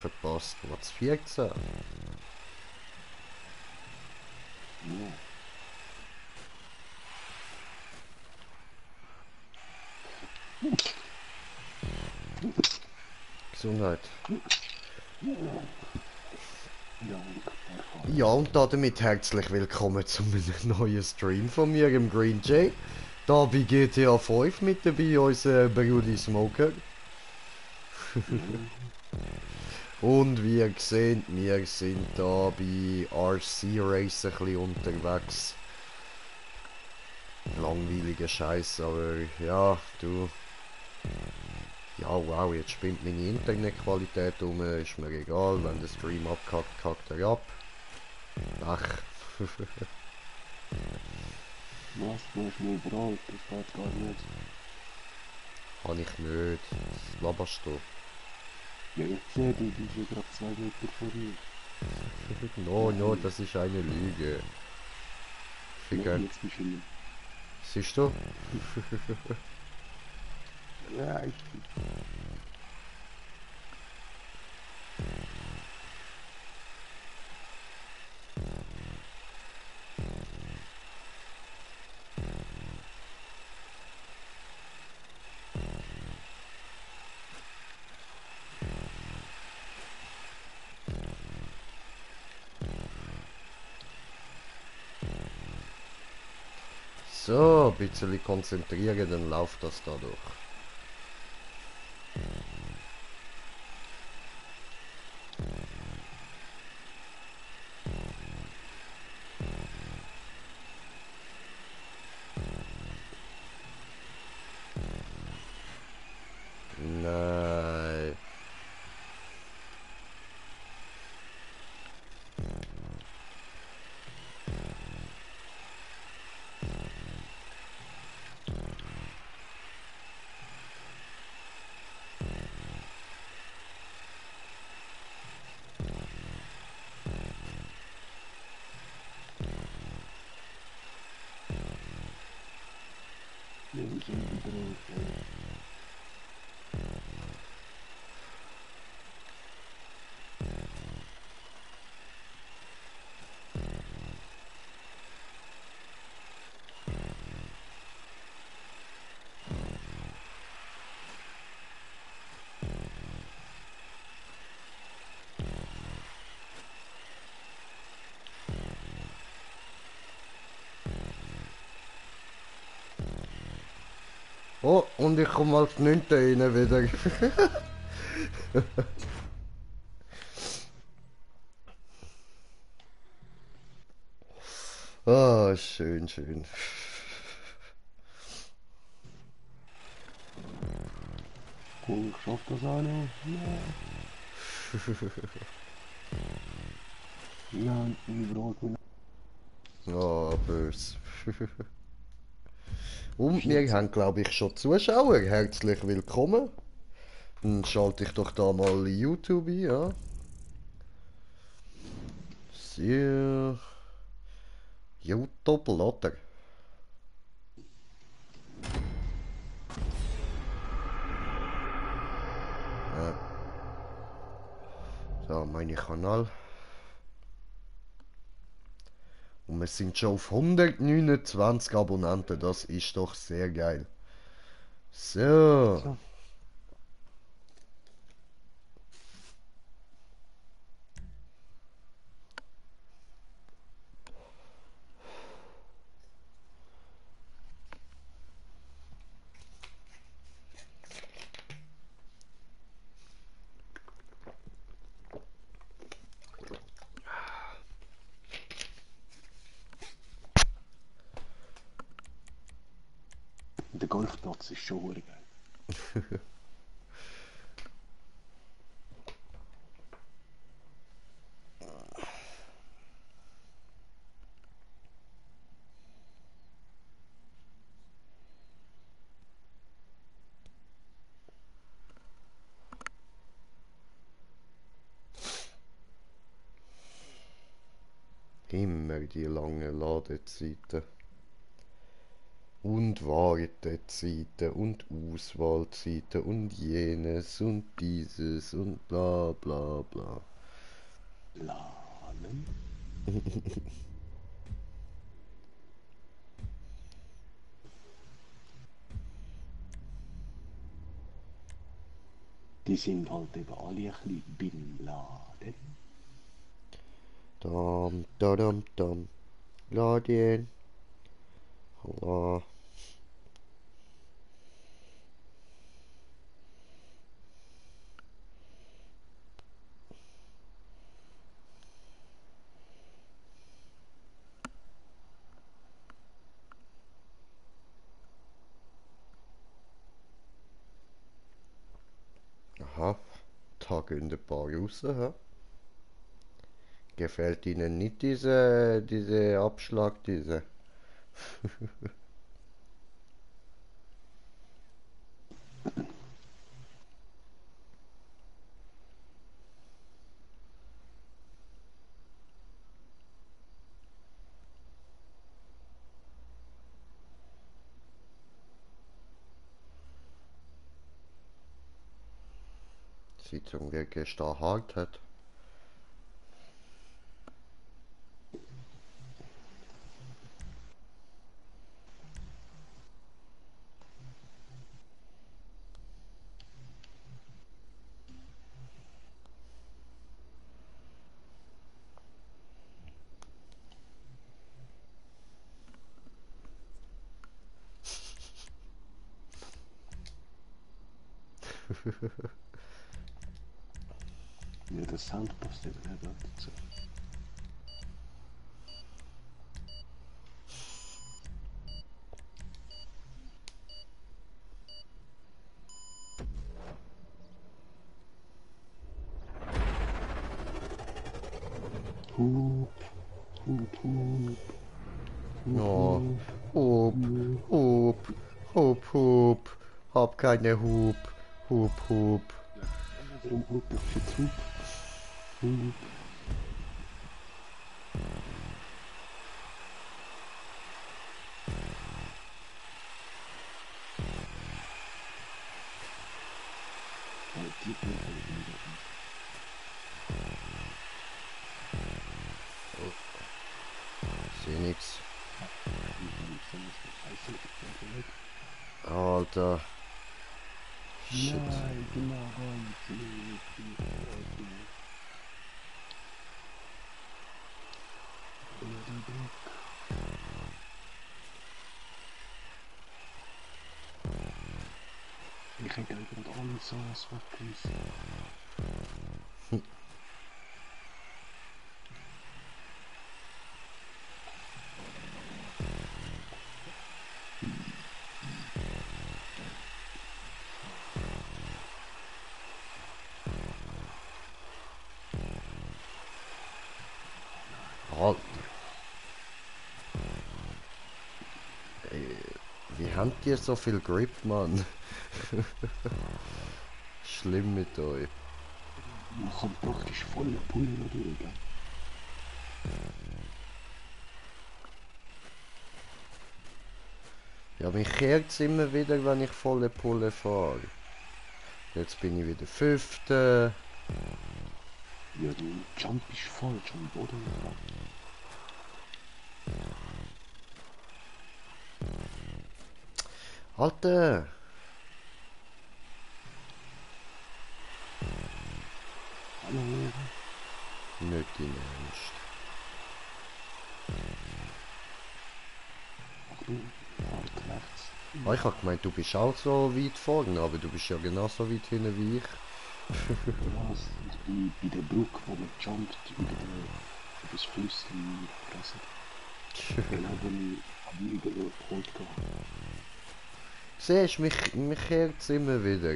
Verpasst. Platz 14. Gesundheit. Ja, und damit herzlich willkommen zu einem neuen Stream von mir im Green Jay. Da bei GTA 5 mit dabei unser Brudi Smoker. Und wie ihr seht, wir sind da bei RC Race ein bisschen unterwegs. Langweiliger Scheiß, aber ja, du. Ja, wow, jetzt spinnt meine Internetqualität um, ist mir egal, wenn der Stream abkackt, kackt er ab. Ach. Was? Du hast mich überholt, das geht gar nicht. Kann ich nicht. Was laberst du? Ja, ich sehe dich, du bist ja gerade 2 Meter vor mir. No, no, das ist eine Lüge. Ja, Ficker. jetzt bist du nicht. Siehst du? Ja, ich... So, ein bisschen konzentrieren, dann läuft das da durch. Nein. Ja, ich bin überholt, ja. Oh, und ich komme als 9. rein wieder. Ah, schön, schön. Cool, ich schaff das auch noch. Ja. Ja, ich bin überholt. Oh, böse. Und wir Schnitzel. haben, glaube ich, schon Zuschauer. Herzlich willkommen. Dann schalte ich doch da mal YouTube ein, ja. Sehr. YouTube, oder? Ja. Da, mein Kanal. Und wir sind schon auf 129 Abonnenten. Das ist doch sehr geil. So. So. Der Golfplatz ist schon geil. Immer die langen Ladezeiten. Und Wartezeiten und Auswahlzeiten und jenes und dieses und bla bla bla. Laden. Die sind halt eben alle ein bisschen Bin Laden. Dam, dadam, dam. Laden. Allah. Aha. Da gehen ein paar raus, hä? Gefällt Ihnen nicht diese Abschlag, diese? Sitzung, wer gestern hart hat. Ja, der Sound passt eben nicht dazu. Hup, hup, hup, hup, Ja, hup, Hub, hup. Hub, Hub, Hub. Hab keine Hub, Hub, Hub. Warum hup ich jetzt hup? Hup. Weil die Seh nix. Alter. Shit. Nein, genau. Ich hätte gerade alles so was weggewiesen. Alter. Ey, wie habt ihr so viel Grip, Mann? Schlimm mit euch. Man kann praktisch volle Pulle durch. Ja, mich kehrt's immer wieder, wenn ich volle Pulle fahre. Jetzt bin ich wieder Fünfter. Ja, du Jump ist falsch am Boden. Alter! Hallo. Nicht in Ernst. Achtung, fahrt rechts. Ah, ich hab gemeint, du bist auch so weit vorne, aber du bist ja genauso weit hinten wie ich. Was? Ich bin bei der Brücke, wo man jumpt, über das Flüsschen gefressen. Genau, wo ich am Übel geholt habe. Siehst, mich kehrt's immer wieder.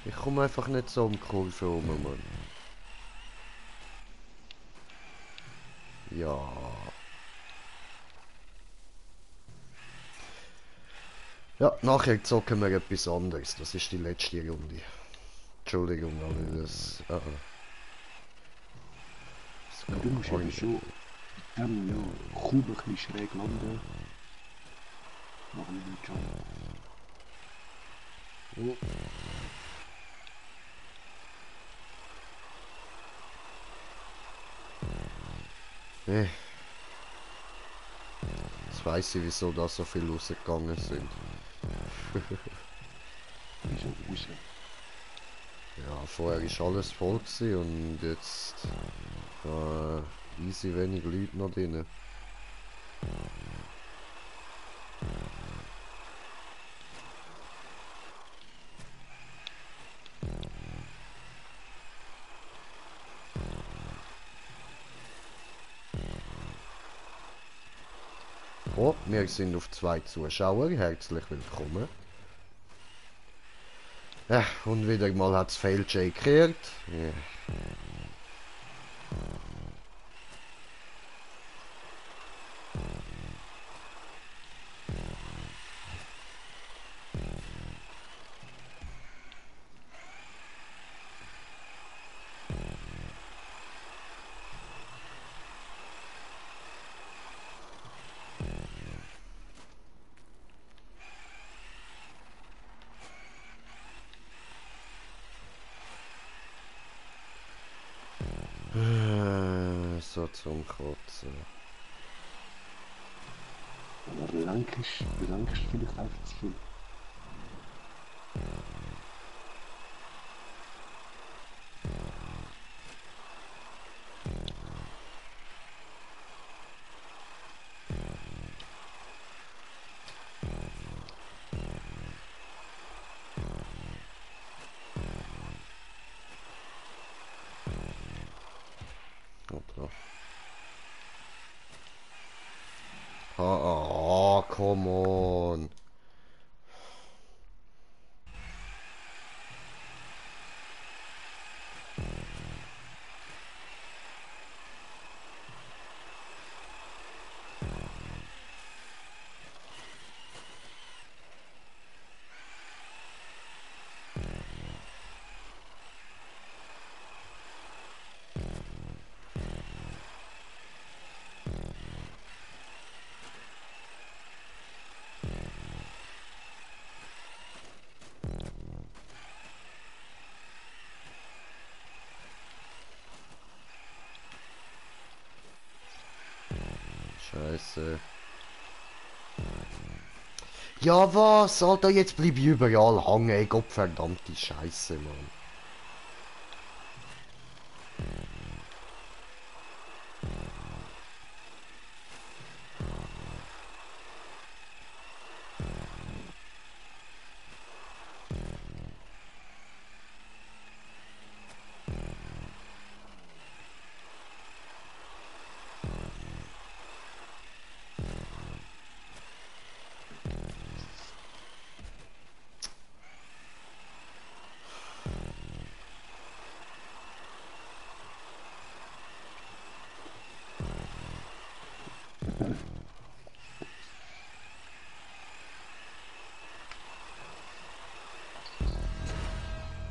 Ich komme einfach nicht so um die Kurve rum, Mann. Ja. Ja, nachher zocken wir etwas anderes. Das ist die letzte Runde. Entschuldigung, aber das... Ja, du musst eben schon mit dem ja kaum ein bisschen schräg landen. Machen wir den Jump. Jetzt weiss ich, wieso da so viel rausgegangen sind. Wieso raus? Ja, vorher ist alles voll gewesen und jetzt easy wenig Leute noch drin. Oh, wir sind auf 2 Zuschauer, herzlich willkommen. Ja, und wieder mal hat es Fail-J gekehrt. Ja. So zum Kotzen. Aber lang ist vielleicht einfach zu viel. Oder? Ah, come on. Scheiße. Ja was, Alter, jetzt bleib ich überall hängen, ey, Gottverdammte Scheiße, Mann.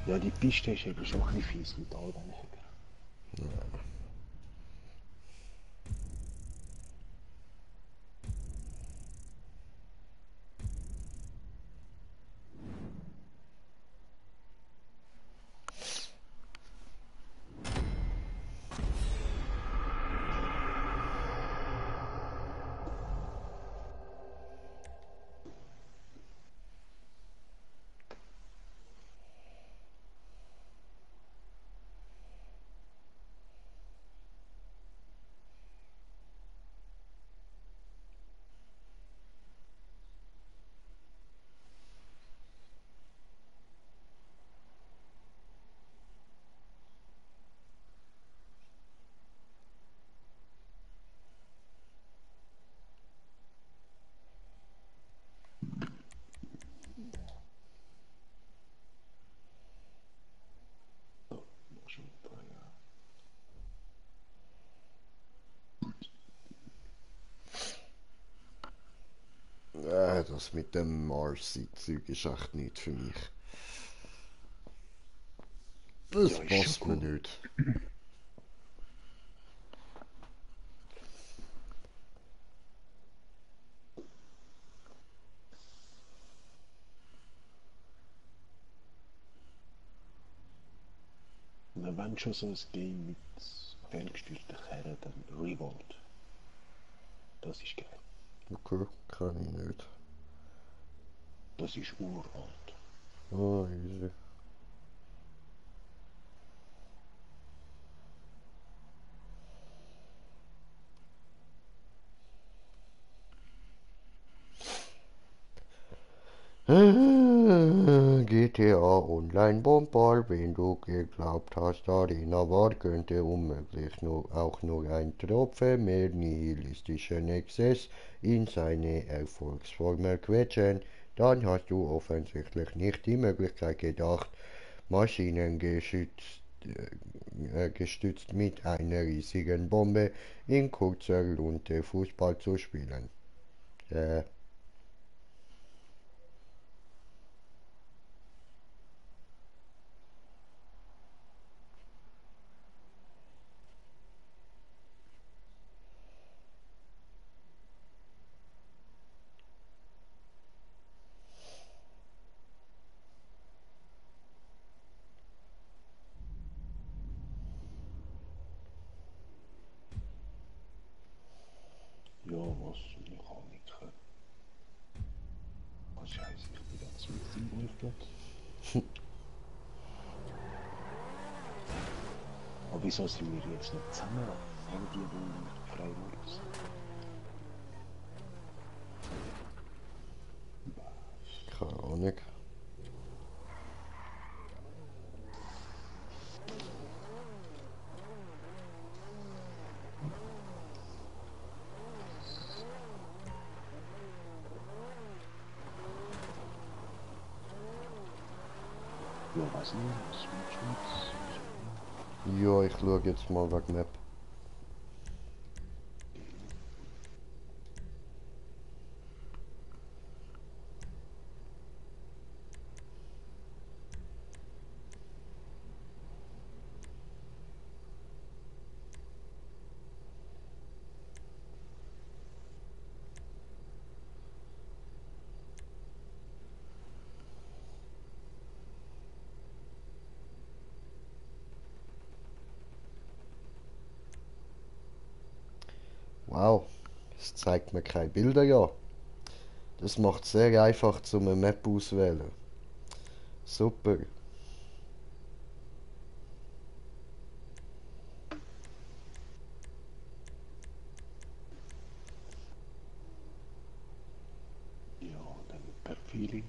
Ja, die Piste ist eben schon ein bisschen fies mit all diesen Hängern. So, mach schon da, ja. Das mit dem Mars-Zeug ist echt nicht für mich. Das Ja, ist passt schon mir cool. nicht. wenn schon so ein Game mit ferngesteuerten Kerren, dann Revolt. Das ist geil. Okay, kann ich nicht. Das ist uralt. Ah, easy. GTA Online Bombal, wenn du geglaubt hast, Arena war, könnte unmöglich auch nur ein Tropfen mehr nihilistischen Exzess in seine Erfolgsformel quetschen, dann hast du offensichtlich nicht die Möglichkeit gedacht, gestützt mit einer riesigen Bombe in kurzer Lunte Fußball zu spielen. Äh, Ja, was? Mechaniker. Oh Scheiße, ich bin ganz mit dem Golfplatz. Aber wieso sind wir jetzt nicht zusammen? Alle die, die Freiwurf sind. keine Ahnung. Ja, weiß nicht, was willst du jetzt? Ja, ich schaue jetzt mal wegen Map. Wow, es zeigt mir keine Bilder, ja. Das macht es sehr einfach zum eine Map auswählen. Super. Ja, dann per Feeling.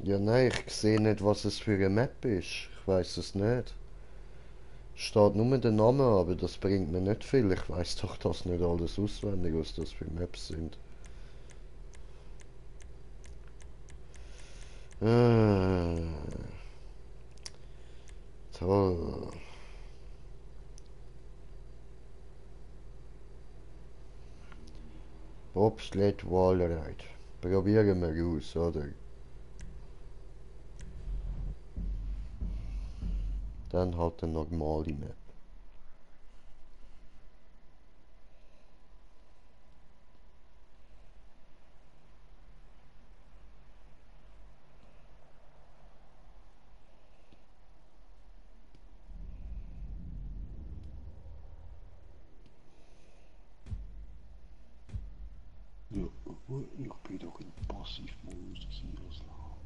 Ja, nein, ich sehe nicht, was es für eine Map ist. Ich weiß es nicht. Steht nur der Name, aber das bringt mir nicht viel. Ich weiß doch das nicht alles auswendig, was das für Maps sind. Ah, toll. Bobsled Wallride. Probieren wir aus, oder? Dann halt eine normale Map. Ja, ich bin doch in Passivmodus gewesen, was noch.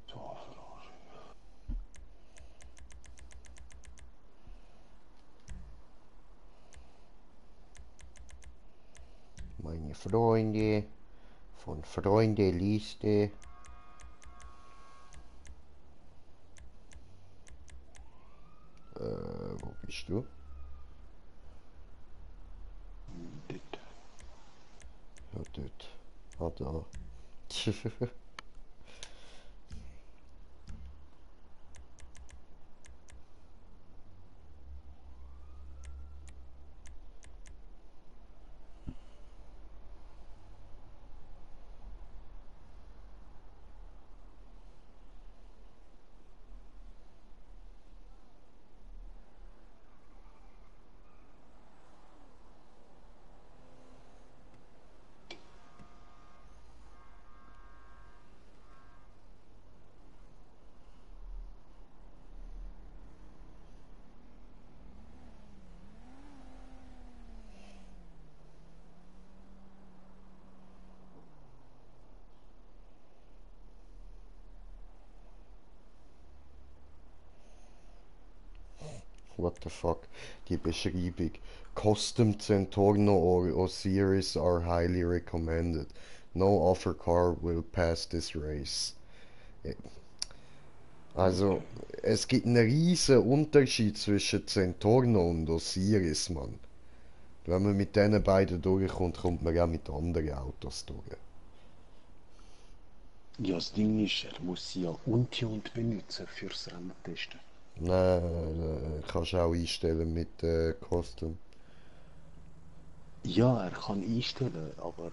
So, verarschen. Meine Freunde von Freunde-Liste. Wo bist du? Dort. Ja, dort. Ah, da. what the fuck, die Beschreibung. Custom Centorno or Osiris are highly recommended. No offer car will pass this race. Also, es gibt einen riesen Unterschied zwischen Centorno und Osiris, Mann. Wenn man mit diesen beiden durchkommt, kommt man auch mit anderen Autos durch. Ja, das Ding ist, er muss sie ja untuned benutzen fürs Rennen testen. Nein, kannst du auch einstellen mit Custom. Ja, er kann einstellen, aber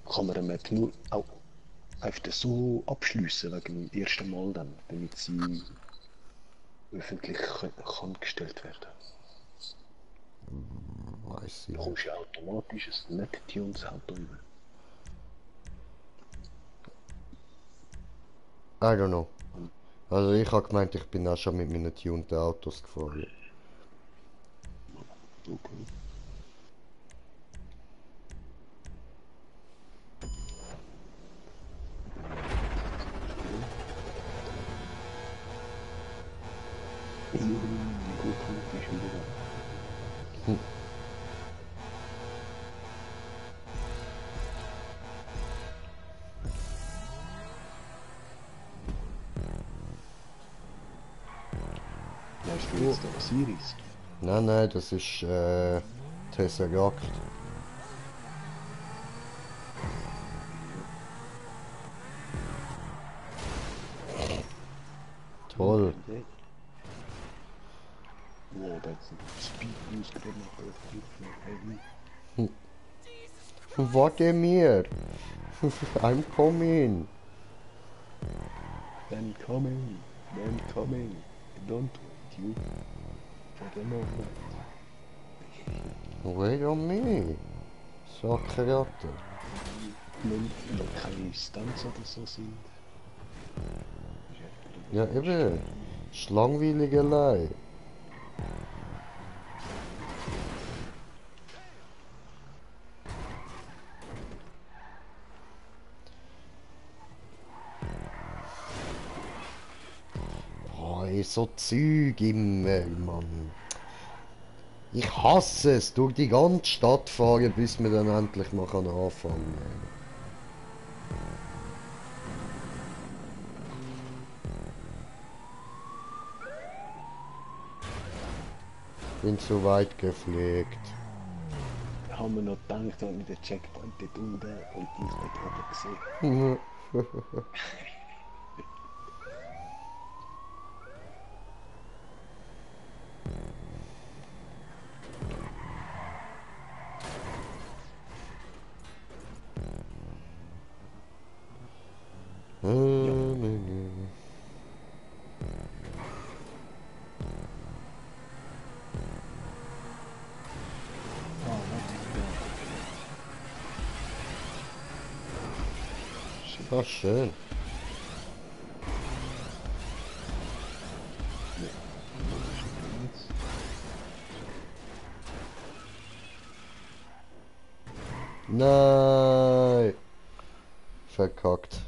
kann man eine Map nur auch einfach so abschliessen wegen dem ersten Mal dann, damit sie öffentlich kann gestellt werden. Weiß ich Da nicht. kommst du automatisch ein nicht getuntes Auto über. I don't know. Also ich habe gemeint, ich bin auch schon mit meinen tunten Autos gefahren. Okay. Gut, ich schon wieder. Weißt du jetzt der Osiris? Nein, das ist Tesseract. Toll. Wow, that's a speed boost drin, heavy. Warte mir. I'm coming. Then coming, don't wait you for the moment. Wait on me. Sackeratte. Wenn keine Stunts oder so sind. Ja eben. Ist langweilig allein. Oh, so Zeug immer, Mann. Ich hasse es, durch die ganze Stadt fahren, bis wir dann endlich mal anfangen kann. Bin zu weit gepflegt. Haben wir noch gedacht, als wir den Checkpoint dort unten und dich dort oben gesehen. Ah, Ah, schön. Nein. Verkackt.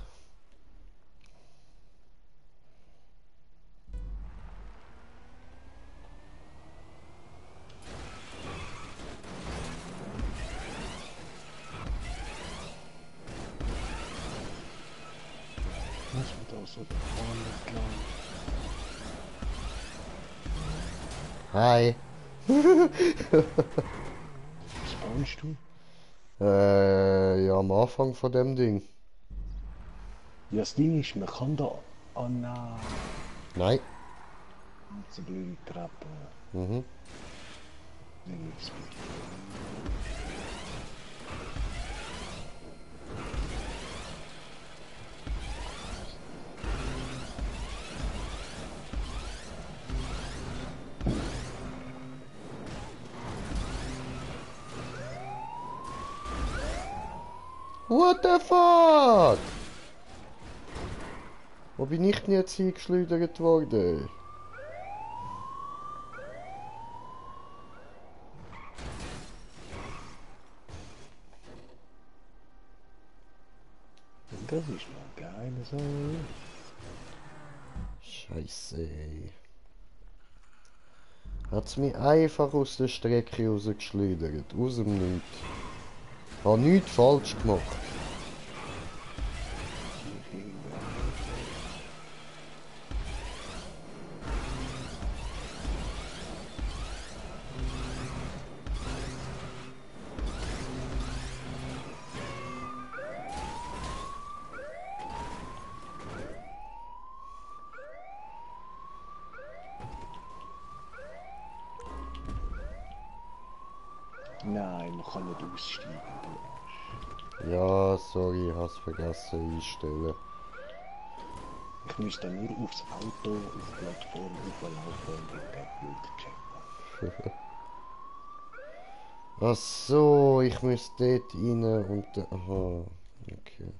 muss man da so da vorne entlang. Hi. Spawnst du? Ja, am Anfang von dem Ding. Ja, das Ding ist, man kann da an Nein. so blöde Treppe. Mhm. Nichts. What the fuck? Wo bin ich denn jetzt hingeschleudert worden? Das ist noch geil, so. Scheiße, ey. Hat's mich einfach aus der Strecke rausgeschleudert. Aus dem Nichts. Habe nichts falsch gemacht. Nein, man kann nicht aussteigen, du Arsch. Ja, sorry, ich hab's vergessen einstellen. Ich müsste nur aufs Auto, auf die Plattform hochlaufen und den Geldbilder checken. Ach so, ich muss dort rein und... Aha, okay.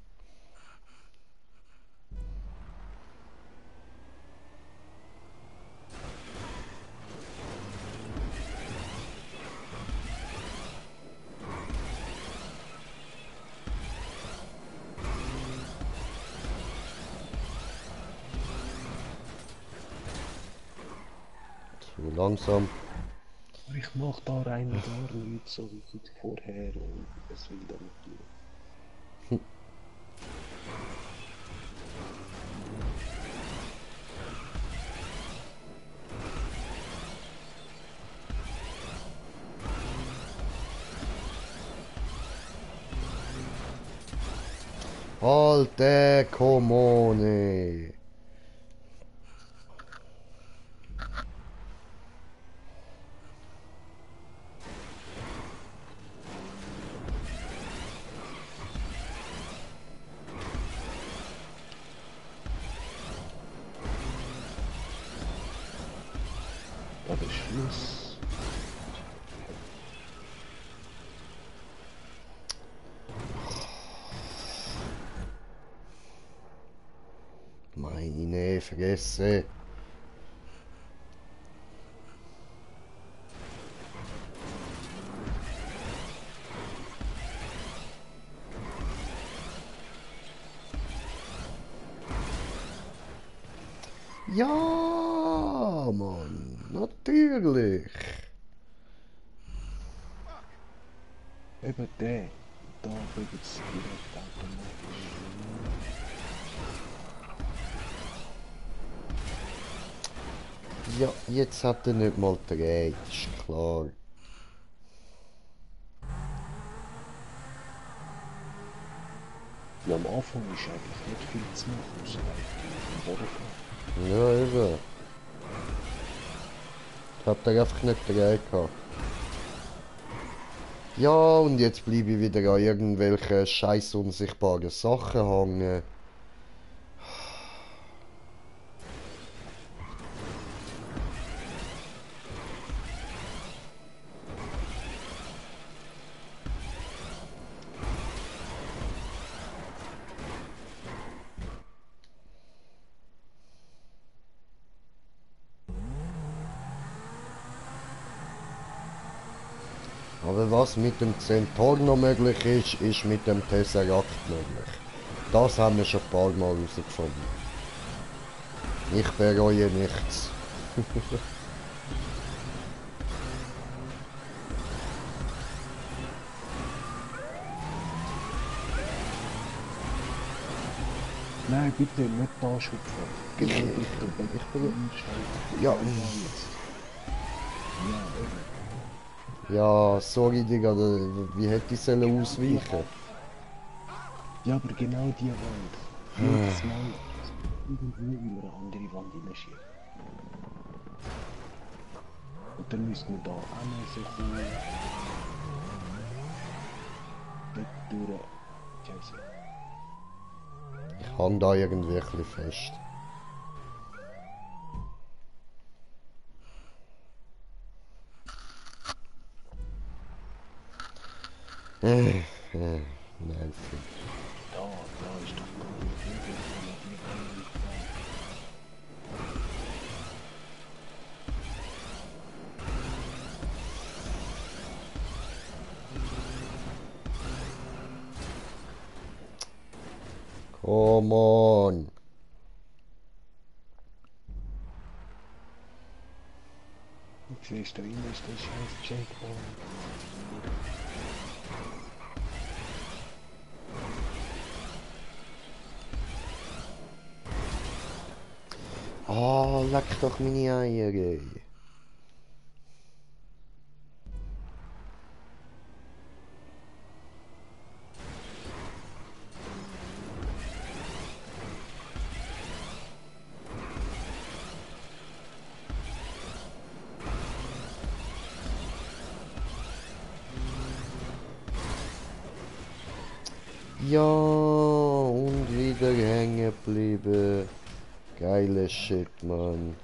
Zu langsam. Aber ich mache da rein gar nichts, so wie vorher und es will damit tun. Alte Kommune. Aber Schluss. Meine Fresse. Ja, Mann, natürlich. Eben der. Da fliegt es direkt automatisch. Ja, jetzt hat er nicht mal gedreht, ist klar. Ja, am Anfang ist eigentlich nicht viel zu machen, außer auf den Boden gehen. Ja, eben. Hat er einfach nicht gedreht gehabt. Ja, und jetzt bleibe ich wieder an irgendwelchen scheiß unsichtbaren Sachen hängen. Aber was mit dem Centaur noch möglich ist, ist mit dem Tesseract möglich. Das haben wir schon ein paar Mal herausgefunden. Ich bereue nichts. Nein, bitte nicht da schupfen. Genau Richtung Bett. Ich bin... Ja, Ja, ja, eben. ja, sorry Digga, wie hätte ich sollen ausweichen? Ja, aber genau die Wand. Jedes Mal irgendwo in eine andere Wand hineinschieben. Und dann müssen wir da auch so kommen. Dort durch. Scheiße. Ich hang da irgendwie ein bisschen fest. Nervig. Da ist doch gar nicht irgendwo noch die andere Wand. Come on. Und siehst du, da innen ist der scheiß Checkpoint. Oh, leck doch meine Eier, ey. Ja, und wieder hängen geblieben. Geile Shit, Mann.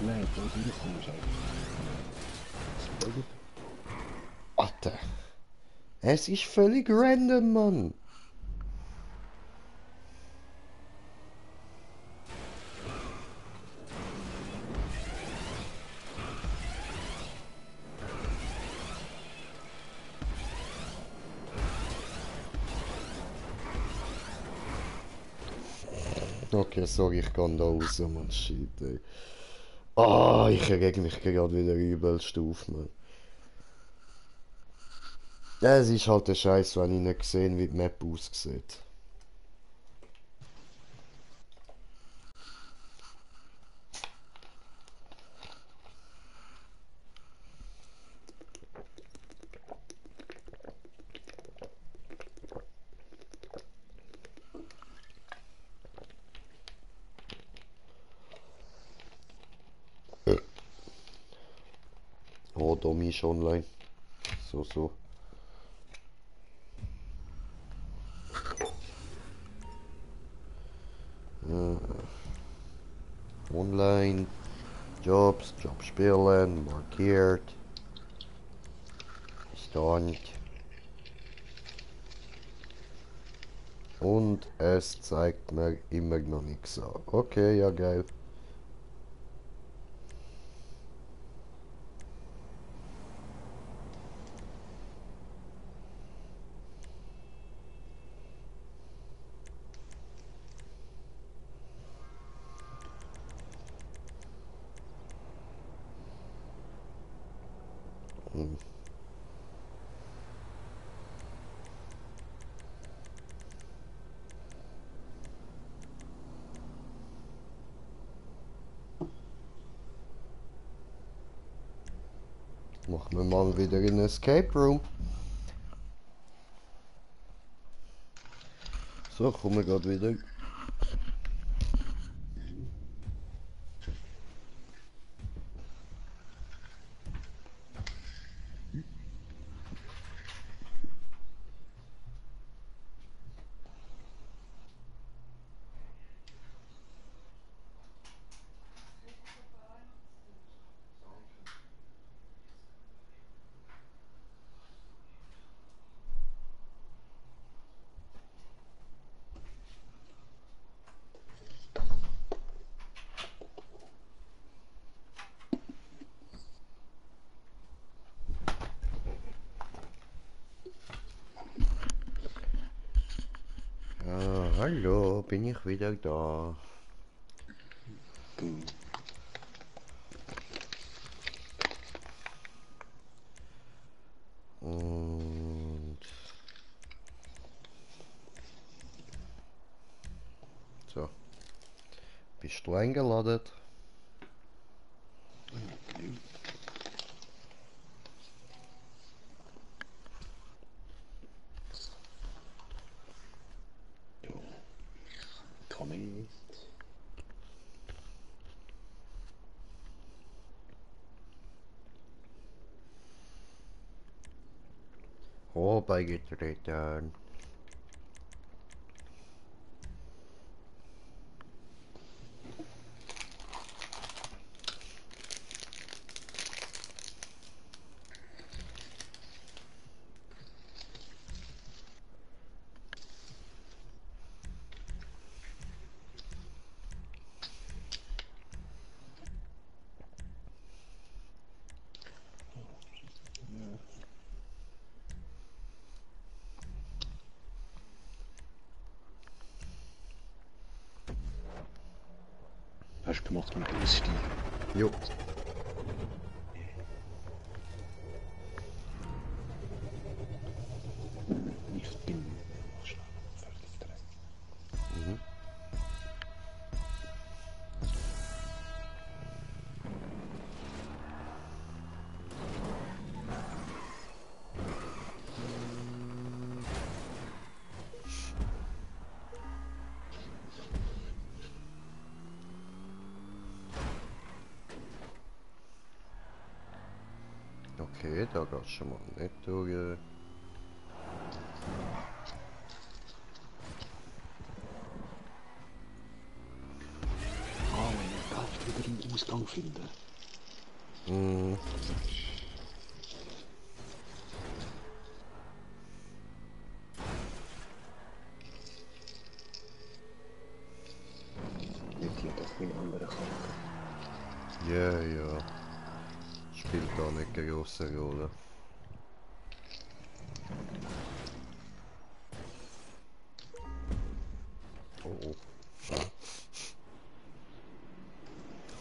Nein, da reinkommst du einfach. Sehr gut. Alter. Es ist völlig random, Mann. Okay, sorry, ich kann da raus, Mann. Shit, ey. Ah, ich reg mich gerade wieder übelst auf, Mann. Es ist halt der Scheiß, wenn ich nicht sehe, wie die Map aussieht. Oh, Domi ist online. So, so. Online. Jobs, Job spielen, markiert. Stand. Und es zeigt mir immer noch nichts an. Okay, ja geil. Hm. Machen wir mal wieder in Escape Room. So, kommen wir gerade wieder. Ja, hallo, bin ich wieder da. Gut. Und so, bist du eingeladen? Okay. Ja, komme jetzt. Oh, beigetreten. Hast du gemacht mit Ausstieg? Jo. Ich bin schnell fertig dran. Mhm. Okay, da geht's schon mal nicht durch. Ah, man darf wieder einen Ausgang finden. Mhm. Nicht jeder ein anderer Charakter. Ja, ja. Spielt da nicht eine grosse Rolle. Oh, oh.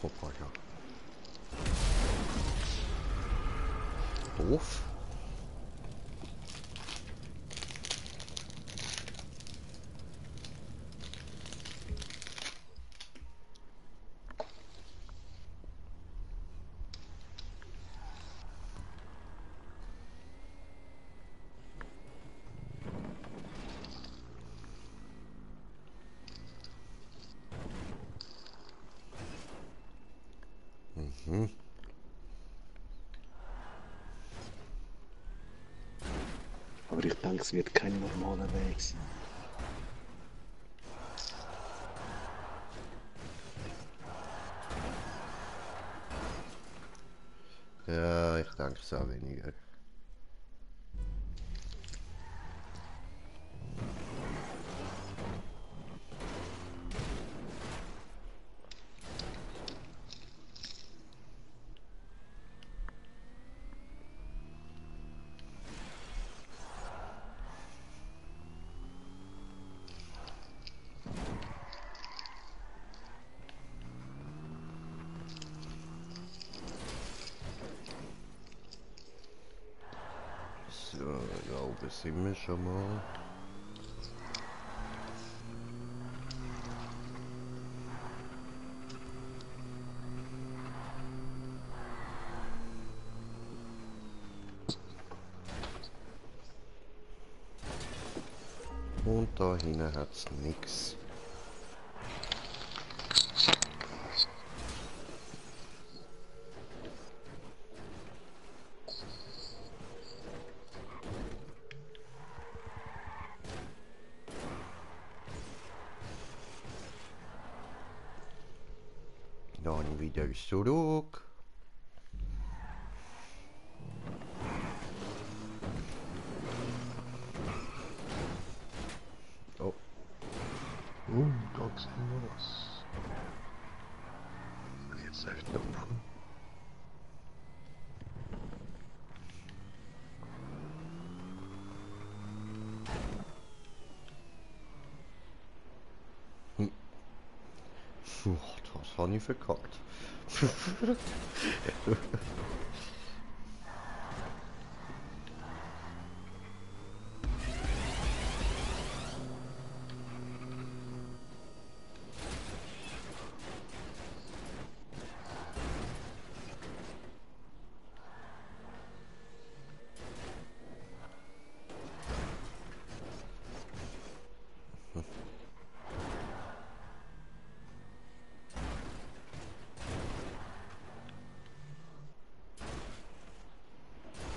Hoppa, ja. Doof. Mhm. Aber ich denke, es wird kein normaler Weg sein. Ja, ich denke es auch weniger. So, da oben sind wir schon mal. Und da hinten hat es nichts. Dann wieder zurück. Oh, Oh, da sehen wir was. Jetzt läuft der Ofen. puh, das habe ich verkackt.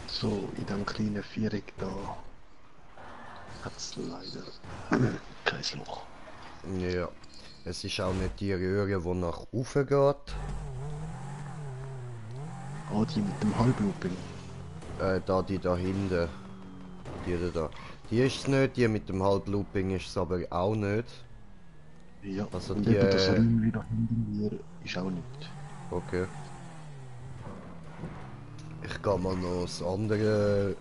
So, in diesem kleinen Viereck da hat es leider kein Loch. Ja, es ist auch nicht die Röhre, die nach oben geht. Ah, die mit dem Halblooping. Da die da hinten. Die da. Die ist es nicht, die mit dem Halblooping ist es aber auch nicht. Ja, Also und die, eben das Räumchen da hinten mir ist auch nicht. okay. Ich kann mal noch das andere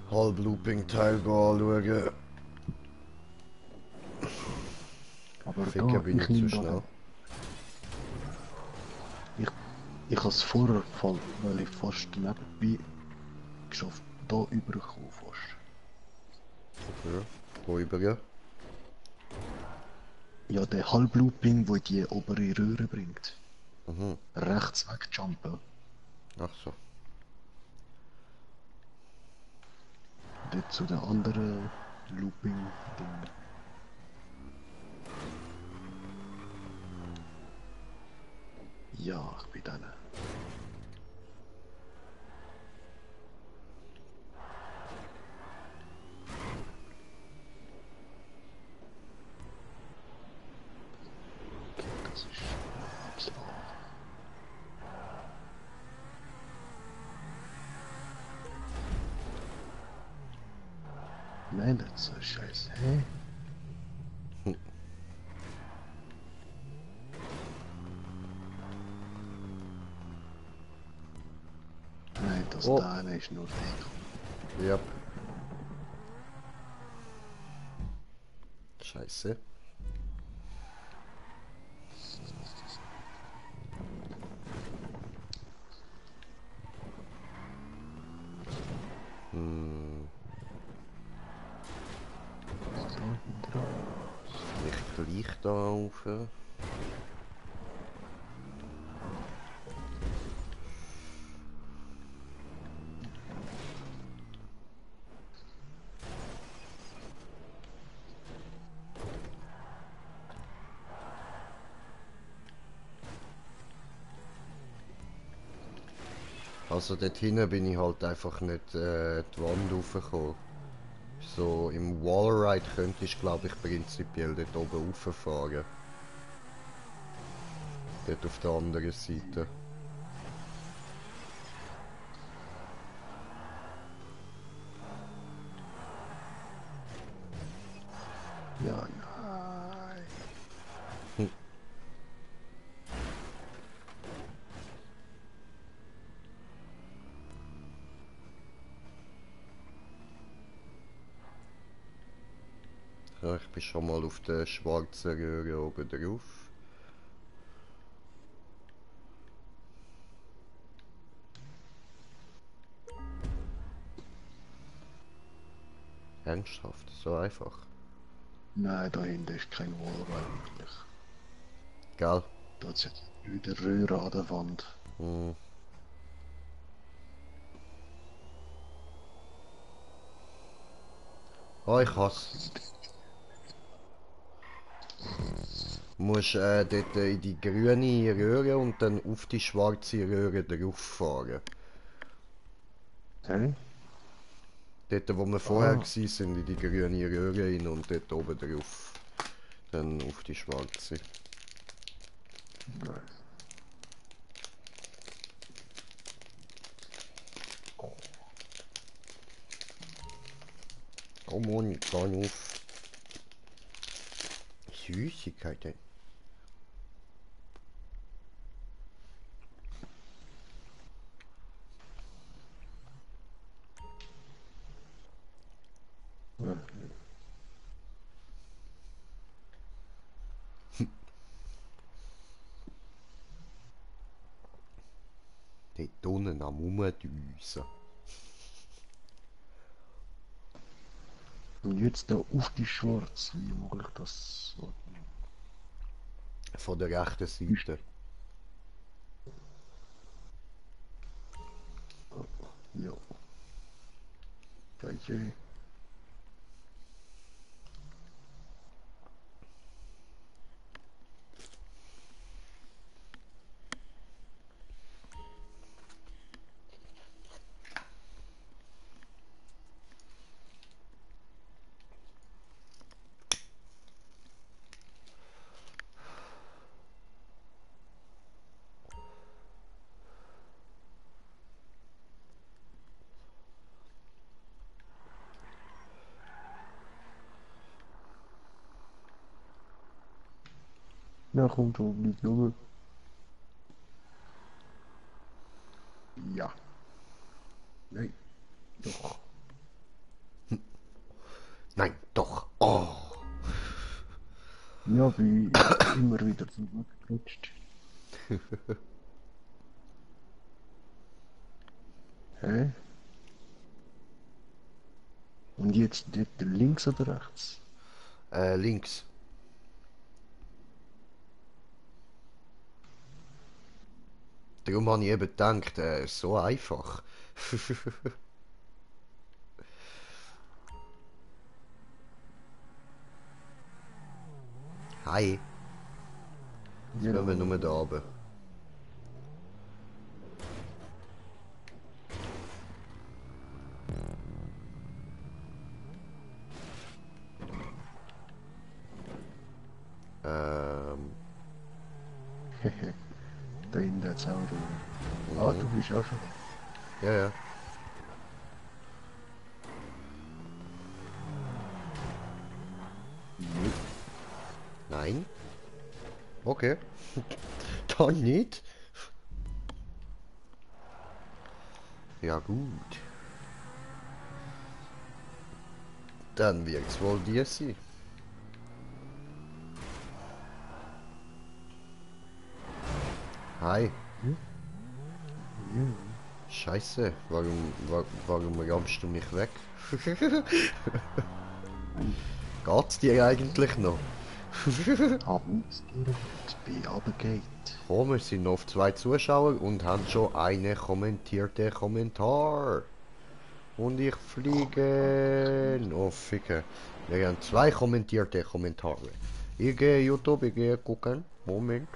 Halblooping-Teil anschauen. Aber Ficken da, bin ich ich zu nehme da schnell. Ich habe es vorher gefallen, weil ich fast nebenbei geschafft, da übergekommen fast. Okay. Wo über ja? Ja, der Halblooping, der die obere Röhre bringt. Mhm. Rechts wegjumpen. Ach so. Dort zu den anderen Looping-Ding. Ja, ich bin dran. Okay, das ist absolut. Nein, das ist so scheiße. Hä? Nein, das Oh, da ist nur Deko. ja. Scheiße. Hm, Da hinten raus. vielleicht gleich da rauf. Also dort hinten bin ich halt einfach nicht die Wand raufgekommen. So im Wallride könnte ich glaube ich prinzipiell dort oben rauffahren. Dort auf der anderen Seite. Ja, nein. Hm. Ja, ich bin schon mal auf der schwarzen Röhre oben drauf. Ernsthaft, so einfach. Nein, da hinten ist kein Wallride möglich. Gell? Da hat jetzt wieder Röhre an der Wand. Hm. Oh, ich hasse. Du musst dort in die grüne Röhre und dann auf die schwarze Röhre drauf fahren. Hä? Dort, wo wir vorher Ah, waren, in die grüne Röhre rein und dort oben drauf. Dann auf die schwarze. nein. Oh Mann, ich kann auf. Süßigkeiten. Ja. Dort unten am Rumdüsen. Und jetzt da auf die Schwarze. Wie mache ich das so? Von der rechten Seite. Ja. JJ. Ja, kommt schon, bleibt Junge. Ja. Nein. Doch. Nein, doch. Oh. Ja, bin immer wieder zurückgerutscht. Hä? Und jetzt dort links oder rechts? Links. Darum habe ich eben gedacht, so einfach. Hi, jetzt Ja, müssen wir nur da oben. Ähm, da hinten hat's auch da. Ah, du bist auch schon. ja, ja. Nee. Nein? Okay. Dann nicht. Ja gut. Dann wird's wohl dir sein. Hi. Hm? Ja. Scheiße, warum rammst du mich weg? Geht's dir eigentlich noch? Haben es dir B runtergeht. Oh, wir sind noch auf 2 Zuschauer und haben schon eine kommentierte Kommentar. Und ich fliege... Oh, ficke. Wir haben 2 kommentierte Kommentare. Ich gehe YouTube, ich gehe gucken. Moment.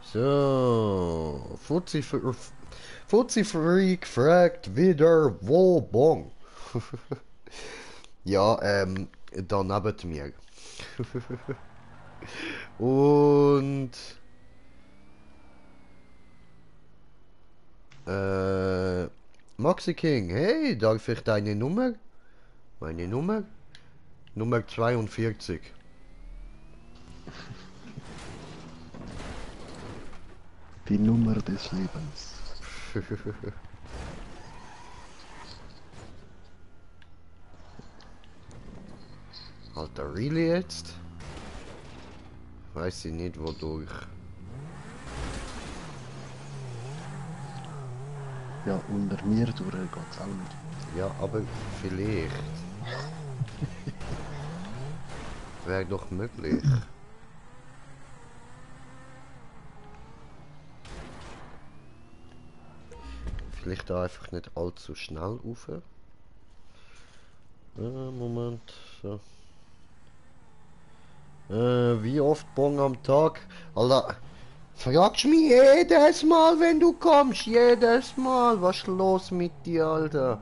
So, Fuzzi Freak fragt wieder, wo Bon? Ja, da neben mir. Und, Maxi King, hey, darf ich deine Nummer? Meine Nummer? Nummer 42. Die Nummer des Lebens. Alter, really jetzt? Weiß ich nicht wodurch. Ja, unter mir durch geht's auch nicht. Ja, aber vielleicht. Wäre doch möglich. Vielleicht da einfach nicht allzu schnell rauf. Moment. So. Wie oft Bong am Tag? Alter, fragst mich jedes Mal, wenn du kommst. Jedes Mal. Was ist los mit dir, Alter?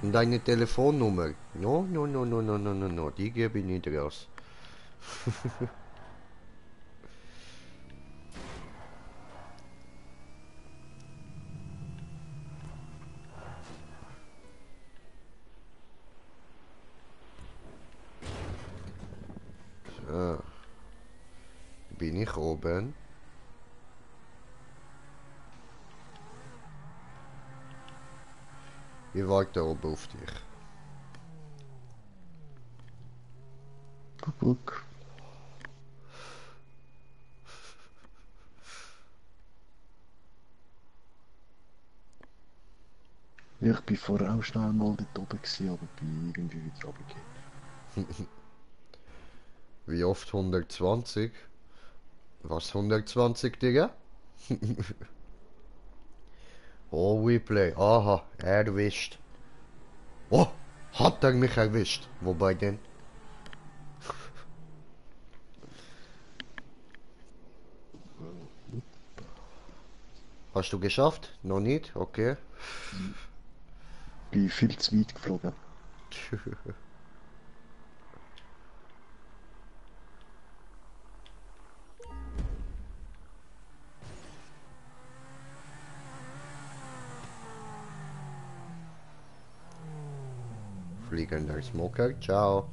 Und deine Telefonnummer? No, no, no, no, no, no, no, no. Die gebe ich nicht raus. So. Bin ich oben? Ich warte oben auf dich. Guck. Ich bin vorher auch schnell mal dort oben gewesen, aber bin irgendwie wieder runtergegangen. Wie oft 120? Was 120, Digga? Oh, Replay. Aha, erwischt. Oh, hat er mich erwischt. Wobei denn? Hast du geschafft? Noch nicht? Okay. Bin viel zu weit geflogen. Fliegender Smoker, ciao.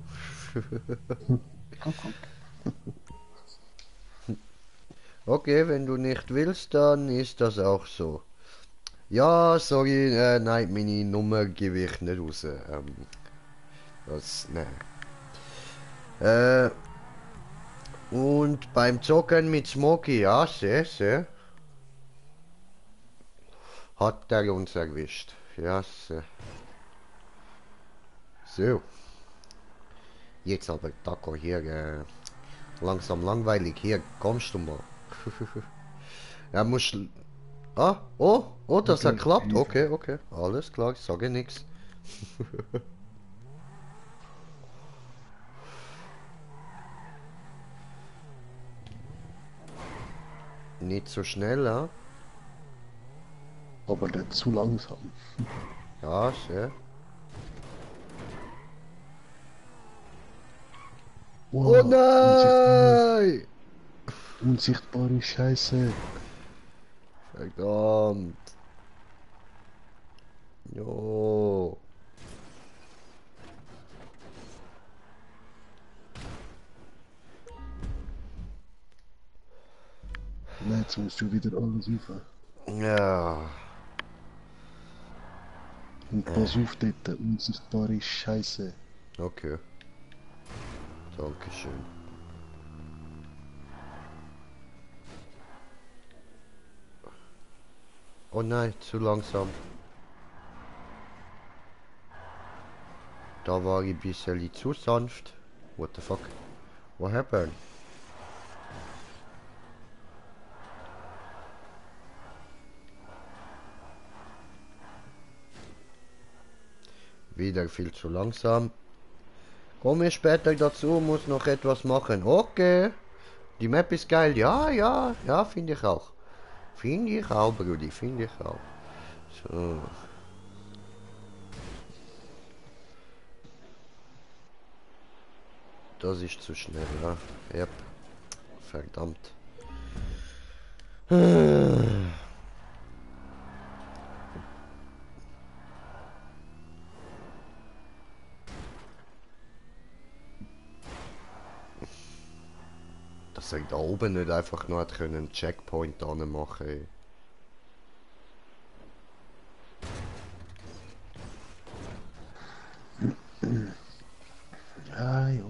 Okay, wenn du nicht willst, dann ist das auch so. Ja, sorry, nein, meine Nummer gebe ich nicht raus. Ne. Und beim Zocken mit Smokey, ja, sehr, sehr. Hat er uns erwischt. Ja, so. Jetzt aber, Taco, hier, langsam langweilig. Hier, kommst du mal. Er muss... Ah, oh, das hat geklappt. Okay, okay. Alles klar, ich sage nichts. Nicht so schnell, ja? Aber nicht zu langsam. Ja, sehr. Oh Wow, nein! unsichtbare Scheiße. Verdammt. Jo. Nein, jetzt musst du wieder alles rauf. Ja. Und pass auf dort, unsichtbare Scheiße. Okay. Dankeschön. Oh nein, zu langsam. Da war ich ein bisschen zu sanft. What the fuck? What happened? Wieder viel zu langsam. Komme später dazu, muss noch etwas machen. Okay. Die Map ist geil. Ja, finde ich auch. Finde ich auch, Brudi, finde ich auch. So. Das ist zu schnell, ja. Yep. Verdammt. Dass er da oben nicht einfach nur hat einen Checkpoint machen, ey. Ah, ja.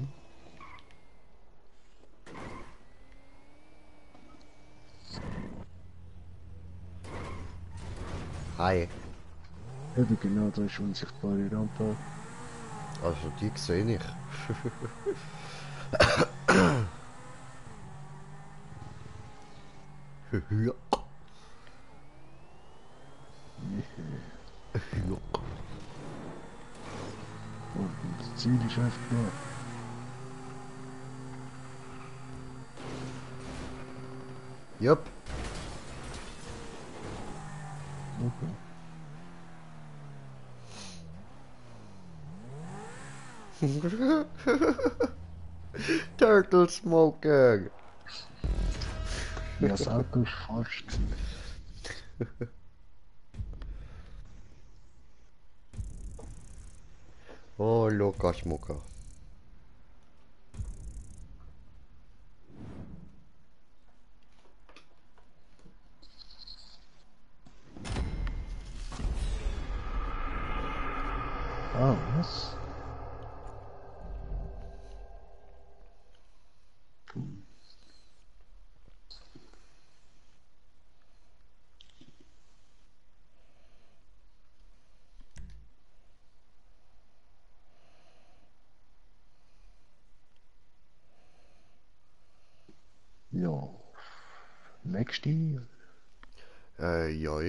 Hi. Eben genau, da ist unsichtbare Rampe. Also die sehe ich. Ja. Und das Ziel ist einfach da. Jupp. Okay. Turtle Smoker. Ja, das Auto ist falsch gewesen. Oh, Lukas Mucker. Ah, was? Ja. Nächste. Ja.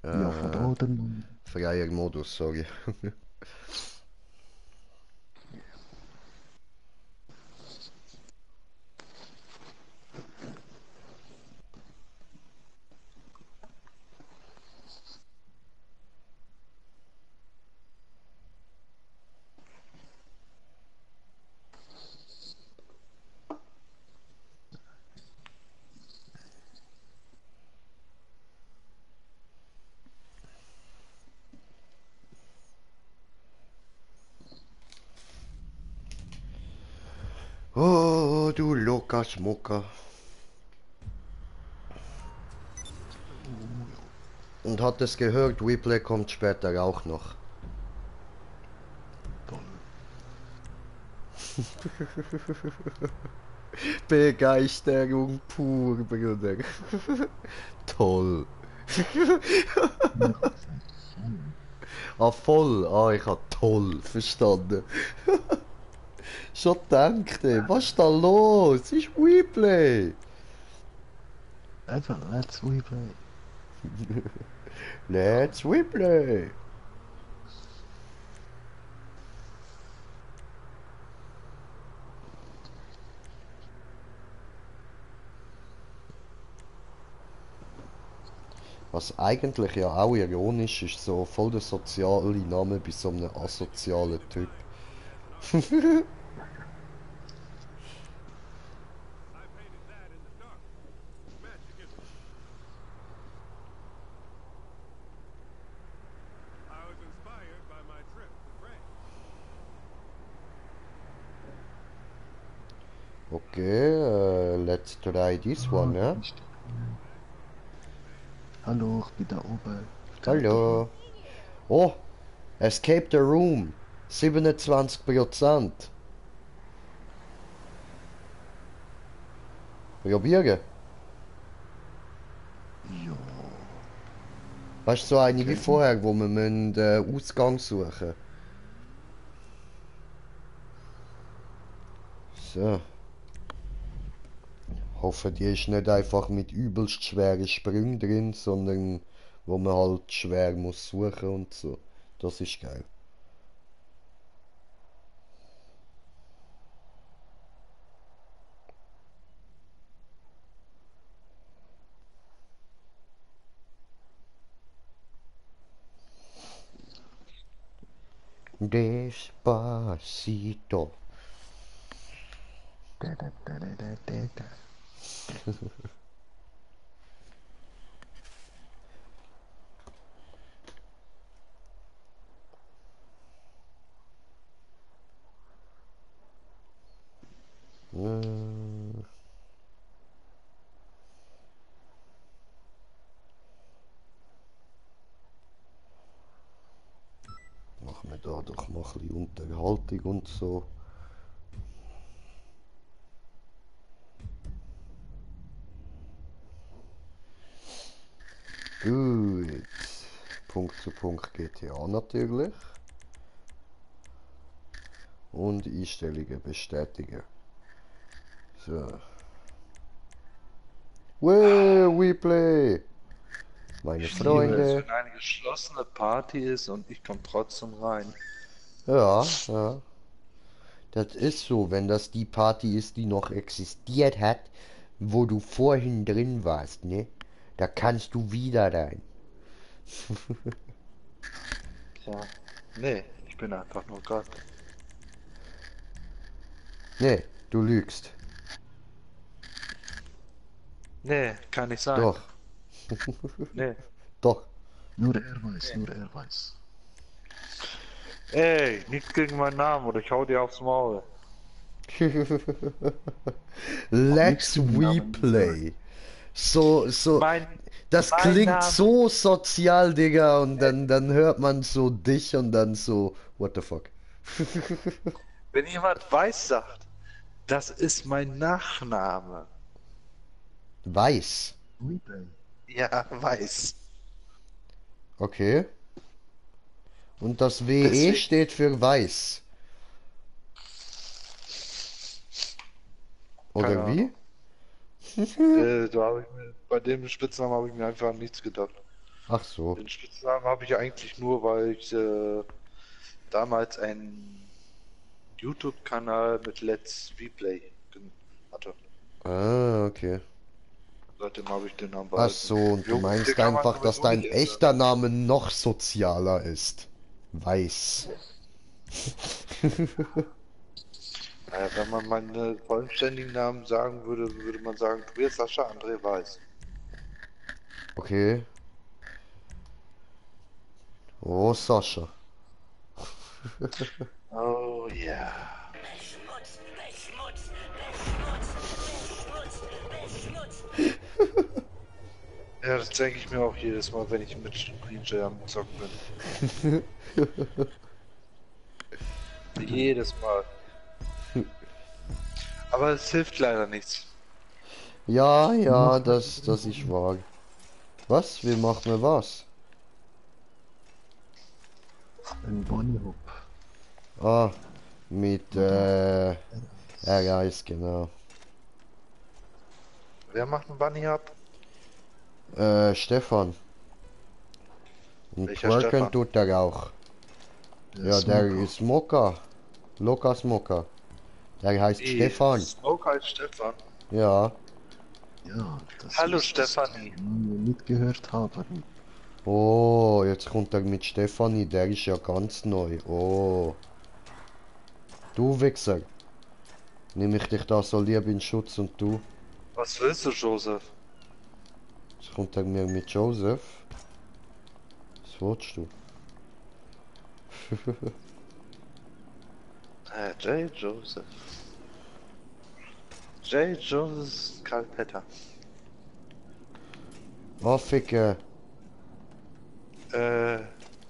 Ja, von da dann. Freier Modus, sorry. Oh, du Lukas Mucker. Und hat es gehört, Replay kommt später auch noch. Toll. Begeisterung pur, Bruder. Toll. Ah, voll. Ah, ich hab toll verstanden. Schon gedacht, ey. Was ist da los? Ist Replay. Einfach, let's replay. Let's Replay. Was eigentlich ja auch ironisch ist, so voll der soziale Name bei so einem asozialen Typ. Okay, let's try this one, ja? Hallo, ich bin da oben. Hallo. Oh, Escape the Room. 27%. Probieren. Ja. Weißt du, so eine wie Okay. vorher, wo wir den Ausgang suchen. So. Hoffe, die ist nicht einfach mit übelst schweren Sprüngen drin, sondern wo man halt schwer muss suchen und so. Das ist geil. Despacito. Da. Äh, Machen wir da doch mal ein bisschen Unterhaltung und so. Gut. Punkt zu Punkt GTA natürlich. Und Einstellungen bestätigen. So. Replay! Meine Ich liebe es, Freunde. wenn eine geschlossene Party ist und ich komme trotzdem rein. Ja, ja. Das ist so, wenn das die Party ist, die noch existiert hat, wo du vorhin drin warst, ne? Da kannst du wieder rein. Ja. Nee, ich bin einfach nur Gott. Ne, du lügst. Nee, kann nicht sein. Doch, Nee. doch. Nur er weiß, nur er weiß. Ey, nichts gegen meinen Namen oder ich hau dir aufs Maul. Let's Nix gegen Namen, Replay. So, Mein, das mein klingt Name. so sozial, Digga, und dann hört man so dich und dann so, what the fuck. Wenn jemand Weiß sagt, das ist mein Nachname. Weiß. Replay. Ja, Weiß. Okay. Und das WE Deswegen. steht für weiß. Keine Oder wie? Ahnung. Bei dem Spitznamen habe ich mir einfach nichts gedacht. Ach so. Den Spitznamen habe ich eigentlich nur, weil ich damals einen YouTube-Kanal mit Let's Replay hatte. Ah, okay. Seitdem habe ich den Namen Ach behalten. so, und du Jo, den meinst kann man einfach, dass sowieso dein nicht ändern. echter Name noch sozialer ist. Weiß. Wenn man meinen vollständigen Namen sagen würde, würde man sagen, Tobias Sascha André Weiß. Okay. Oh, Sascha. Oh ja. Beschmutz, Beschmutz, Beschmutz, Beschmutz, Beschmutz. Ja, das denke ich mir auch jedes Mal, wenn ich mit Screenshare am Zocken bin. Jedes Mal. Aber es hilft leider nichts. Ja, ja, das ist wahr. Was? Wie machen wir was? Ein Bunny Hop. Ah, mit R1, genau. Wer macht einen Bunny Hub? Stefan. Und Welcher twerken Stefan? tut er auch. Ja, der ist Mokka. Lokas Mokka. Der heißt Stefan. Smoke als Stefan. Ja. Ja, das Hallo ist das Stefanie. Name mitgehört haben. Oh, jetzt kommt er mit Stefanie. Der ist ja ganz neu. Oh. Du Wichser. Nimm ich dich da so lieb in Schutz und du? Was willst du, Joseph? Jetzt kommt er mir mit Joseph. Was willst du? J. Joseph. J. Joseph Karl Petter. Oh, Ficke.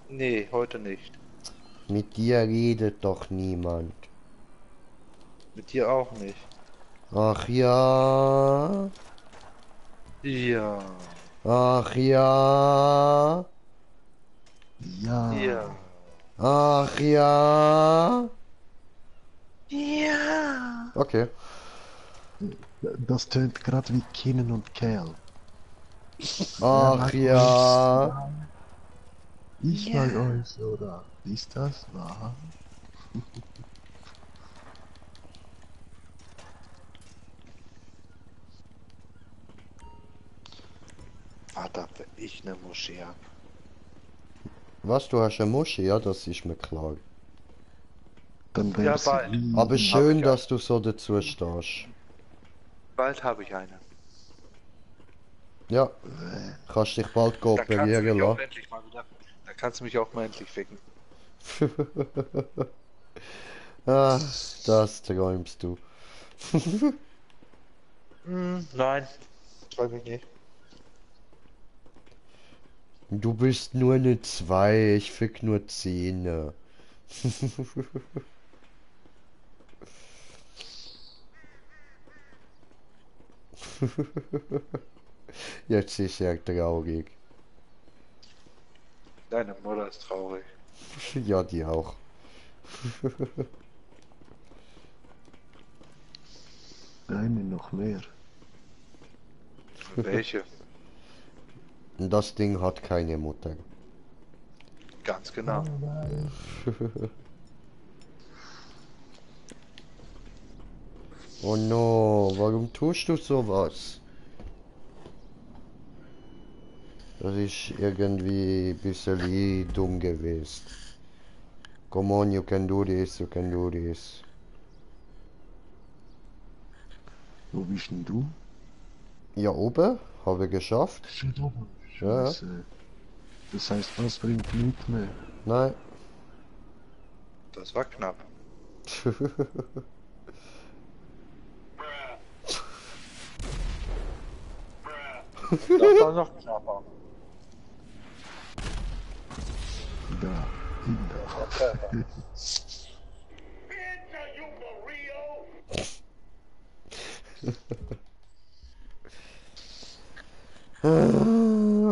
Nee, heute nicht. Mit dir redet doch niemand. Mit dir auch nicht. Ach ja. Ja. Ach ja. Ja. Ja. Ach ja. Ja. Okay. Das tönt gerade wie Kenan und Kel. Ach ja. Ich mag euch, oder? Ist das wahr? Warte, wenn ich eine Moschee hab. Was, du hast eine Muschi? Ja, das ist mir klar. Dann Ja, wär's bald. wie... Aber schön, ich ja. dass du so dazu stehst. Bald habe ich eine. Ja. Kannst dich bald Da kannst du kooperieren mich auch lassen. endlich mal wieder. Da kannst du mich auch mal endlich ficken. Ah, das träumst du. Nein. Träum ich nicht. Du bist nur eine 2, ich fick nur 10. Jetzt ist er traurig. Deine Mutter ist traurig. Ja, die auch. Eine noch mehr. Welche? Und das Ding hat keine Mutter. Ganz genau. Oh no, warum tust du sowas? Das ist irgendwie ein bisschen dumm gewesen. Come on, you can do this, you can do this. Wo bist denn du? Ja, oben, habe ich geschafft. Schon oben. Ja. Scheiße. Das heißt, das bringt nichts mehr. Nein. Das war knapp. Das war noch knapper. Da. Da.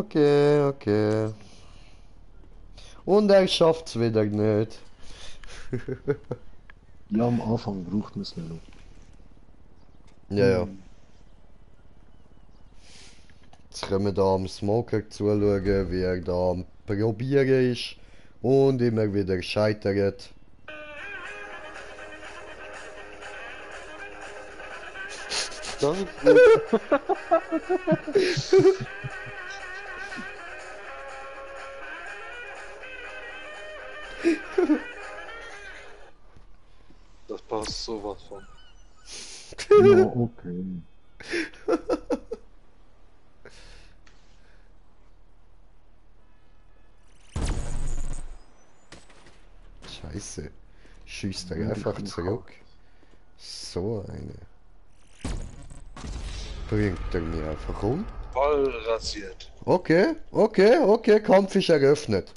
Okay. Okay, okay. Und er schafft's wieder nicht. Ja, am Anfang braucht man es noch. Ja, ja. Jetzt können wir da am Smoker zuschauen, wie er da am Probieren ist und immer wieder scheitert. Das ist gut. Das passt sowas von. Ja, okay. Scheiße. Schießt er Ja, einfach ich bin zurück. So eine. Bringt er mir einfach um. Voll rasiert. Okay, okay, okay, Kampf ist eröffnet.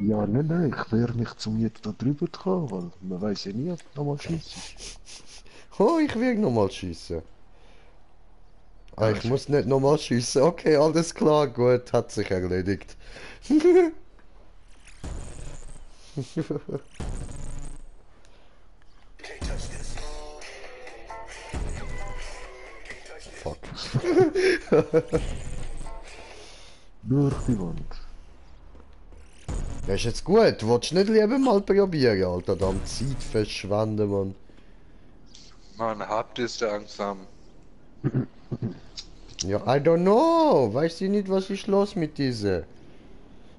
Ja, nein, ich wehre mich zum jetzt da drüber zu kommen, weil man weiß ja nie, ob noch mal Schluss ist. Oh, ich will nochmal schiessen. Ah, ich muss nicht nochmal schiessen. Okay, alles klar, gut, hat sich erledigt. Fuck. Durch die Wand. Das ist jetzt gut. Willst du nicht lieber mal probieren, Alter? Dann Zeit verschwenden, Mann. Man, habt ihr es langsam. Ja, I don't know. Weiß ich nicht, was ist los mit dieser.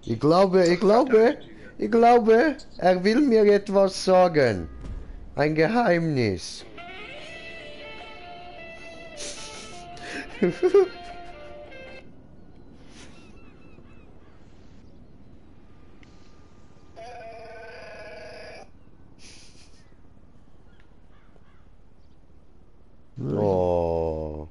Ich glaube, er will mir etwas sagen. Ein Geheimnis. Oh.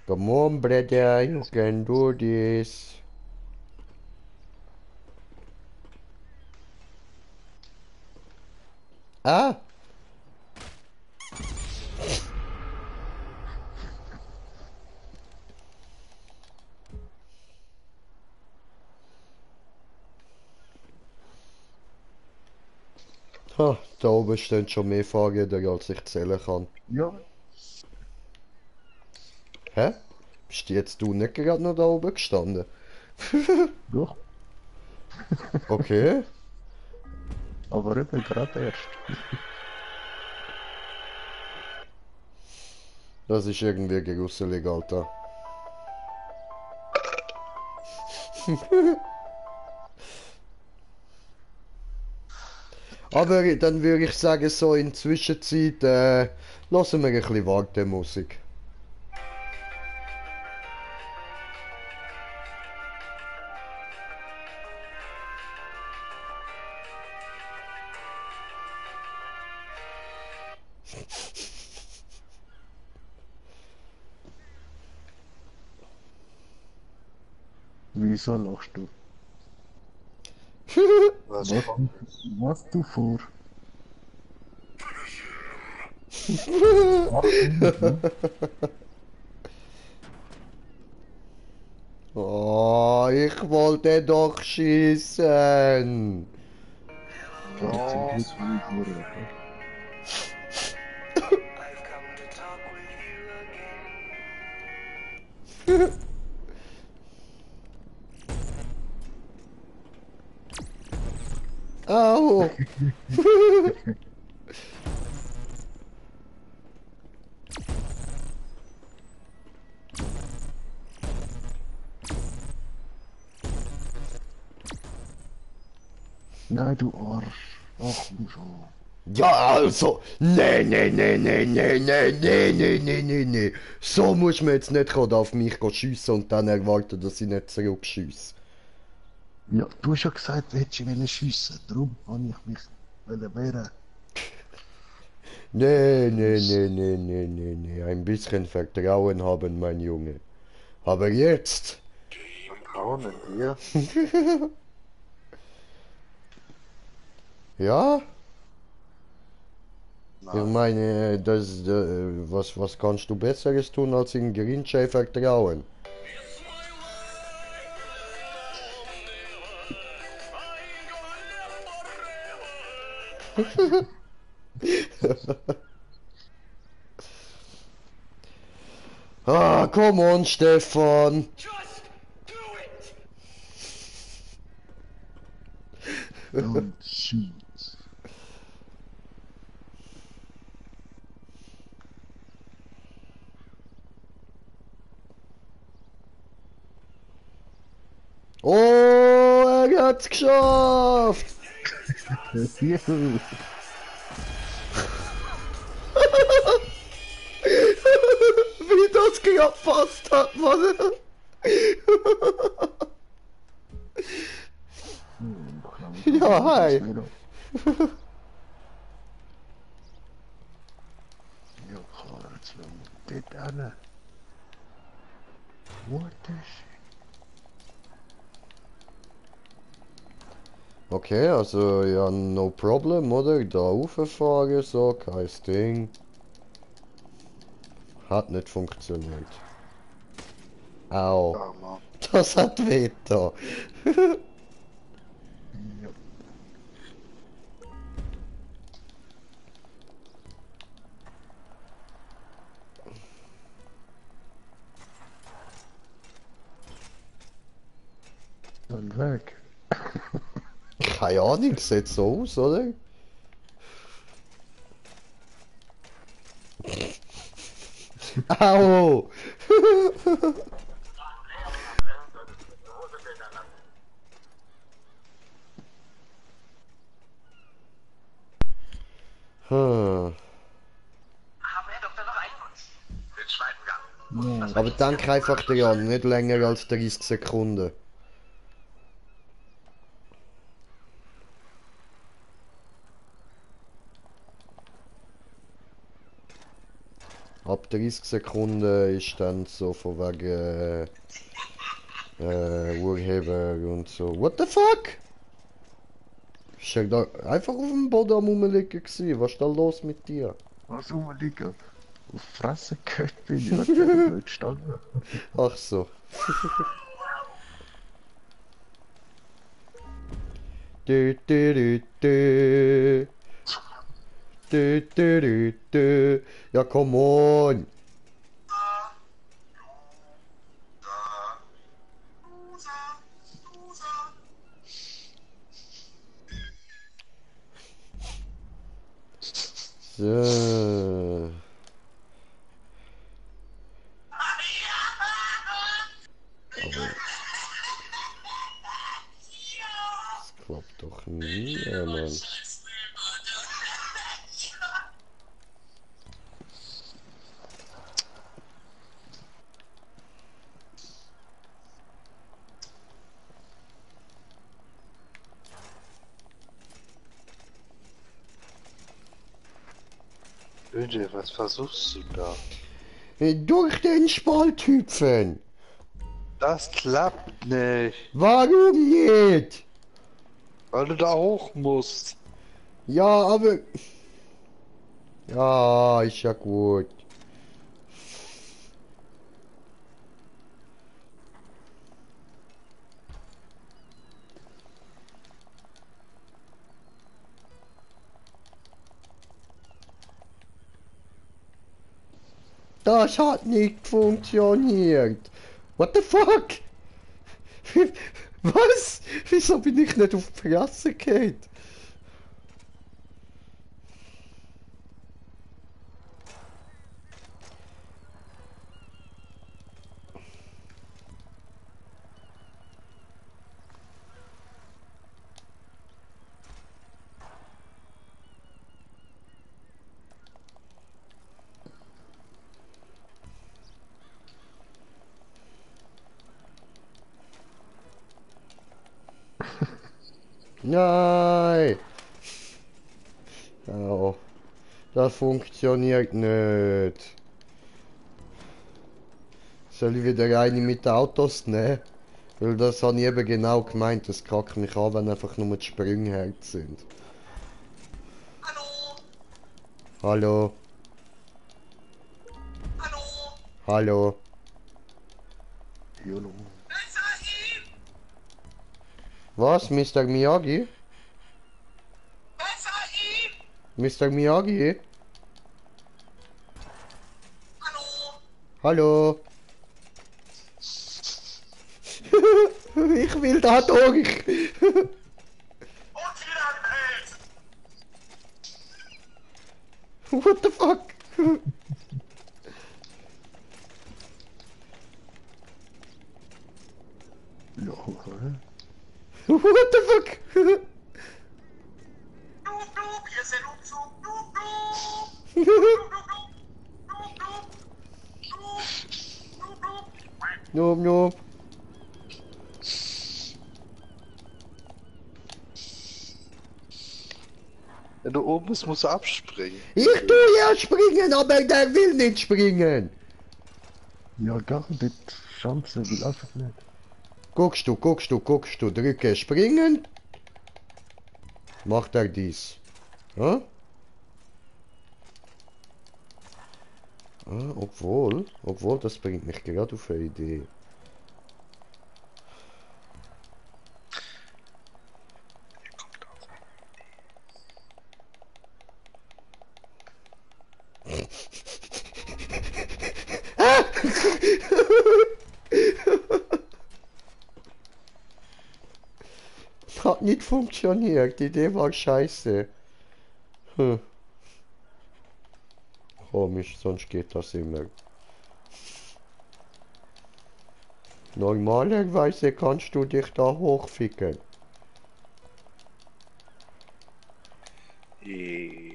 Come on, brother, you can do this. Ah! Ha, da oben stehen schon mehr Fahrräder, als ich zählen kann. Ja, Hä? Bist jetzt du nicht gerade noch da oben gestanden? doch. Okay. Aber eben gerade erst. Das ist irgendwie gruselig, Alter. Aber dann würde ich sagen, so in Zwischenzeit lassen wir ein bisschen Wartemusik. Wieso lachst du? Was Was, kommt? was du vor? Oh, ich wollte doch schießen. Jetzt zum Glück nicht vorlachen. I've come to talk with you again. Au. Nein, du Arsch. Ach, du schon. Ja, also, nee. So muss man jetzt nicht gerade auf mich schiessen und dann erwarten, dass ich nicht zurückschiesse. Ja, du hast ja gesagt, du hättest ihn schiessen. Darum habe ich mich wehren. Nee. Ein bisschen Vertrauen haben, mein Junge. Aber jetzt? Vertrauen in dir? Ja? Ich Nein. meine, was kannst du Besseres tun, als in Grinchey vertrauen? Ah, come on, Stefan. Just do it! Don't shoot. Oh, er hat's geschafft. Juhu. Wie das gepasst hat, Mann. Ja, hi. Ja, klar, jetzt lassen wir dort hin. What the shit? Okay, also ja, no problem, oder? Da rauffahren, so, kein Ding. Hat nicht funktioniert. Au. Ja, Mann. Das hat weh da. Ja. Dann weg. Keine Ahnung, sieht so aus, oder? Au! Hm. Aber danke einfach dir an, nicht länger als 30 Sekunden. Ab 30 Sekunden ist dann so von wegen Urheber und so. What the fuck? Ist er da einfach auf dem Boden am rumliegen gewesen? Was ist da los mit dir? Was rumliegen? Auf Fresse gehört bin ich, was der nicht gestanden. Ach so. Du, du, du, du. Du, du, du, du. Ja, come on. So. Das klappt doch nie, Mann. Öde, was versuchst du da? Durch den Spalt hüpfen. Das klappt nicht, Warum nicht? weil du da hoch musst. Ja, aber... Ja, ist ja gut. Das hat nicht funktioniert. What the fuck? Was? Wieso bin ich nicht auf die Fresse gefallen? Nein! Au. Das funktioniert nicht. Soll ich wieder eine mit Autos nehmen? Weil das habe ich eben genau gemeint, das kackt mich an, wenn einfach nur die Sprünge hart sind. Hallo? Hallo? Jolo. Was, Mr. Miyagi? Mr. Miyagi? Hallo? Ich will da durch! What the fuck? Ja, hä? What the fuck? Nope, nope. Wenn du oben bist, musst du abspringen. Ich tu ja springen, aber der will nicht springen. Ja, gar nicht. Chance, die einfach nicht. Guckst du, drücke springen. Macht er dies. Ja? Ah, obwohl, das bringt mich gerade auf eine Idee. Hat nicht funktioniert, die Idee war scheiße. Hm. Komisch, sonst geht das immer. Normalerweise kannst du dich da hochficken. Yeah.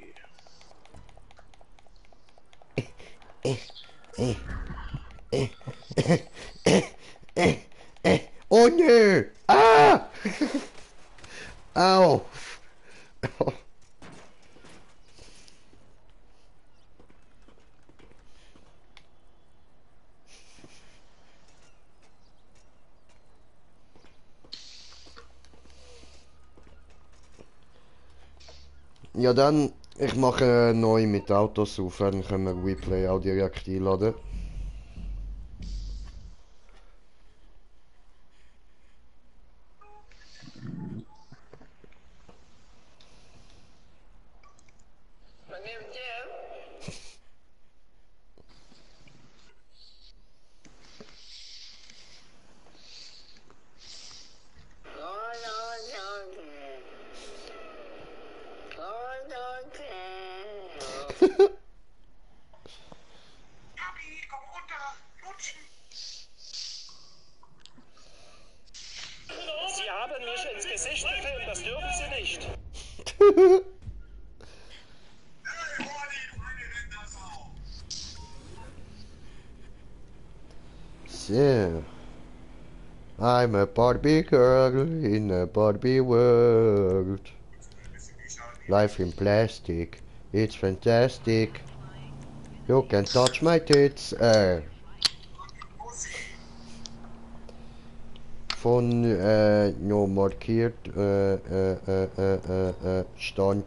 Oh nö! Ah! Au! Ja dann, ich mache neu mit Autos auf, dann können wir Replay auch direkt einladen. Sie haben mich ins Gesicht gefilmt, das dürfen Sie nicht. So. I'm a Barbie girl in a Barbie world. Life in plastic, it's fantastic. You can touch my tits. Von no markiert Stand.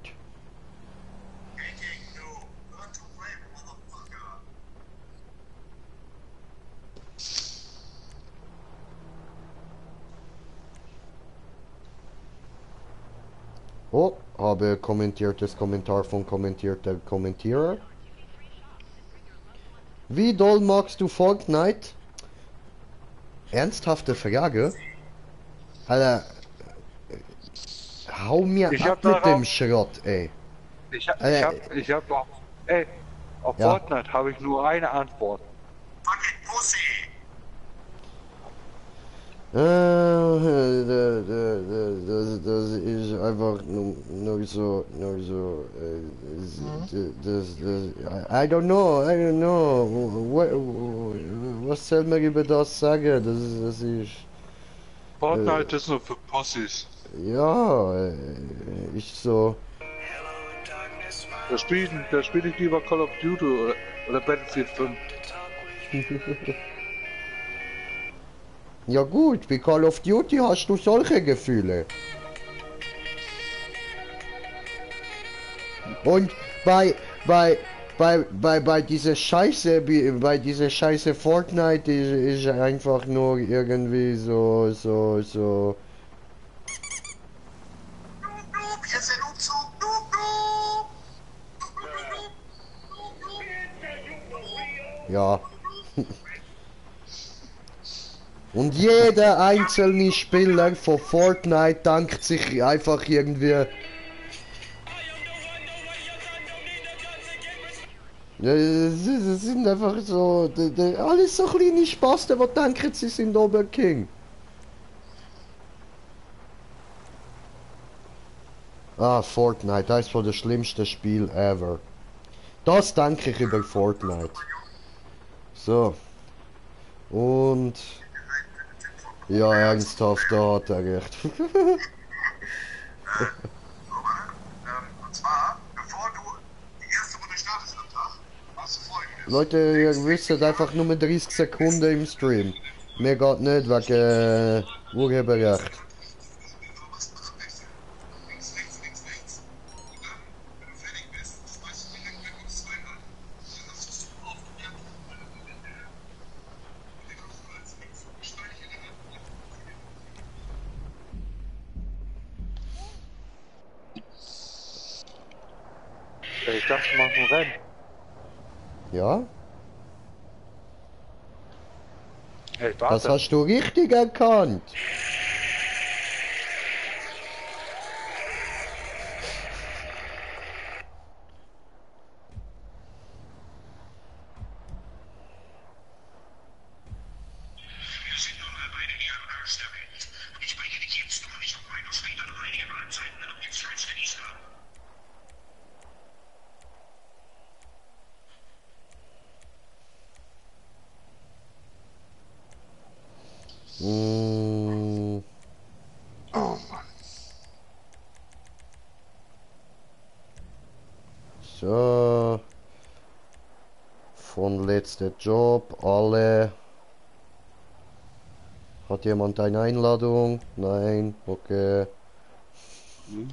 Oh, habe kommentiertes Kommentar von kommentierter Kommentierer. Wie doll magst du Fortnite? Ernsthafte Frage? Alter, hau mir Ich ab hab mit darauf- dem Schrott, ey. Ich hab doch. Ey, auf Ja. Fortnite habe ich nur eine Antwort. Das ist einfach nur so, I don't know, was soll man über das sagen, das ist, Fortnite ist nur für Pussys. ja, ich so, Hello, darkness, my Da spiel ich lieber Call of Duty oder Battlefield 5. talk with you. ja gut, bei Call of Duty hast du solche Gefühle. Und bei dieser Scheiße, bei dieser Scheiße Fortnite ist einfach nur irgendwie so. Hier ist der Umzug. Ja. Und jeder einzelne Spieler von Fortnite dankt sich einfach irgendwie. Ja, das sind einfach so. Alles so kleine Spasten, die denken, sie sind Oberking. Ah, Fortnite, das ist wohl das schlimmste Spiel ever. Das denke ich über Fortnite. So. Und. Ja, ernsthaft, da hat er recht. Und zwar, bevor du die erste Runde startest am Tag, machst du folgendes. Leute, ihr wisst einfach nur mit 30 Sekunden im Stream. Mir geht nicht wegen Urheberrecht. Ich dachte, wir machen ein Rennen. Ja? Hey, Das warte. hast du richtig erkannt. Wir sind nun mal beide Ehrenarzt der Welt. Und ich bringe dich jetzt um nicht um meiner später noch einige Mahlzeiten und um den Scheiß genießen haben. Mm, Oh Mann. so. Von letzter Job, alle. Hat jemand eine Einladung? Nein, okay. Hm?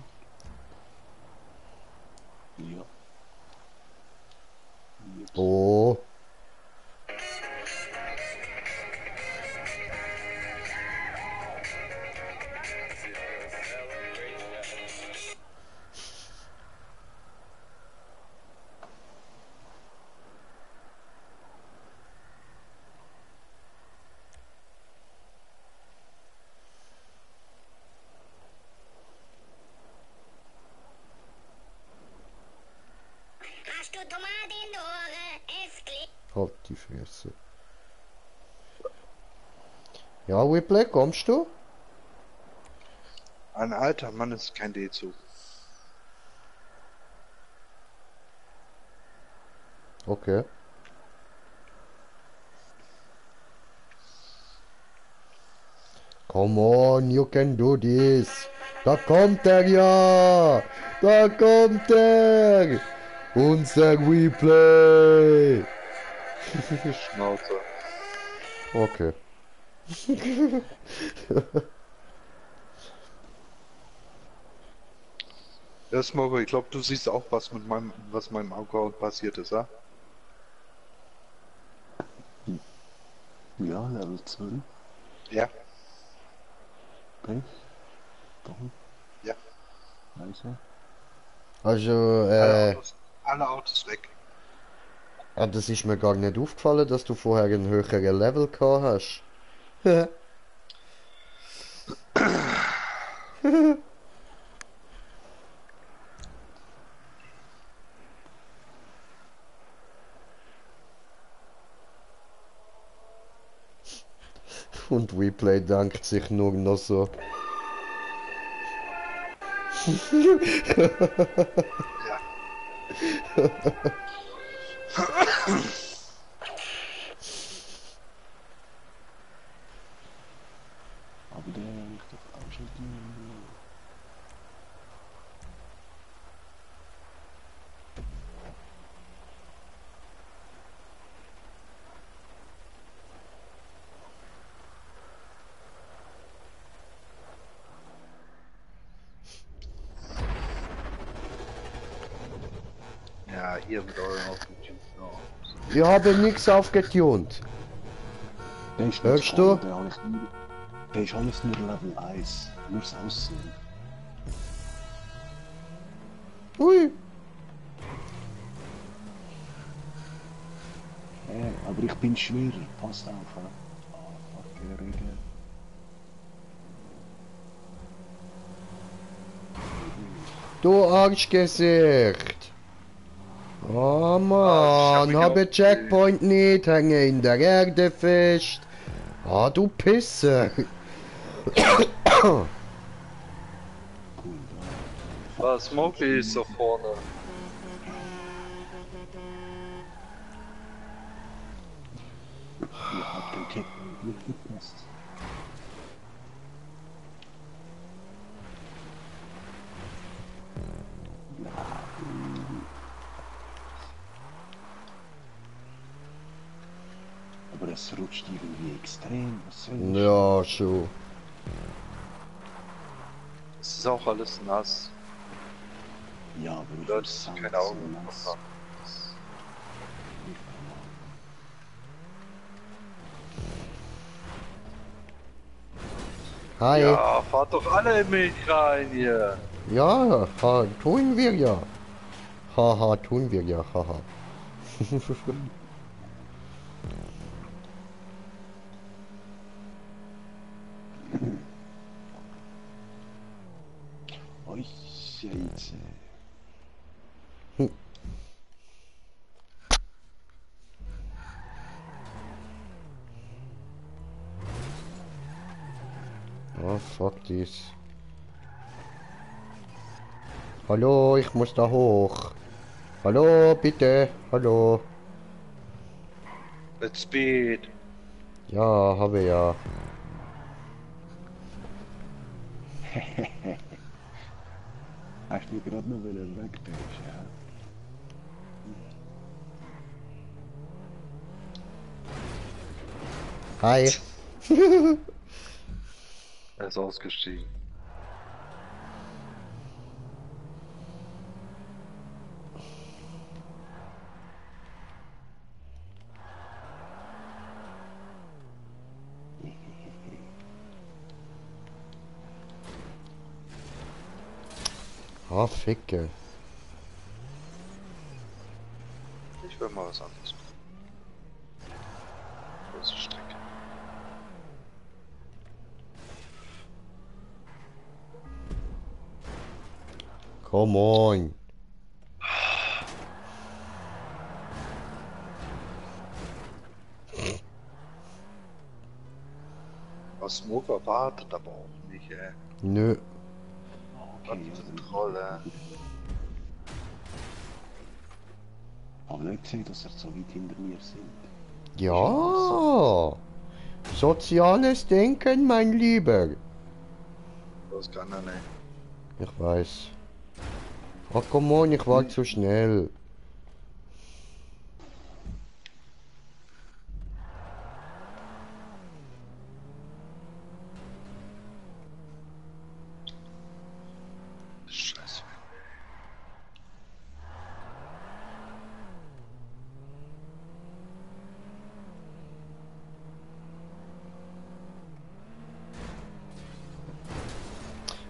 Ja. Jetzt. Oh. Hast du Tomate in der Ohren? Es klebt. Halt die Fresse. Ja, Whipley, kommst du? Ein alter Mann ist kein D-Zug. Okay. Come on, you can do this. Da kommt er ja. Da kommt er. Unser Replay. Schnauze. Okay. Ja, Smoker, ich glaube, du siehst auch, was meinem Account passiert ist, ja? Ja, Level 12. Ja. Pech. Doch. Ja. Leise. Also, Alle Autos weg. das ist mir gar nicht aufgefallen, dass du vorher einen höheren Level gehabt hast. Und Replay dankt sich nur noch so. Aber der ist doch auch schon die. Ja, hier mit euren Autotune. Ja. Wir haben nichts aufgetunt. Der ist Hörst nicht du? voll, der ist alles nur Level 1. Nur das Aussehen. Ui. Aber ich bin schwer. Passt auf. Ah, fuck, Regen. Du Arschgesicht. Oh Ah, Mann, ich hab mich habe auch Checkpoint nicht, hänge in der Erde fest. Ah, du Pisser. Was, Smokey ist da vorne. Ihr habt den Tick nicht gepasst. Aber es rutscht irgendwie extrem. Was soll das? Ja, schon. Es ist auch alles nass. Ja, aber Die ich Leute muss sind sagen, keine so Augen nass. haben. Hi. Ja, fahrt doch alle in Milch rein hier. Ja, tun wir ja. Haha, tun wir ja, haha. Oi, Scheiße. Oh, fuck this. Hallo, ich muss da hoch. Hallo, bitte. Hallo. Mit Speed. Ja, habe ja. Hast du gerade noch wegdrehen, ja? Hi. Er ist ausgestiegen. Ah, Ficke. Ich will mal was anderes machen. Große Strecke. Come on. Smoker wartet aber auch nicht, ey. Nö. Was Okay, für eine Trolle. habe nicht gesehen, dass er so weit hinter mir sind. Ja. Soziales Denken, mein Lieber. Das kann er nicht. Ich weiß. Ach, come on, ich war zu schnell. Scheiße.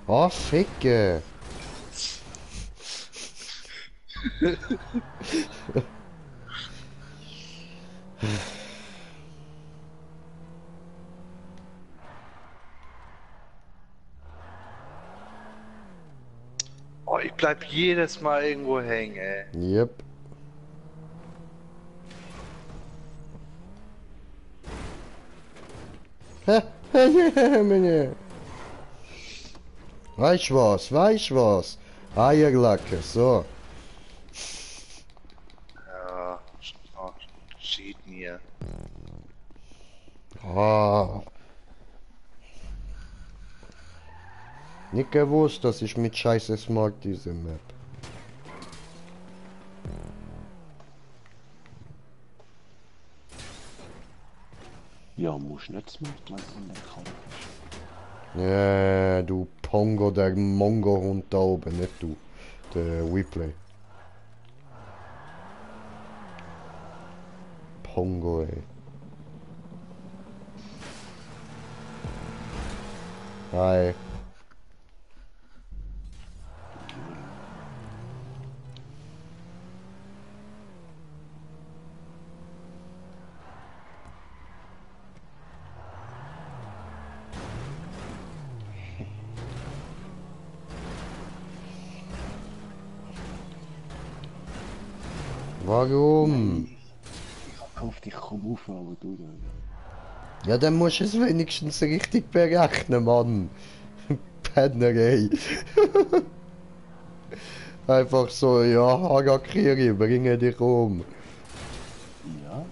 Ah, Ficke. Oh, ich bleib jedes Mal irgendwo hängen, ey. Yep. Weißt was? Eierlacke, so. Ja, oh, cheaten hier. Ah. Nicht gewusst, dass ich mit Scheiße mag diese Map. Ja, musst nicht smart, wenn du an den Kampf bist. Ja, du Pongo, der Mongo-Hund da oben, nicht du. Der Replay. Pongo, ey. Hi. Warum? Ich hab gehofft, ich komme auf, aber du dann. Ja, dann musst du es wenigstens richtig berechnen, Mann. Penner, ey. Einfach so, ja, Hagakiri, bringe dich um. Ja.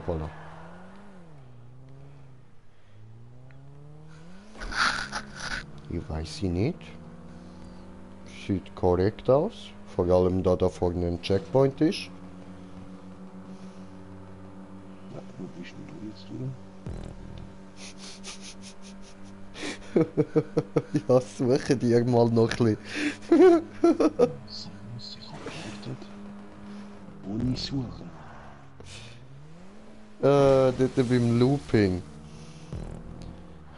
Hoppala. Ich weiß sie nicht. Sieht korrekt aus. Vor allem da vorne ein Checkpoint ist. Ja, wo bist denn du jetzt wieder? Ja, suche dir mal noch ein bisschen. Servus, ich hab gewartet. Ohne suchen. Dort beim Looping.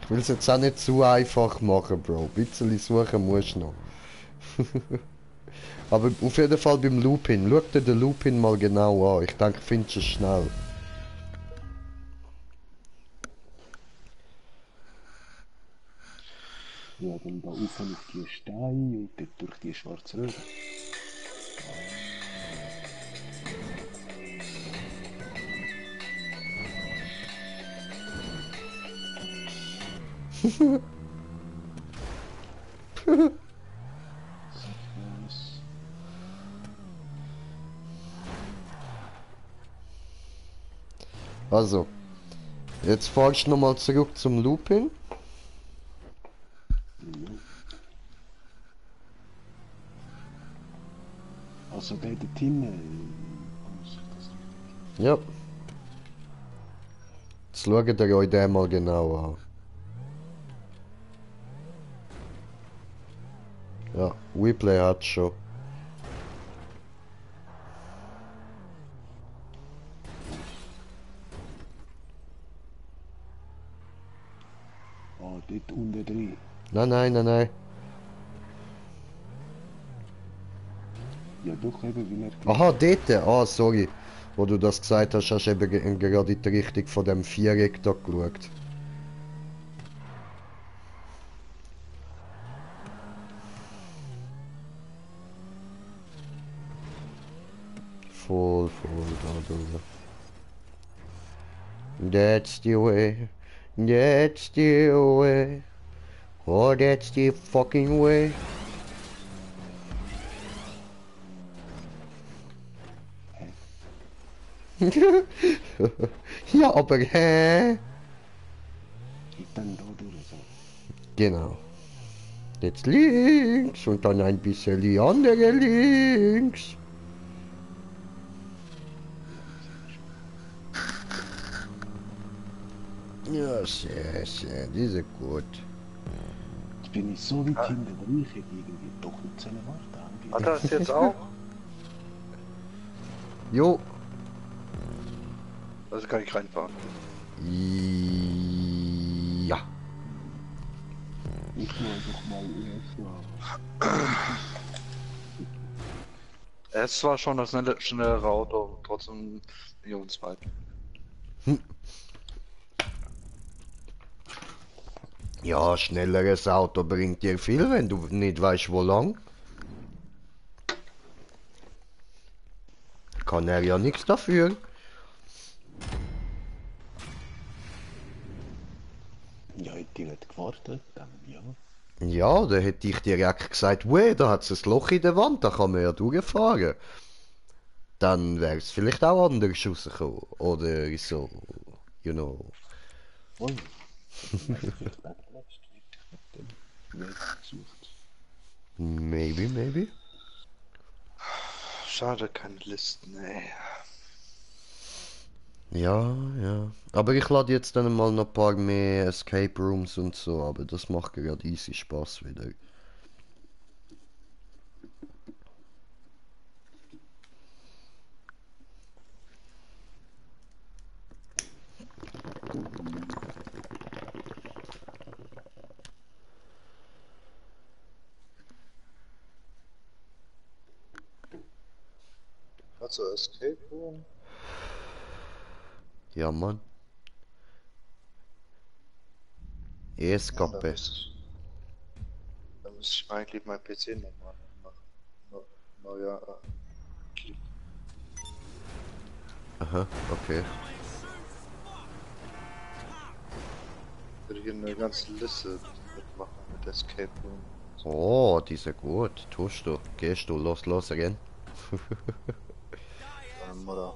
Ich will es jetzt auch nicht zu einfach machen, Bro. Ein bisschen suchen musst du noch. Aber auf jeden Fall beim Looping. Schau dir den Looping mal genau an. Ich denke, findest du es schnell. Ja, dann da rauf auf die Steine und dort durch die schwarze Röhre. Servus. Also. Jetzt fahrst du nochmal zurück zum Looping. Ja. Also der dort hinten. Muss ich das richtig? Ja. Jetzt schaut ihr euch den mal genau an. Ja, WePlay hat schon. Ah, dort unten drin. Nein, nein, nein, nein. Ja doch, eben, wie er... Aha, dort. Ah, sorry. Wo du das gesagt hast, hast du eben gerade in die Richtung von dem Viereck da geschaut. Voll, da drüber. That's the way. That's the way. Oh, that's the fucking way. Ja, aber hä? Und dann da durch so. Genau. Jetzt links und dann ein bisschen die andere links. Ja, sehr, sehr, diese gut. Jetzt bin ich so weit hinten drin, ich hätte irgendwie doch nicht sollen warten. Hat er das jetzt auch? Jo. Also kann ich reinfahren. Ja. Ich will doch mal erst Er ist zwar schon das schnellere Auto, aber trotzdem nicht uns weit. Ja, schnelleres Auto bringt dir viel, wenn du nicht weißt, wo lang. Kann er ja nichts dafür. Ja, hätte ich nicht gewartet, dann ja. Ja, da hätte ich direkt gesagt, weh, da hat es ein Loch in der Wand, da kann man ja durchfahren. Dann wäre es vielleicht auch anders rausgekommen. Oder so, you know. Voll. Vielleicht Backlash mit dem Weg gesucht. Maybe, maybe. Schade, keine Listen, ey. Ja, ja. Aber ich lade jetzt dann mal noch ein paar mehr Escape Rooms und so, aber das macht gerade easy Spaß wieder. Was so Escape Room? Ja, Mann. Escape. Da müsste ich mal eigentlich mein PC nochmal machen. Neuer Klick. Aha, okay. Ich würde hier eine ganze Liste mitmachen mit Escape Room. Oh, die sind gut. Tust du. Gehst du. Los, renn. Meine Mutter.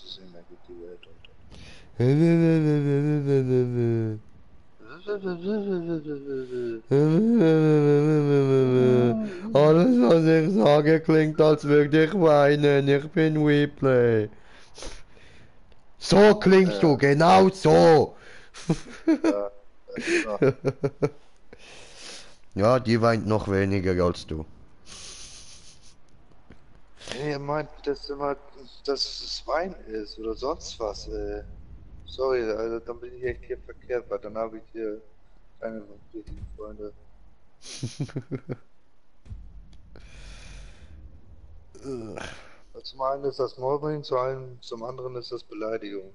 auszusehen, dann geht die Welt unter. Alles, was ich sage, klingt, als würde ich weinen. Ich bin Weeplay. So klingst du, genau so. Ja. Ja, die weint noch weniger als du. Ihr meint, dass immer, dass es Wein ist oder sonst was, Sorry, also dann bin ich echt hier verkehrt, weil dann habe ich hier keine richtigen Freunde. Zum einen ist das Mobbing, zum anderen ist das Beleidigung.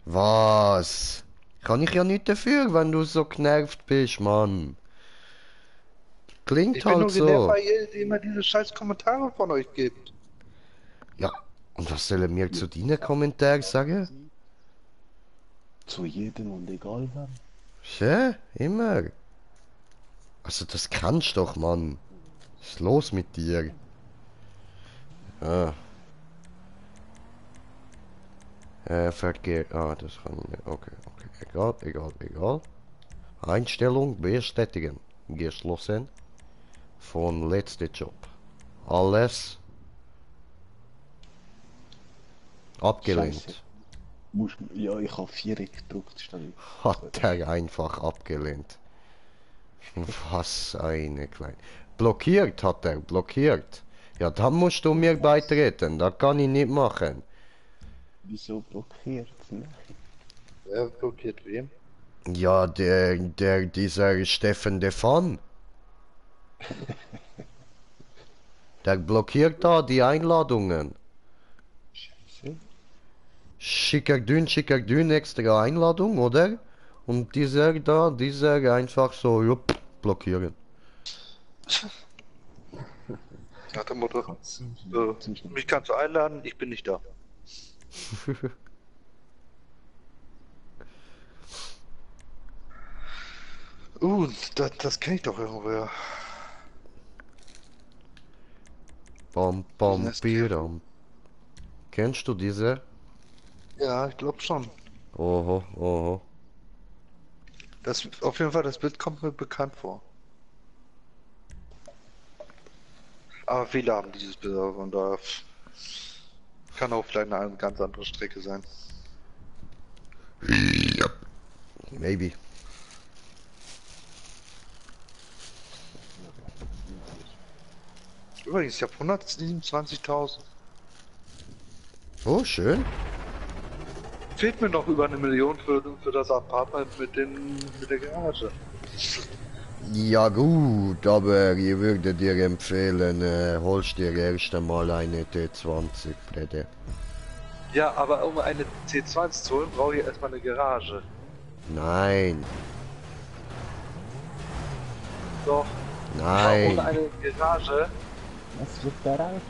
Was? Kann ich ja nicht dafür, wenn du so genervt bist, Mann. Klingt Ich bin nur halt genervt, so. weil ihr immer diese scheiß Kommentare von euch gibt. Ja, und was sollen wir zu deinen Kommentaren sagen? Zu jedem und egal wann. Ja, immer. Also das kannst doch, Mann. Was ist los mit dir? Ah. Verkehr. Ah, das kann ich nicht. Okay, okay. Egal. Einstellung bestätigen. Geschlossen. Von letzter Job. Alles abgelehnt. Scheiße. Ja, ich habe 4 gedruckt, statt. Hat er einfach abgelehnt. Was eine kleine. Blockiert hat er, blockiert. Ja, dann musst du mir beitreten, das kann ich nicht machen. Wieso blockiert? Ne? Wer blockiert wem? Ja, dieser Steffen Defan. Der blockiert da die Einladungen. Scheiße. Schicker dünn extra Einladung, oder? Und dieser einfach so, jupp, blockieren. Nach dem Motto, mich kannst du einladen, ich bin nicht da. Das kenne ich doch irgendwoher. Bom, bidom. Kennst du diese? Ja, ich glaube schon. Oho. Das, auf jeden Fall, das Bild kommt mir bekannt vor. Aber viele haben dieses Bild, und da kann auch vielleicht eine ganz andere Strecke sein. Maybe. Übrigens, ich habe 127.000. Oh, schön. Fehlt mir noch über 1 Million für das Apartment mit der Garage. Ja gut, aber ich würde dir empfehlen, holst dir erst einmal eine T20, bitte. Ja, aber um eine C20 zu holen, brauche ich erstmal eine Garage. Nein, Doch, nein. ohne eine Garage. Was wird daraus?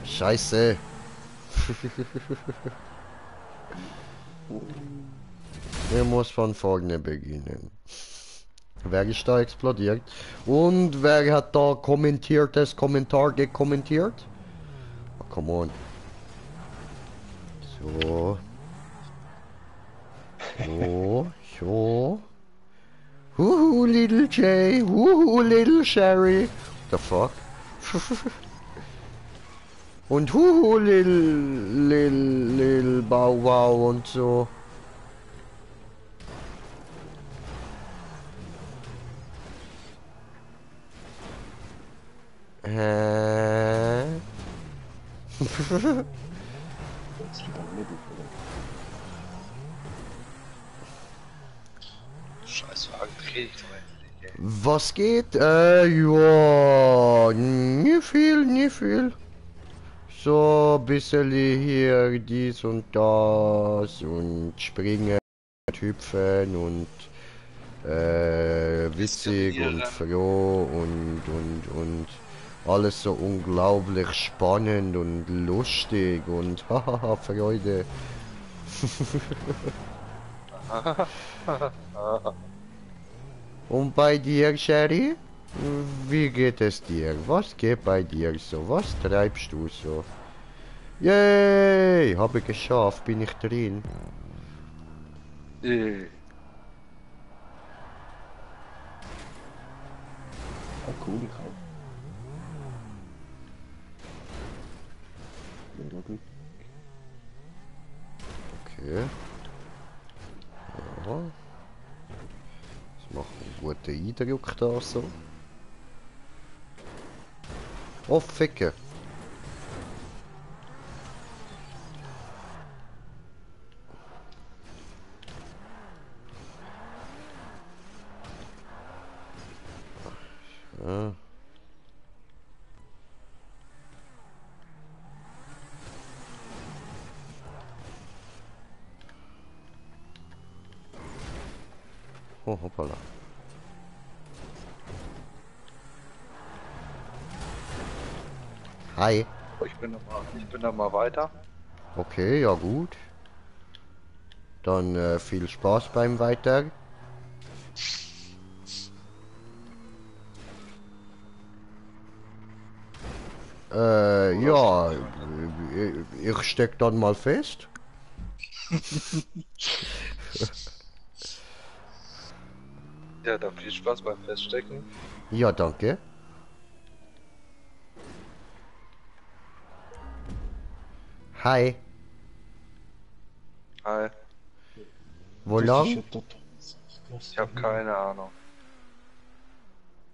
Scheiße. Ich muss von vorne beginnen. Wer ist da explodiert? Und wer hat da kommentiertes Kommentar gekommentiert? Oh, come on. So. Woohoo, little Jay. Woohoo, little Sherry. What the fuck? Und huhu, lil Bow Wow und so. Jetzt lieber Mittel, oder? Scheiß Wagen dreht doch endlich, ey. Was geht? Ja, nicht viel, nicht viel. So ein bisschen hier dies und das und springen, hüpfen und witzig und froh und alles so unglaublich spannend und lustig und hahaha, Freude. Und bei dir, Sherry? Wie geht es dir? Was geht bei dir so? Was treibst du so? Yay! Habe geschafft, bin ich drin. Ah, cool, ich auch. Mega gut. Okay. Ja. Das macht einen guten Eindruck da so. Oh, Ficke. Ja. Oh, hoppala. Hi. Oh, ich bin noch mal weiter. Okay, ja gut. Dann viel Spaß beim Weiter. Ja, ich steck dann mal fest. Ja, dann viel Spaß beim Feststecken. Ja, danke. Hi. Hi. Wo Das lang? ist ja total... Ich habe keine Ahnung.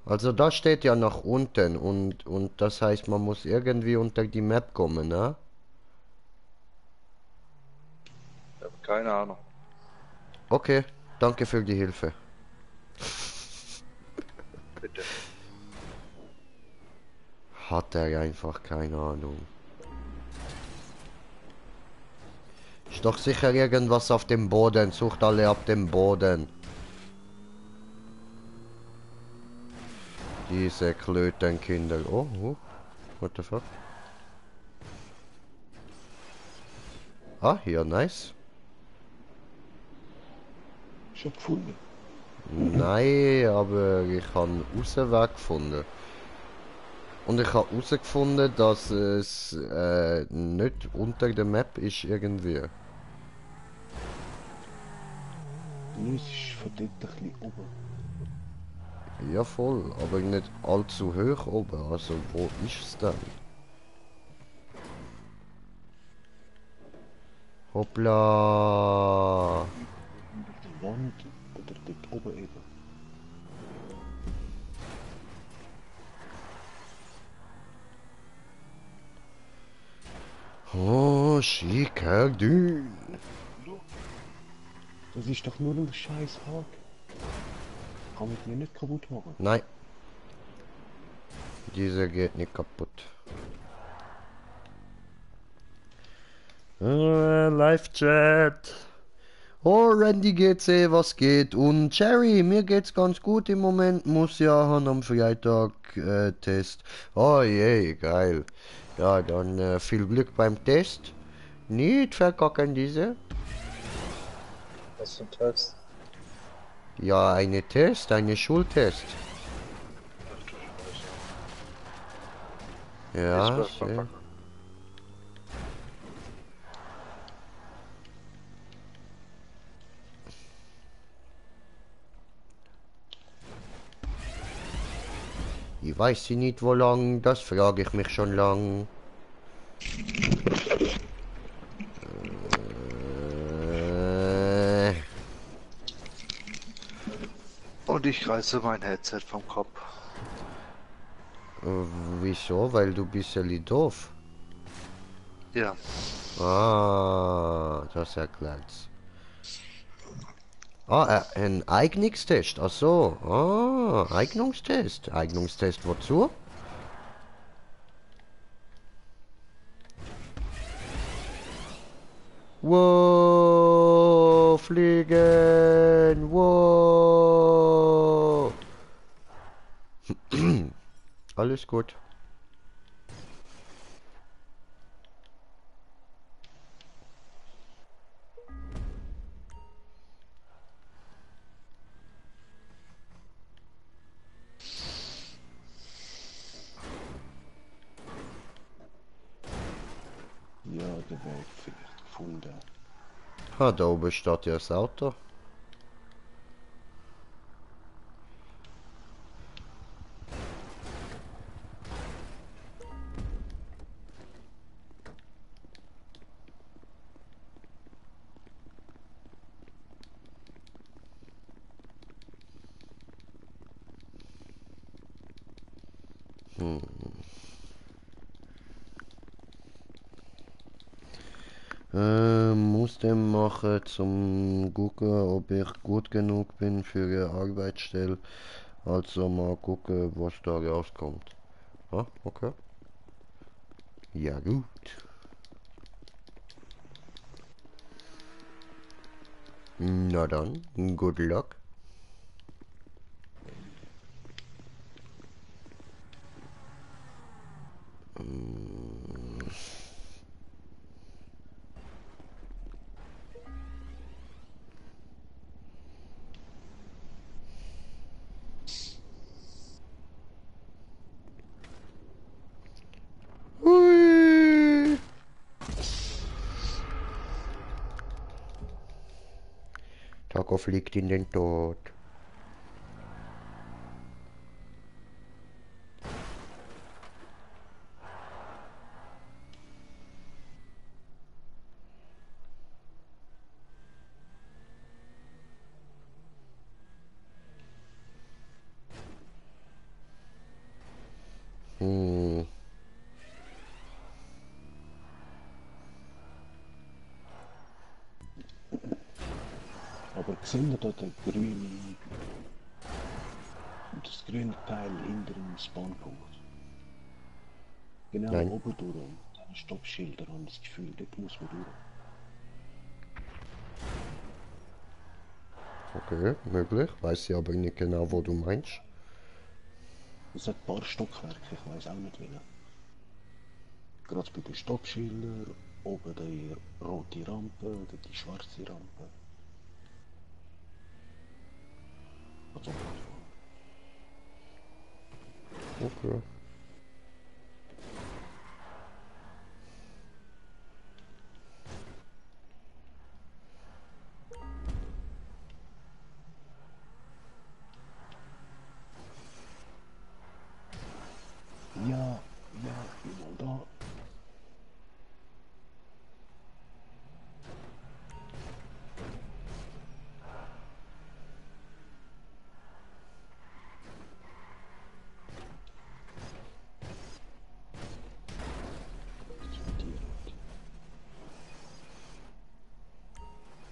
Also da steht ja nach unten und das heißt, man muss irgendwie unter die Map kommen, ne? Ich habe keine Ahnung. Okay, danke für die Hilfe. Bitte. Hat er einfach keine Ahnung. Ist doch sicher irgendwas auf dem Boden. Sucht alle ab dem Boden. Diese Klötenkinder. Oh, oh. What the fuck? Ah, hier, nice. Schon gefunden. Nein, aber ich habe einen Ausweg gefunden. Und ich habe herausgefunden, dass es nicht unter der Map ist irgendwie. Nus ist von dort ein bisschen oben. Ja voll, aber nicht allzu hoch oben. Also wo ist es denn? Hoppla! Auf der Wand oder dort oben eben. Oh, schicker Dün. Das ist doch nur ein scheiß Haken. Kann man die nicht kaputt machen. Nein. Dieser geht nicht kaputt. Live-Chat. Oh, Randy GC, was geht? Und Jerry, mir geht's ganz gut im Moment. Muss ja haben am Freitag Test. Oh je, geil. Ja, dann viel Glück beim Test. Nicht verkacken diese. Was für ein Test? Ja, eine Test, eine Schultest. Ach du Scheiße. Ja, Ich werd schön. verpacken. Ich weiß sie nicht, wo lang, das frage ich mich schon lang. Und ich reiße mein Headset vom Kopf. Wieso? Weil du bist ja doof. Ja. Ah, das erklärt's. Ah, ein Eignungstest. Ach so. Ah, Eignungstest. Eignungstest wozu? Wow, fliegen. Wow. Alles gut. Ja, der Weg vielleicht gefunden. Ah, da oben steht ja das Auto. Muss dem machen zum gucken, ob ich gut genug bin für eine Arbeitsstelle. Also mal gucken, was da rauskommt. Ah, okay. Ja gut. Na dann, good luck. Hui. Taco fliegt in den Tod. Hm. Aber sehen wir da den grünen, das grüne Teil hinter dem Spawnpunkt? Genau Nein. oben durch, diese Stoppschilder, habe ich das Gefühl, dort muss man durch. Okay, möglich. Weiß ich aber nicht genau, wo du meinst. Es hat ein paar Stockwerke, ich weiß auch nicht welche. Gerade bei den Stoppschildern, oben die rote Rampe oder die schwarze Rampe. Also, Okay. ja, genau da.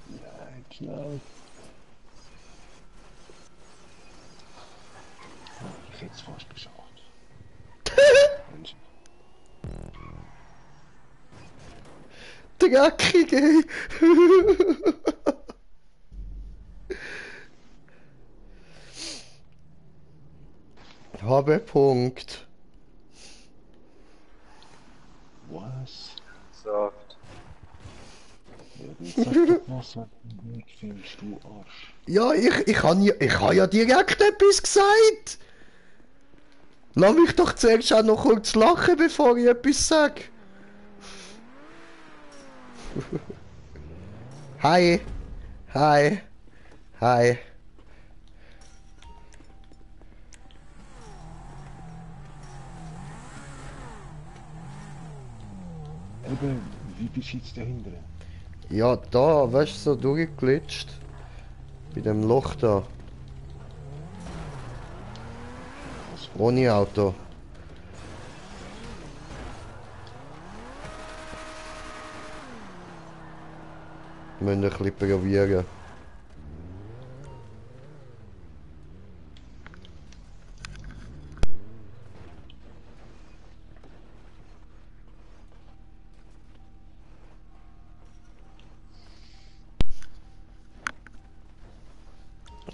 Ja, schnell. Ich hätte es fast geschafft. Mensch, Dreckig, ey. Habe Punkt. was? Sagt. Ja, dann sag doch was, wenn du den Weg findest, du Arsch. Ja, ich habe ja direkt etwas gesagt. Lass mich doch zuerst auch noch kurz lachen, bevor ich etwas sage. Hi. Hi. Hi. Eben, wie bist du jetzt dahinter? Ja, da, weißt du, so durchgeglitscht. Bei dem Loch da. Ohne Auto. Müssen ein bisschen probieren.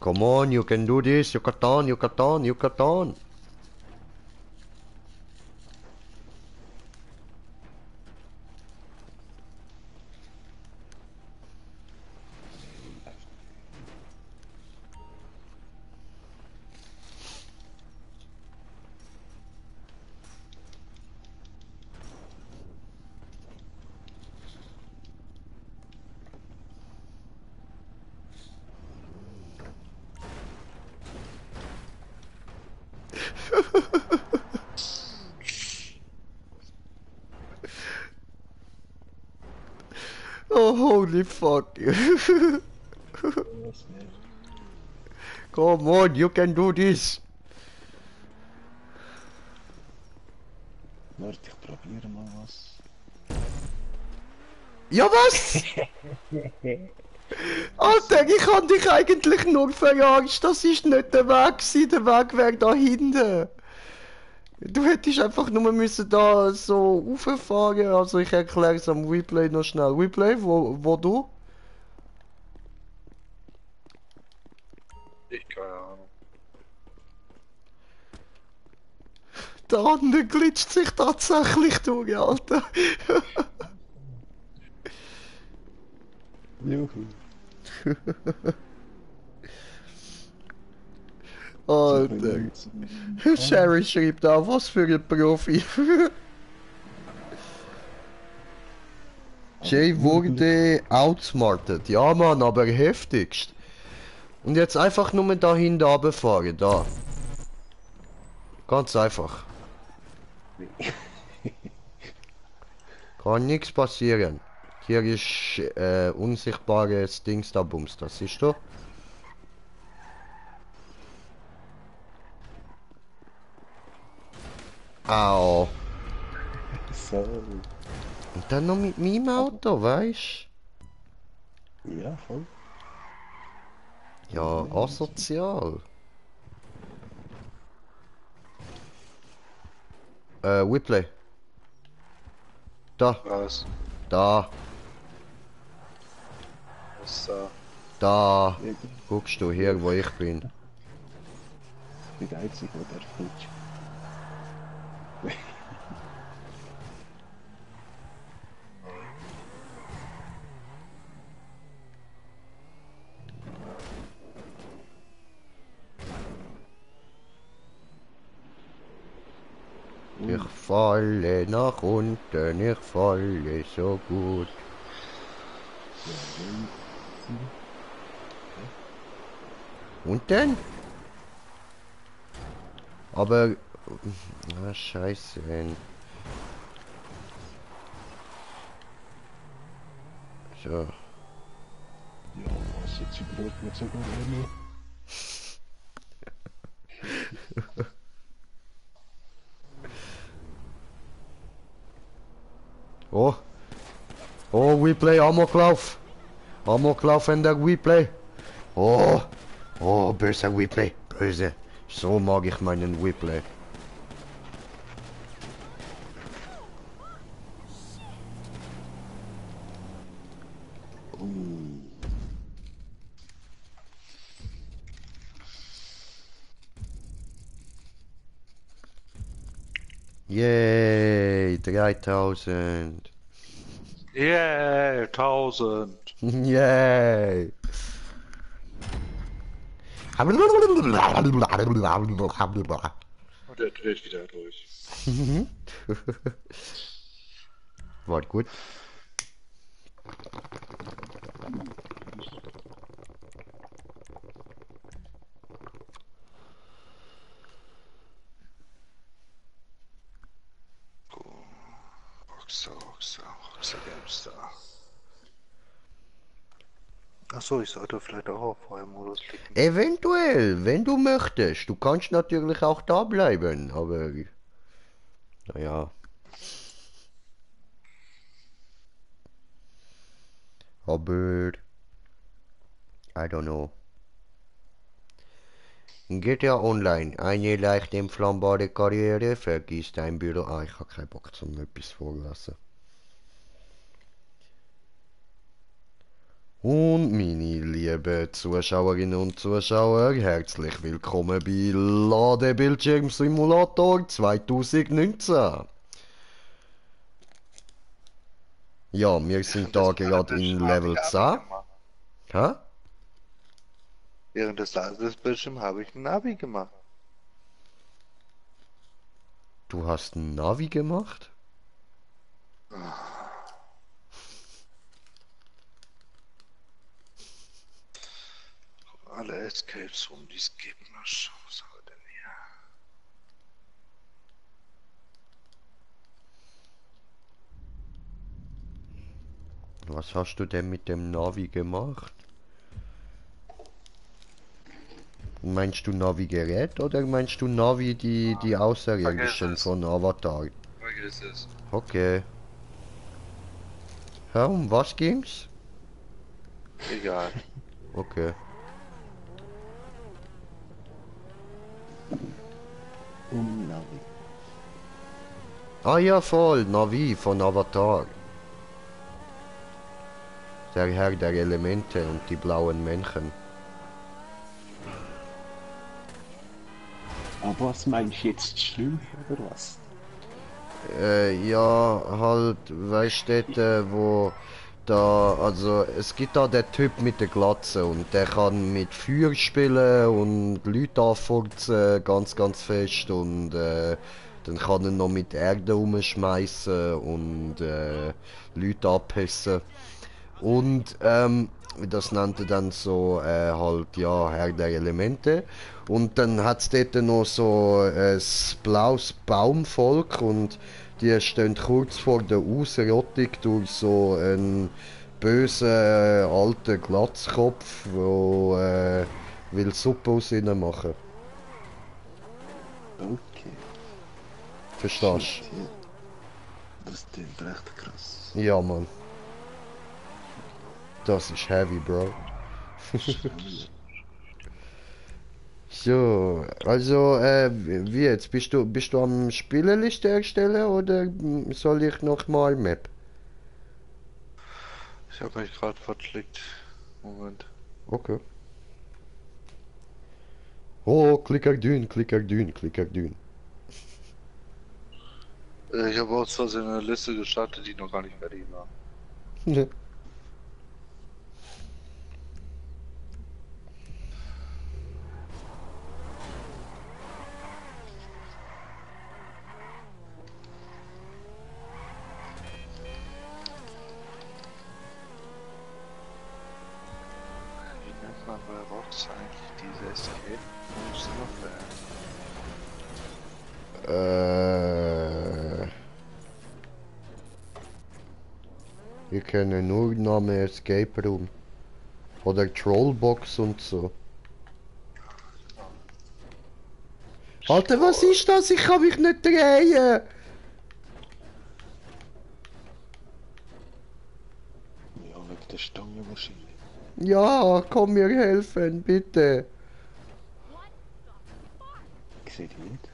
Come on, you can do this, you got on, you got on, you got on. Oh, holy fuck. Come on, you can do this. Warte, ich probiere mal was. Ja, was? Alter, ich hab dich eigentlich nur verarscht. Das ist nicht der Weg gewesen. Der Weg wäre da hinten. Du hättest einfach nur müssen da so rauffahren. Also ich erkläre es am Replay noch schnell. Replay, wo du? Ich keine Ahnung. Der andere glitscht sich tatsächlich durch, Alter. Juhu. Alter. Sherry schreibt da, was für ein Profi. Jay wurde outsmartet. Ja, Mann, aber heftigst. Und jetzt einfach nur da hinten runterfahren, da. Ganz einfach. Kann nichts passieren. Hier ist unsichtbares Dings da Bums, das siehst du? Au. So. Und dann noch mit meinem Auto, weißt Ja, voll. du? Ja, asozial. Whipley. Da, Was? da, Was da? da. Ich Guckst du hier, wo ich bin. bin der Einzige, der falsch. Ich falle nach unten, ich falle so gut. Und dann? Aber... Ah, scheiße, wenn... So. Ja, was jetzt überhaupt nicht so gut an. Oh. Oh, Replay, Amoklauf. Amoklauf in der Replay. Oh. Oh, böser Replay. Böse. So mag ich meinen Replay. Yay, 3000. Yeah, 1000. Yay. Und er dreht wieder durch. War gut. Rockstar Gamestar. Achso, ich sollte vielleicht auch auf Feuermodus klicken. Eventuell, wenn du möchtest. Du kannst natürlich auch da bleiben, aber... Naja. aber I don't know. GTA Online, eine leicht entflammbare Karriere, vergiss dein Büro. Ah, ich habe keinen Bock zum etwas vorlesen. Und meine lieben Zuschauerinnen und Zuschauer, herzlich willkommen bei Ladebildschirm Simulator 2019. Ja, wir sind da gerade in Level 10. Hä? Während des Ladebildschirms habe ich ein Navi gemacht. Du hast ein Navi gemacht? Alle Escapes rum, die es gibt. Mal schauen, was haben wir denn hier? Was hast du denn mit dem Navi gemacht? Meinst du Navi-Gerät oder meinst du Navi die Außerirdischen Vergiss es. von Avatar? Vergiss es. Okay. Ja, um was ging's? Egal. Okay. Navi. Ah ja, voll, Navi von Avatar. Der Herr der Elemente und die blauen Männchen. Aber was meinst du jetzt schlimm oder was? Ja, halt, weißt du, dort, wo da, also es gibt da den Typ mit der Glatze und der kann mit Feuer spielen und Leute anfurzen, ganz fest und dann kann er noch mit Erde umschmeißen und Leute abhissen. Und das nannte dann so halt ja Herr der Elemente. Und dann hat es dort noch so ein blaues Baumvolk und die stehen kurz vor der Ausrottung durch so einen bösen alten Glatzkopf, wo will Suppe aus ihnen machen. Okay. Verstehst Shit, ja. Das klingt recht krass. du? Ja, Mann. Das ist heavy, Bro. So, also, wie jetzt? Bist du am Spieleliste erstellen oder soll ich noch mal Map? Ich habe mich gerade verklickt. Moment. Okay. Oh, klikker dün, klikker dün, klikker dün. Ich habe aus Versehen eine Liste gestartet, die noch gar nicht fertig war. Wie nennt man bei Rocks eigentlich diese Escape Rooms noch? Wir kennen nur Name Escape Room. Oder Trollbox und so. Alter, was ist das? Ich kann mich nicht drehen! Ja, wegen der Stange wahrscheinlich. Ja, komm mir helfen, bitte. Ich sehe die nicht.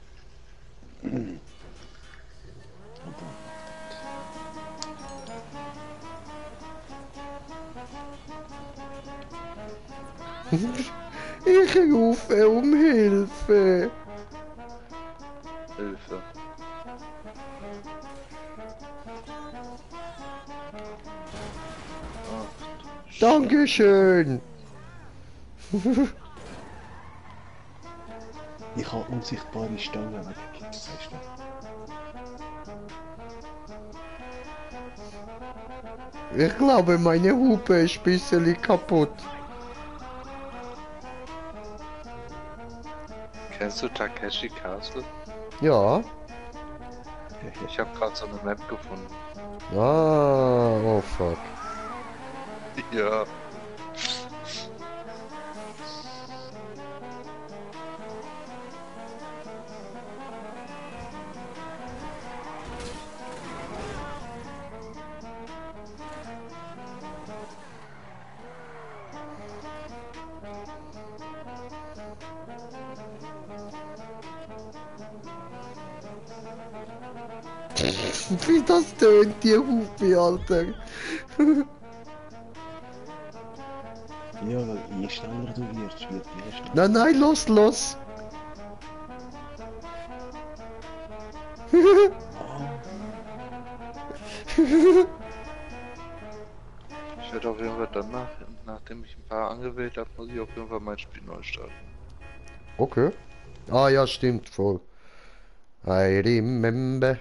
Ich rufe um Hilfe. Hilfe. Dankeschön. Ich habe unsichtbare Stangen weggekippt, sagst du? Ich glaube, meine Hupe ist ein bisschen kaputt. Kennst du Takeshi Castle? Ja. Ich habe gerade so eine Map gefunden. Ah, oh fuck. Ja. Wie das tönt, die Hupe, Alter. Ja, je schneller du wirst, wird je schneller. Nein, nein, los. Ich werde auf jeden Fall danach, nachdem ich ein paar angewählt habe, muss ich auf jeden Fall mein Spiel neu starten. Okay. Ah ja, stimmt, voll. I remember.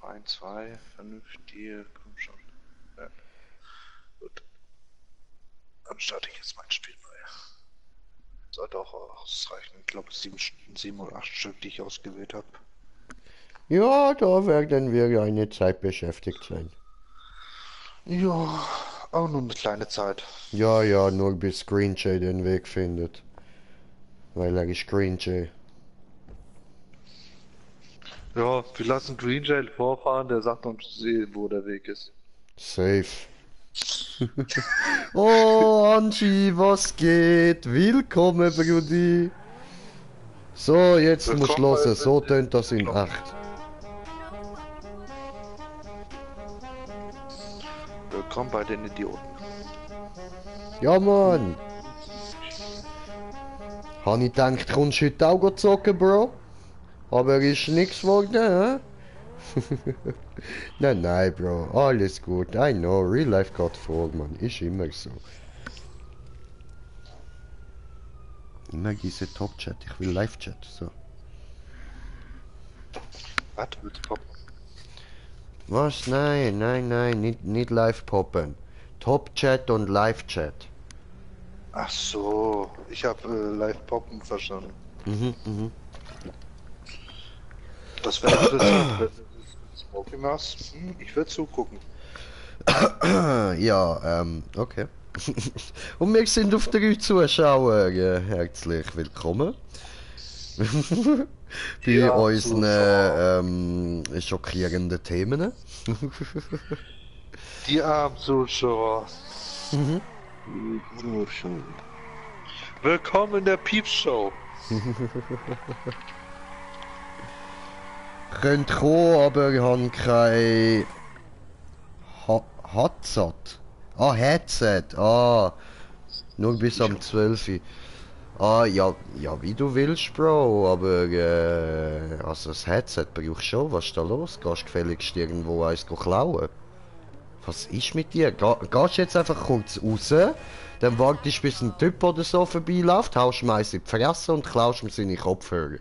Ein, zwei, vernünftige, komm schon. Ja. Gut. Dann starte ich jetzt mein Spiel neu. Sollte auch ausreichen. Ich glaube, es sind 7 oder 8 Stück, die ich ausgewählt habe. Ja, da werden wir eine Zeit beschäftigt sein. Ja, auch nur eine kleine Zeit. Ja, nur bis Green Jay den Weg findet. Weil er ist Green Jay. Ja, wir lassen Green Jail vorfahren, der sagt uns, wo der Weg ist. Safe. Oh, Angie, was geht? Willkommen, Brudi. So, jetzt musst du hören, so tönt das in echt. Willkommen bei den Idioten. Ja, Mann. Habe ich gedacht, kommst du heute auch zocken, Bro? Aber ist nichts geworden, hä? Nein, Bro, alles gut. I know, real life geht vor, man. Ist immer so. Immer diese Top-Chat. Ich will Live-Chat, so. Was? Willst du poppen? Was? Nein, nicht live poppen. Top-Chat und Live-Chat. Ach so, ich habe live poppen verstanden. Das wäre interessant, wenn du das Smoky machst. Ich würde zugucken. Ja, okay. Und wir sind auf 3 Zuschauer. Herzlich willkommen. Bei Ja, unseren schockierenden Themen. Die armen Zuschauer. Nur schon. Willkommen in der Piepshow. Könnt kommen, aber ich habe kein Headset. Ah, Headset. Ah, nur bis am 12. Ah, ja, wie du willst, Bro, aber also das Headset brauchst du schon. Was ist da los? Gehst du gefälligst irgendwo eins klauen? Was ist mit dir? Gehst du jetzt einfach kurz raus, dann wartest bis ein Typ oder so vorbeiläuft, haust ihm eins in die Fresse und klaust ihm seine Kopfhörer.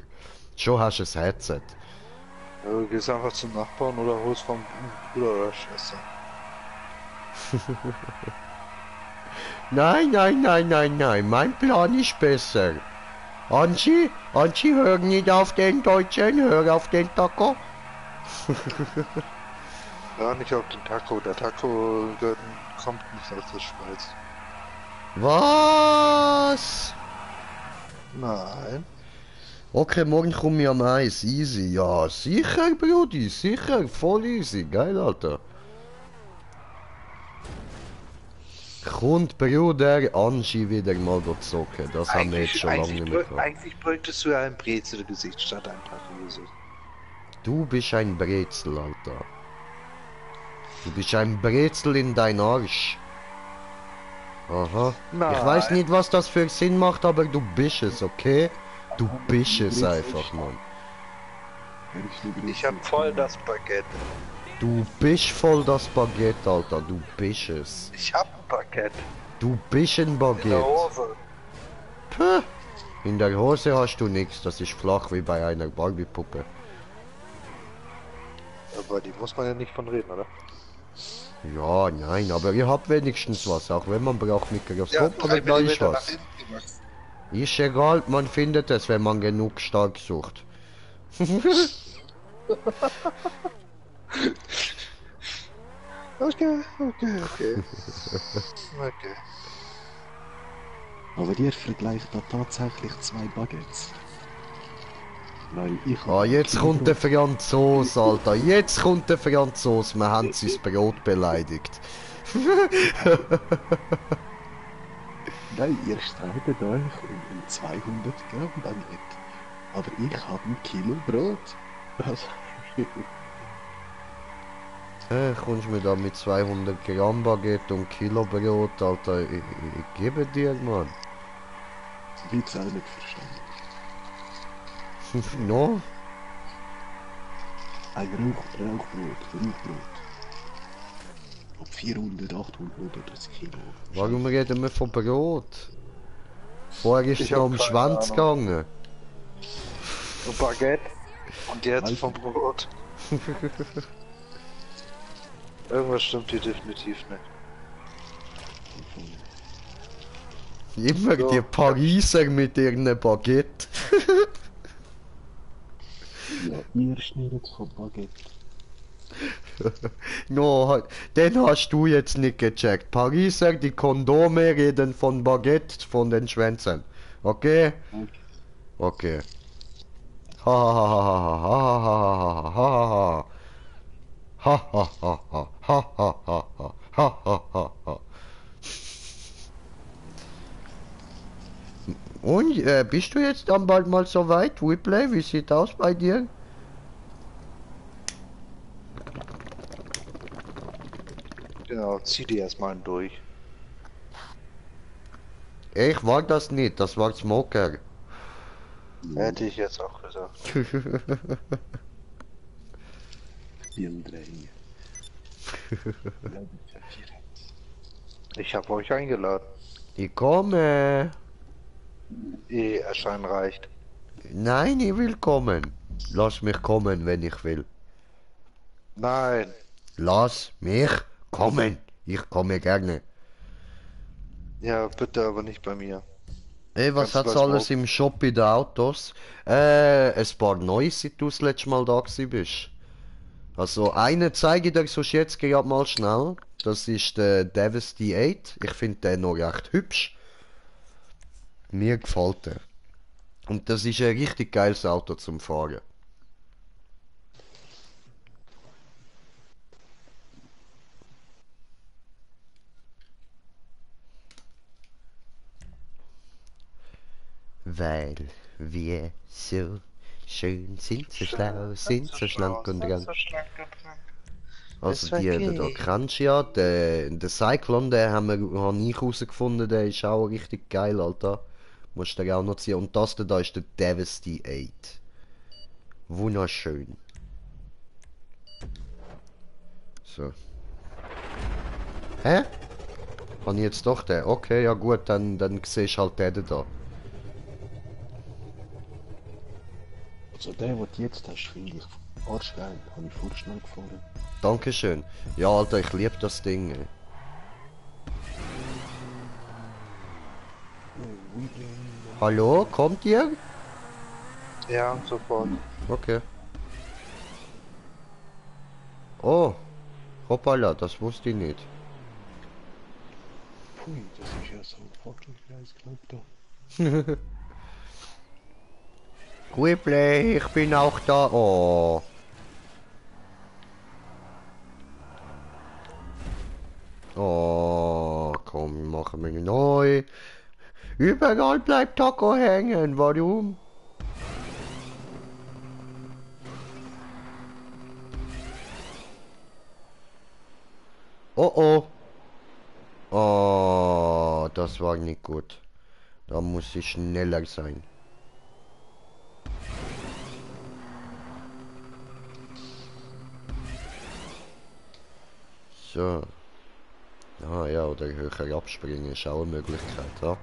Schon hast du ein Headset. Ja, du gehst einfach zum Nachbarn oder holst vom Bruder oder Schwester. Nein, mein Plan ist besser. Angie, hör nicht auf den Deutschen, hör auf den Taco. Ja, nicht auf den Taco. Der Taco kommt nicht aus der Schweiz. Was? Nein. Okay, morgen komme ich am Eis, easy. Ja, sicher, Brudi, sicher, voll easy. Geil, Alter. Kommt Bruder Angie wieder mal zocken. Das haben wir jetzt schon lange nicht mehr gehabt. Eigentlich bräuchtest du ja ein Brezelgesicht statt ein Taco-Gesicht. Du bist ein Brezel, Alter. Du bist ein Brezel in dein Arsch. Aha. Nein. Ich weiß nicht, was das für Sinn macht, aber du bist es, okay? Du bist es einfach, Mann. Ich hab voll das Baguette. Du bist voll das Baguette, Alter. Du bist es. Ich hab ein Baguette. Du bist ein In der Baguette. Hose. Puh. In der Hose hast du nichts. Das ist flach wie bei einer Barbie-Puppe. Aber die muss man ja nicht von reden, oder? Ja, nein, aber ihr habt wenigstens was, auch wenn man braucht Mikroskop, Ja, aber 3 da ist Millimeter nach was. hinten gewachsen. Ist egal, man findet es, wenn man genug stark sucht. Okay. Okay. Aber ihr vergleicht da tatsächlich 2 Baguettes. Weil ich Ah, jetzt kommt der Franzose, Alter. Jetzt kommt der Franzose. Wir haben sein Brot beleidigt. Nein, ihr streitet euch um ein 200 Gramm Baguette. Aber ich habe ein Kilo Brot. Also, Kommst du mir da mit 200 Gramm Baguette und Kilo Brot, Alter, ich gebe dir, Mann. die Zahl nicht verstanden. No? Ein Rauchbrot. Ob 400, 800 oder das Kilo. Warum reden wir von Brot? Vorher ist Ich es hab um keine Schwanz Ahnung. gegangen. Und Baguette. Und jetzt vom Brot. Irgendwas stimmt hier definitiv nicht. Immer So. die Pariser mit ihren Baguette. Ja, ihr schneidet von Baguette. No, den hast du jetzt nicht gecheckt. Pariser, die Kondome reden von Baguette, von den Schwänzen. Okay? Okay. Ha ha ha ha ha ha ha ha ha ha. Ha ha ha ha ha ha ha ha ha ha ha ha. Und bist du jetzt dann bald mal so weit, Whipley? Wie sieht aus bei dir? Genau, zieh die erstmal durch. Ich war das nicht, das war Smoker. Hätte ich jetzt auch gesagt. Film drehen. Ich habe euch eingeladen. Ich komme. Erscheinen reicht. Nein, ich will kommen. Lass mich kommen, wenn ich will. Nein. Lass mich kommen. Ich komme gerne. Ja, bitte, aber nicht bei mir. Ey, was Kannst du hat's gleich alles smoken? im Shop in den Autos? Ein paar Neues, seit du das letzte Mal da gewesen bist. Also, einen zeige ich dir so jetzt gerade mal schnell. Das ist der Davis D8. Ich finde den noch recht hübsch. Mir gefällt der. Und das ist ein richtig geiles Auto zum Fahren. Weil wir so schön sind, so schlau sind, so schlank und rank. Also da kennst du ja, den Cyclone, den hab ich herausgefunden, der ist auch richtig geil, Alter. Musst du dir auch noch ziehen. Und das da ist der Davis D8. Wunderschön. So. Hä? Habe ich jetzt doch den? Okay, ja gut, dann siehst du halt den da. Also der, den du jetzt hast, finde ich arschgeil. Habe ich voll schnell gefahren. Dankeschön. Ja, Alter, ich liebe das Ding. Hallo, kommt ihr? Ja, sofort. Okay. Oh, hoppala, das wusste ich nicht. Pui, das ist ja so fucking nice, glaub da. Whipley, ich bin auch da. Oh. Oh, komm, machen wir neu. Überall bleibt Taco hängen. Warum? Oh oh. Oh, das war nicht gut. Da muss ich schneller sein. So. Ah ja, oder höher abspringen ist auch eine Möglichkeit, ja.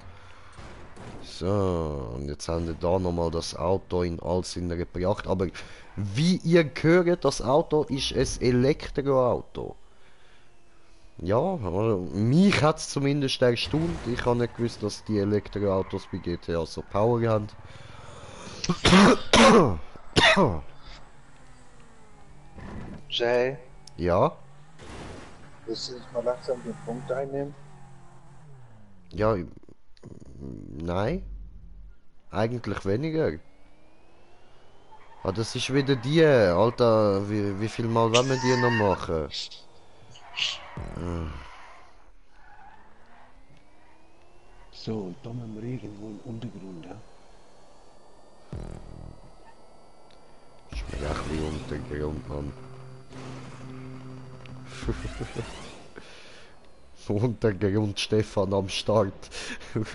So, und jetzt haben wir da nochmal das Auto in all seiner Pracht. Aber wie ihr hört, das Auto ist ein Elektroauto. Ja, aber mich hat es zumindest erstaunt. Ich habe nicht gewusst, dass die Elektroautos bei GTA so Power haben. Jay, Ja, willst du nicht mal langsam den Punkt einnehmen? ja, nein. Eigentlich weniger. Ah, das ist wieder die, Alter, wie viel Mal wollen wir die noch machen? So, und da haben wir irgendwo im Untergrund, ja? Ist mir echt wie Untergrund, Mann. Untergrund Stefan am Start. Gut,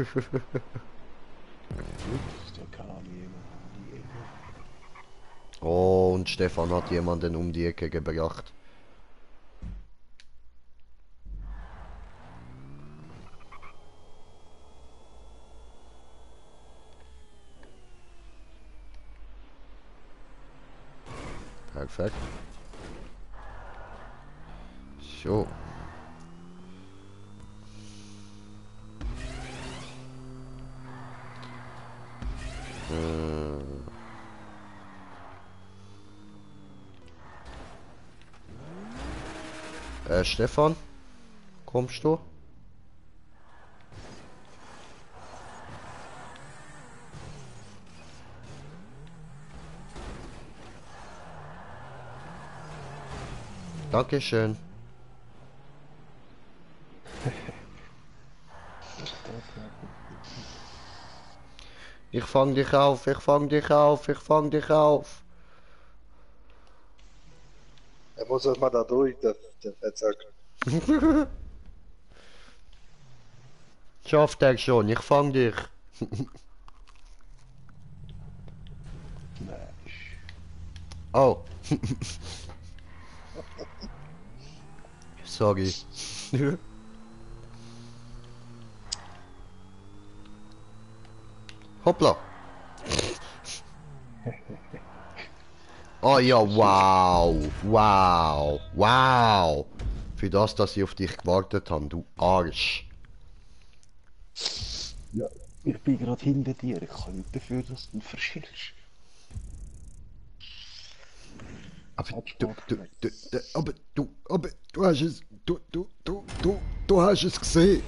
da kam jemand um die Ecke. Oh, und Stefan hat jemanden um die Ecke gebracht. Perfekt. So. Stefan, kommst du? Dankeschön. Ich fang dich auf, ich fang dich auf, ich fang dich auf. Er muss erst mal da durch, der Fettsack. Schafft er schon, ich fang dich. Mensch. Oh. Sorry. Hoppla. Oh ja, wow. Wow. Wow. Für das, dass ich auf dich gewartet habe, du Arsch. Ja, ich bin gerade hinter dir. Ich kann nicht dafür, dass du verschillst. Aber du hast es, du hast es gesehen.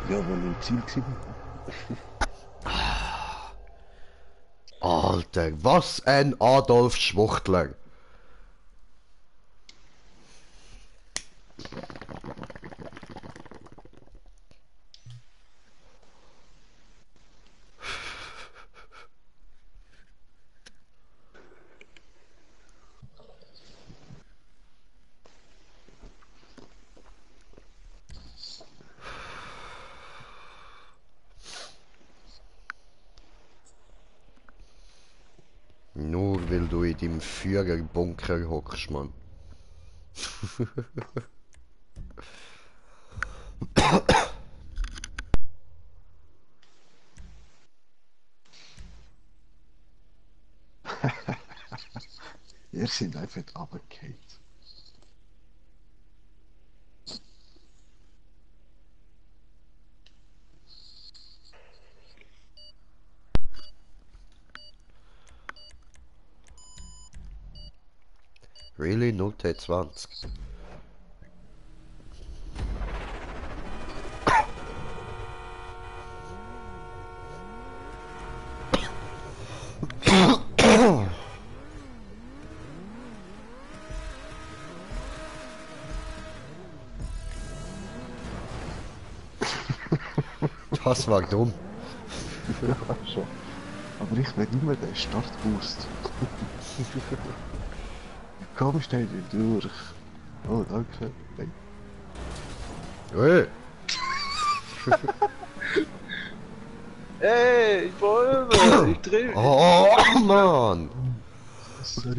Ja, wo ich im Ziel war. Alter, was ein Adolf Schwuchtler. Nur weil du in deinem Führerbunker hockst, Mann. Wir sind einfach runtergefallen. Really? 0T20? Das war dumm. Ja, schon. Aber ich will immer den Startboost. Komm schnell durch. Oh, danke. Hey. Hey. Ey, ich wollte, ich dreh. Oh, Mann. Sorry.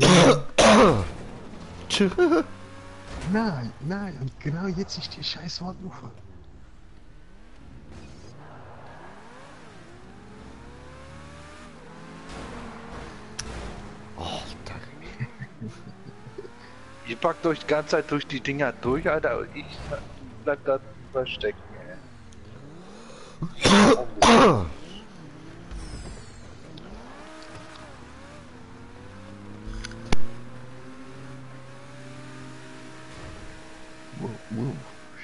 Nein, und genau jetzt ist die scheiß Wand rauf. Alter. Ihr packt euch die ganze Zeit durch die Dinger durch, Alter, und ich bleib da verstecken, ey. Wow,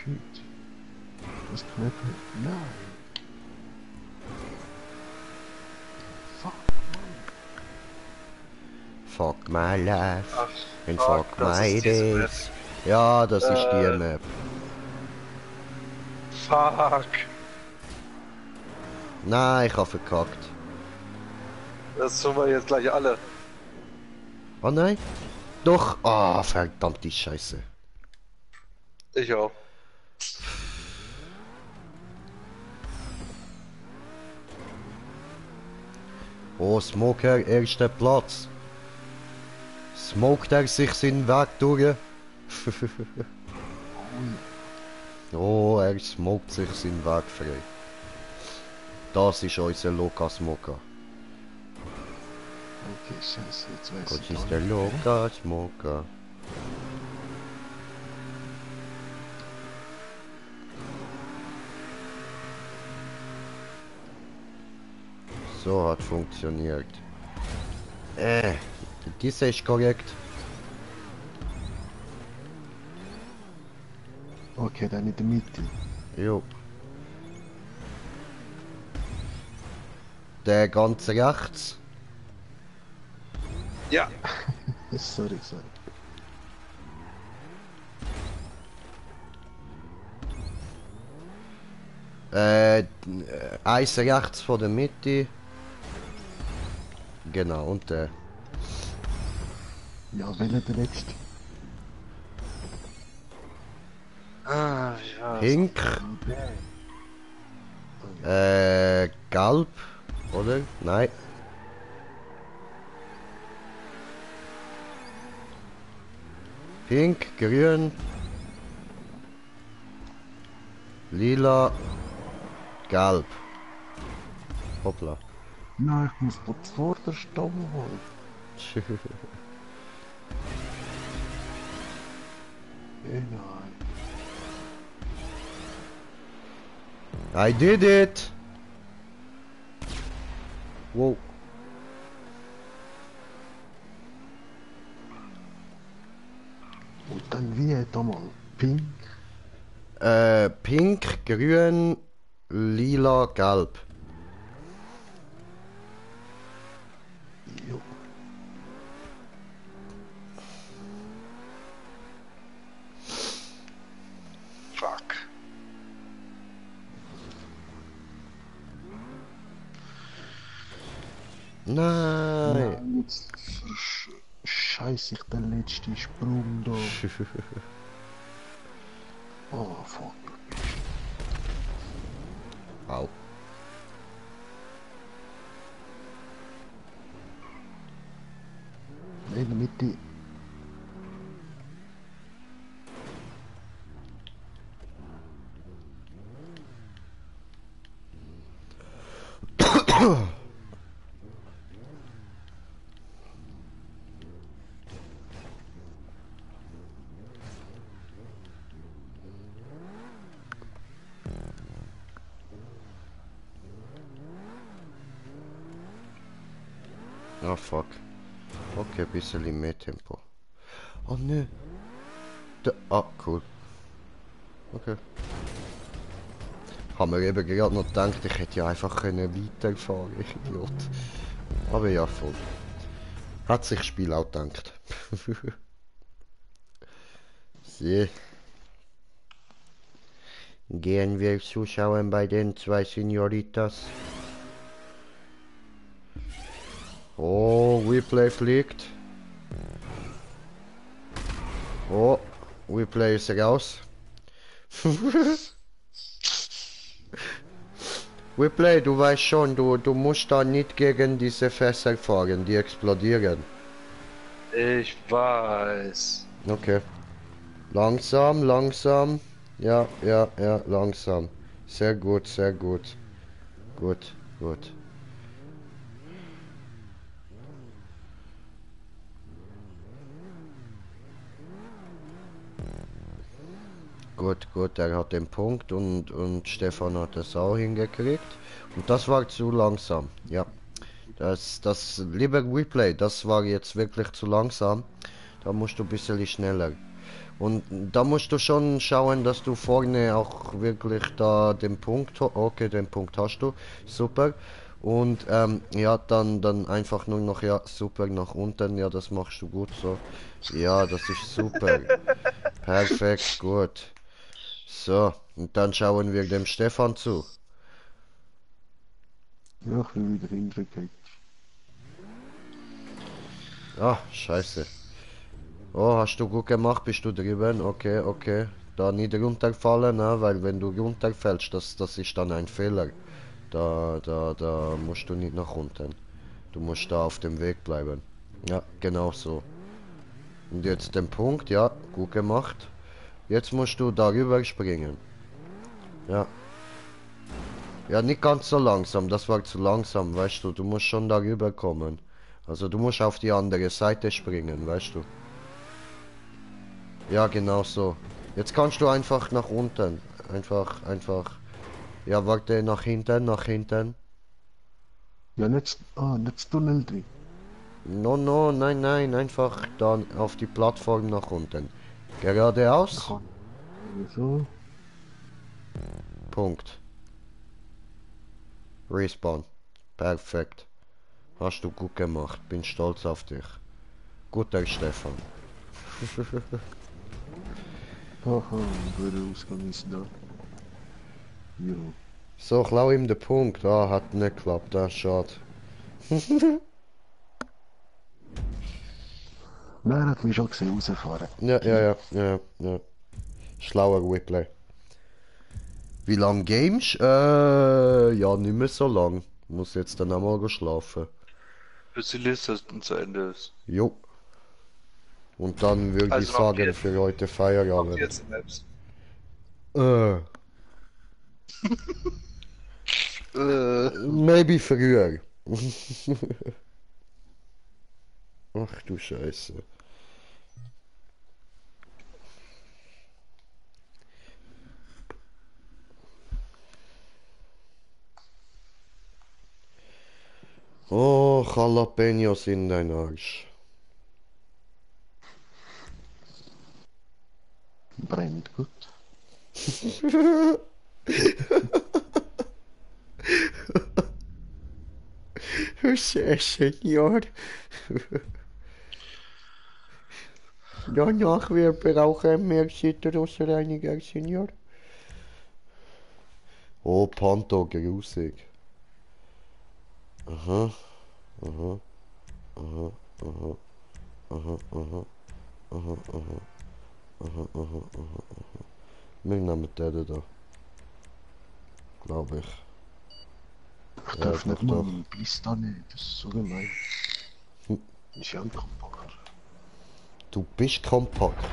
shit. Was kann ich... Nein. Fuck, Fuck my life. Ach, And fuck das my ist diese Map. days. Ja, das ist die Map. Fuck. Nein, ich habe verkackt. Das tun wir jetzt gleich alle. Oh nein. Doch. Ah, verdammte Scheiße. Ich auch. Oh, Smoker, erster Platz. Smoked er sich seinen Weg durch? Oh, er smoked sich seinen Weg frei. Das ist unser Loka Smoker. Okay, scheiße, jetzt weiß Gott ich ist gar der nicht mehr. Loka Smoker. So hat funktioniert. Diese ist korrekt. Okay, dann in der Mitte. Jo. Der ganz rechts. Ja. Sorry. Eins rechts von der Mitte. Genau, und der. Ja, welcher der letzte? Ah, ja. Pink. Gelb. Oder? Nein. Pink, grün. Lila. Gelb. Hoppla. Nein, ich muss dort vor der Stamm holen. Nein. I did it! Wow. Und dann wie einmal pink. Pink, grün, lila, gelb. Jo. Fuck. Nein. Jetzt scheiße ich den letzten Sprung da. Oh fuck. Au. In der Mitte. Ah, fuck. Okay, ein bisschen mehr Tempo. Oh ne. Ah, cool. Okay. Haben wir eben gerade noch gedacht, ich hätte ja einfach weiterfahren, ich Idiot. Aber ja, voll. Hat sich das Spiel auch gedacht. So. Gehen wir zuschauen bei den zwei Senioritas. Oh, Replay fliegt. Oh, Replay ist raus. Replay, du weißt schon, du musst da nicht gegen diese Fässer fahren, die explodieren. Ich weiß. Okay. Langsam, langsam. Ja, langsam. Sehr gut, sehr gut. Gut, gut. Gut, er hat den Punkt und Stefan hat das auch hingekriegt. Und das war zu langsam, ja. Lieber Replay, das war jetzt wirklich zu langsam. Da musst du ein bisschen schneller. Und da musst du schon schauen, dass du vorne auch wirklich da den Punkt, okay, den Punkt hast du, super. Und ja, dann einfach nur noch, ja, super nach unten, ja, das machst du gut so. Ja, das ist super. Perfekt, gut. So, und dann schauen wir dem Stefan zu. Ja, ich bin wieder hingekriegt. Ah, scheiße. Oh, hast du gut gemacht, bist du drüben? Okay, okay. Da nicht runterfallen, ne? Weil wenn du runterfällst, das ist dann ein Fehler. Da musst du nicht nach unten. Du musst da auf dem Weg bleiben. Ja, genau so. Und jetzt den Punkt, ja, gut gemacht. Jetzt musst du darüber springen. Ja. Ja, nicht ganz so langsam, das war zu langsam, weißt du. Du musst schon darüber kommen. Also du musst auf die andere Seite springen, weißt du. Ja, genau so. Jetzt kannst du einfach nach unten. Einfach. Ja, warte, nach hinten, nach hinten. Ja, nicht Tunnel drin. No, no, nein, nein, einfach dann auf die Plattform nach unten. Geradeaus. Kann. So. Punkt. Respawn. Perfekt. Hast du gut gemacht. Bin stolz auf dich. Guter Stefan. Haha, guter Ausgang ist da. Jo. So, klau ihm den Punkt. Ah, hat nicht geklappt. Ah, schade. Nein, hat mich schon gesehen rausfahren. Ja. Schlauer Whipley. Wie lang gamest? Ja, nicht mehr so lang. Muss jetzt dann einmal go schlafen. Bis die Liste zu Ende ist. Jo. Und dann würde ich Also noch sagen, vier, für heute noch Feierabend. 14 Maps. Äh, maybe früher. Ach du Scheiße. Oh, Jalapenos in dein Arsch. Brennt gut. Sí, señor. Danach wir brauchen mehr Zitrusreiniger, Senor. Oh, Panto, grusig. Aha, aha, aha, aha, aha, aha, aha, aha, aha, aha, aha. Wir nehmen den da. Glaube ich. Ich Ja, darf doch, nicht mal doch. meinen Biss da nehmen, das ist so gemein. Hm. Ist ja ein kompakt. Du bist kompakt.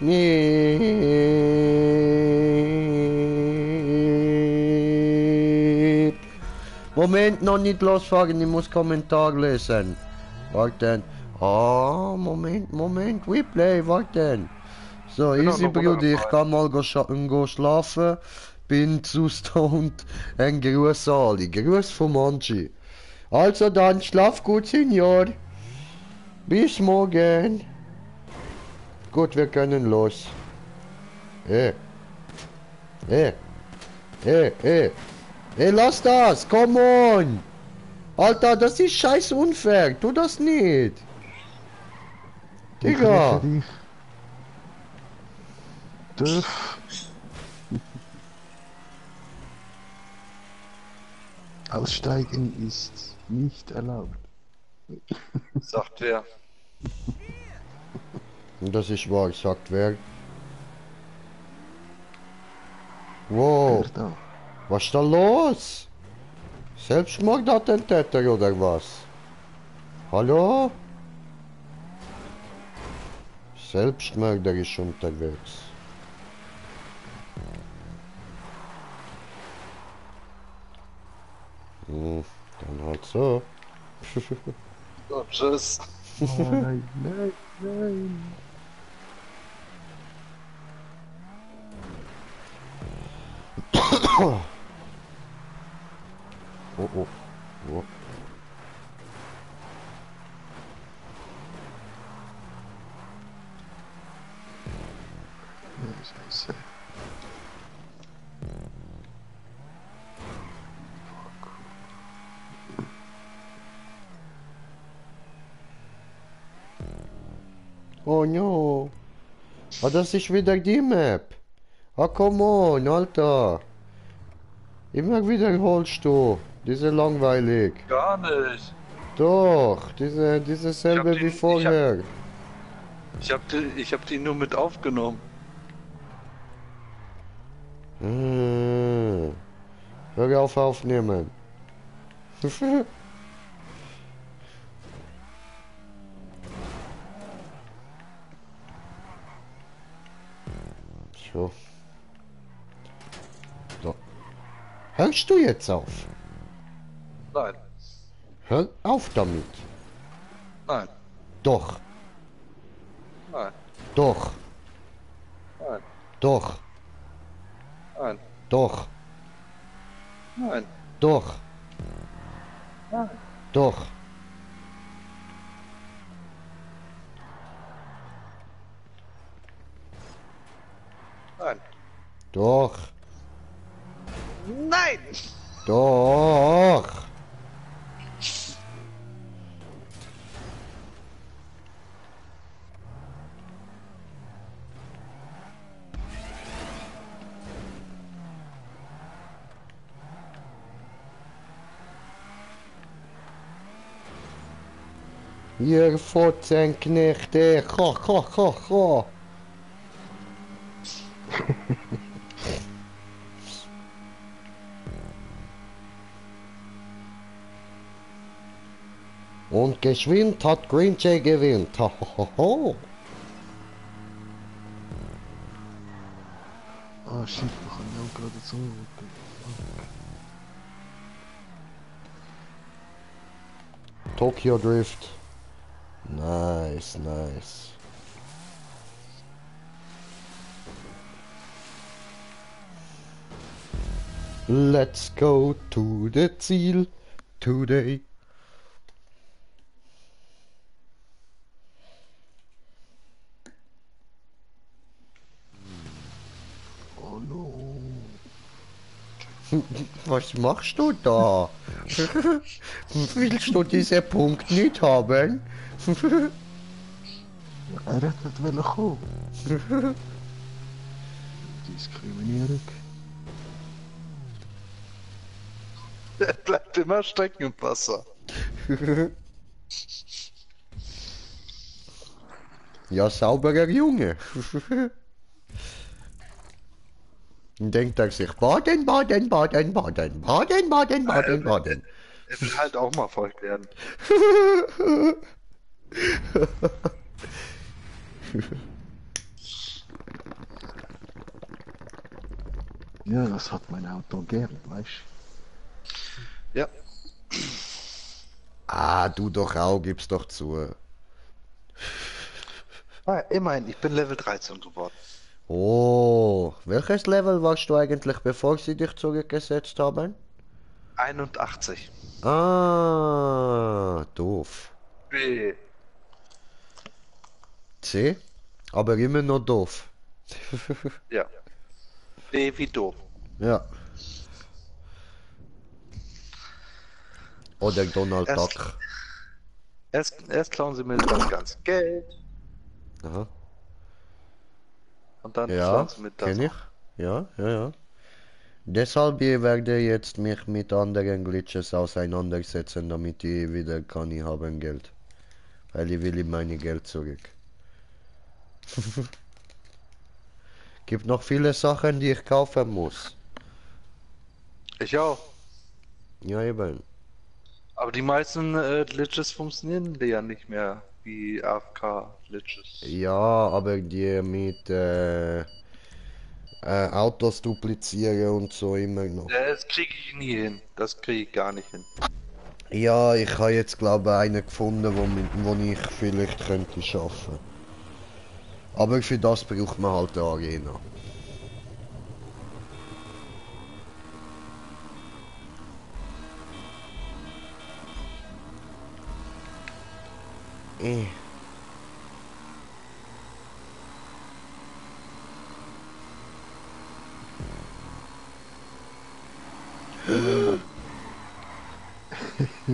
Nee. Moment, noch nicht losfahren, ich muss Kommentar lesen. Warten. Ah, Moment, Replay, warten. So, Bin auch easy noch Bruder, ich runtergefallen. kann mal go schlafen. Bin zu stoned. Ein Gruß Ali. Gruß vom Angie. Also dann, schlaf gut, Senior. Bis morgen. Gut, wir können los. Eh, eh, lass das, come on. Alter, das ist scheiß unfair, tu das nicht. Ich Digga. rette dich. Dürf. Aussteigen ist nicht erlaubt. Sagt wer? Und das ist wahr, sagt wer. Wow, Wer da? was ist da los? Selbstmordattentäter oder was? Hallo? Selbstmörder ist unterwegs. Dann halt so. So, tschüss. Oh, nein, nein, nein. Oh. Scheiße. Oh no. Ah, das ist wieder die Map. Ah, come on, Alter. Immer wiederholst du. Diese langweilig. Gar nicht. Doch, diese selbe wie vorher. Ich hab die nur mit aufgenommen. Hör auf aufnehmen. So. So. Hörst du jetzt auf? Nein. Hör auf damit. Nein. Doch. Nein. Doch. Nein. Doch. Nein. Doch. Nein. Doch. Nein. Doch. Nein. Doch. Nein. Doch. Ihr Fotzenknechte. Ho, ho, ho, ho. Und geschwind hat Green Jay gewinnt. Ho, ho, ho, ho. Ah shit, wir können ja auch gerade so. Tokyo Drift. Nice, nice. Let's go to the Ziel today. Oh no. Was machst du da? Willst du diesen Punkt nicht haben? Er hat nicht wollen kommen. Diskriminierung. Er bleibt immer stecken im Wasser. Ja, sauberer Junge. Und denkt er sich, baden, baden, baden, baden, baden, baden, baden, baden. Er will halt auch mal Volk werden. Ja, das hat mein Auto gern, weißt Ja. Ah, du doch auch, gib's doch zu. Ah, immerhin, ich bin Level 13 geworden. Oh, welches Level warst du eigentlich, bevor sie dich zurückgesetzt haben? 81. Ah, doof. B. C, aber immer noch doof. Ja. B wie doof. Ja. Oder Donald Erst- Duck. Erst klauen sie mir das ganze Geld Aha. und dann Ja, klauen sie mir das kenn ich. auch. Ja, ja, ja. Deshalb ich werde jetzt mich mit anderen Glitches auseinandersetzen, damit ich wieder kann ich haben Geld. Weil ich will mein Geld zurück. Gibt noch viele Sachen, die ich kaufen muss. Ich auch. Ja, eben. Aber die meisten Glitches funktionieren ja nicht mehr wie AFK-Glitches. Ja, aber die mit Autos duplizieren und so immer noch. Das kriege ich nie hin. Das kriege ich gar nicht hin. Ja, ich habe jetzt glaube ich einen gefunden, wo ich vielleicht könnte schaffen. Aber für das braucht man halt eine Arena.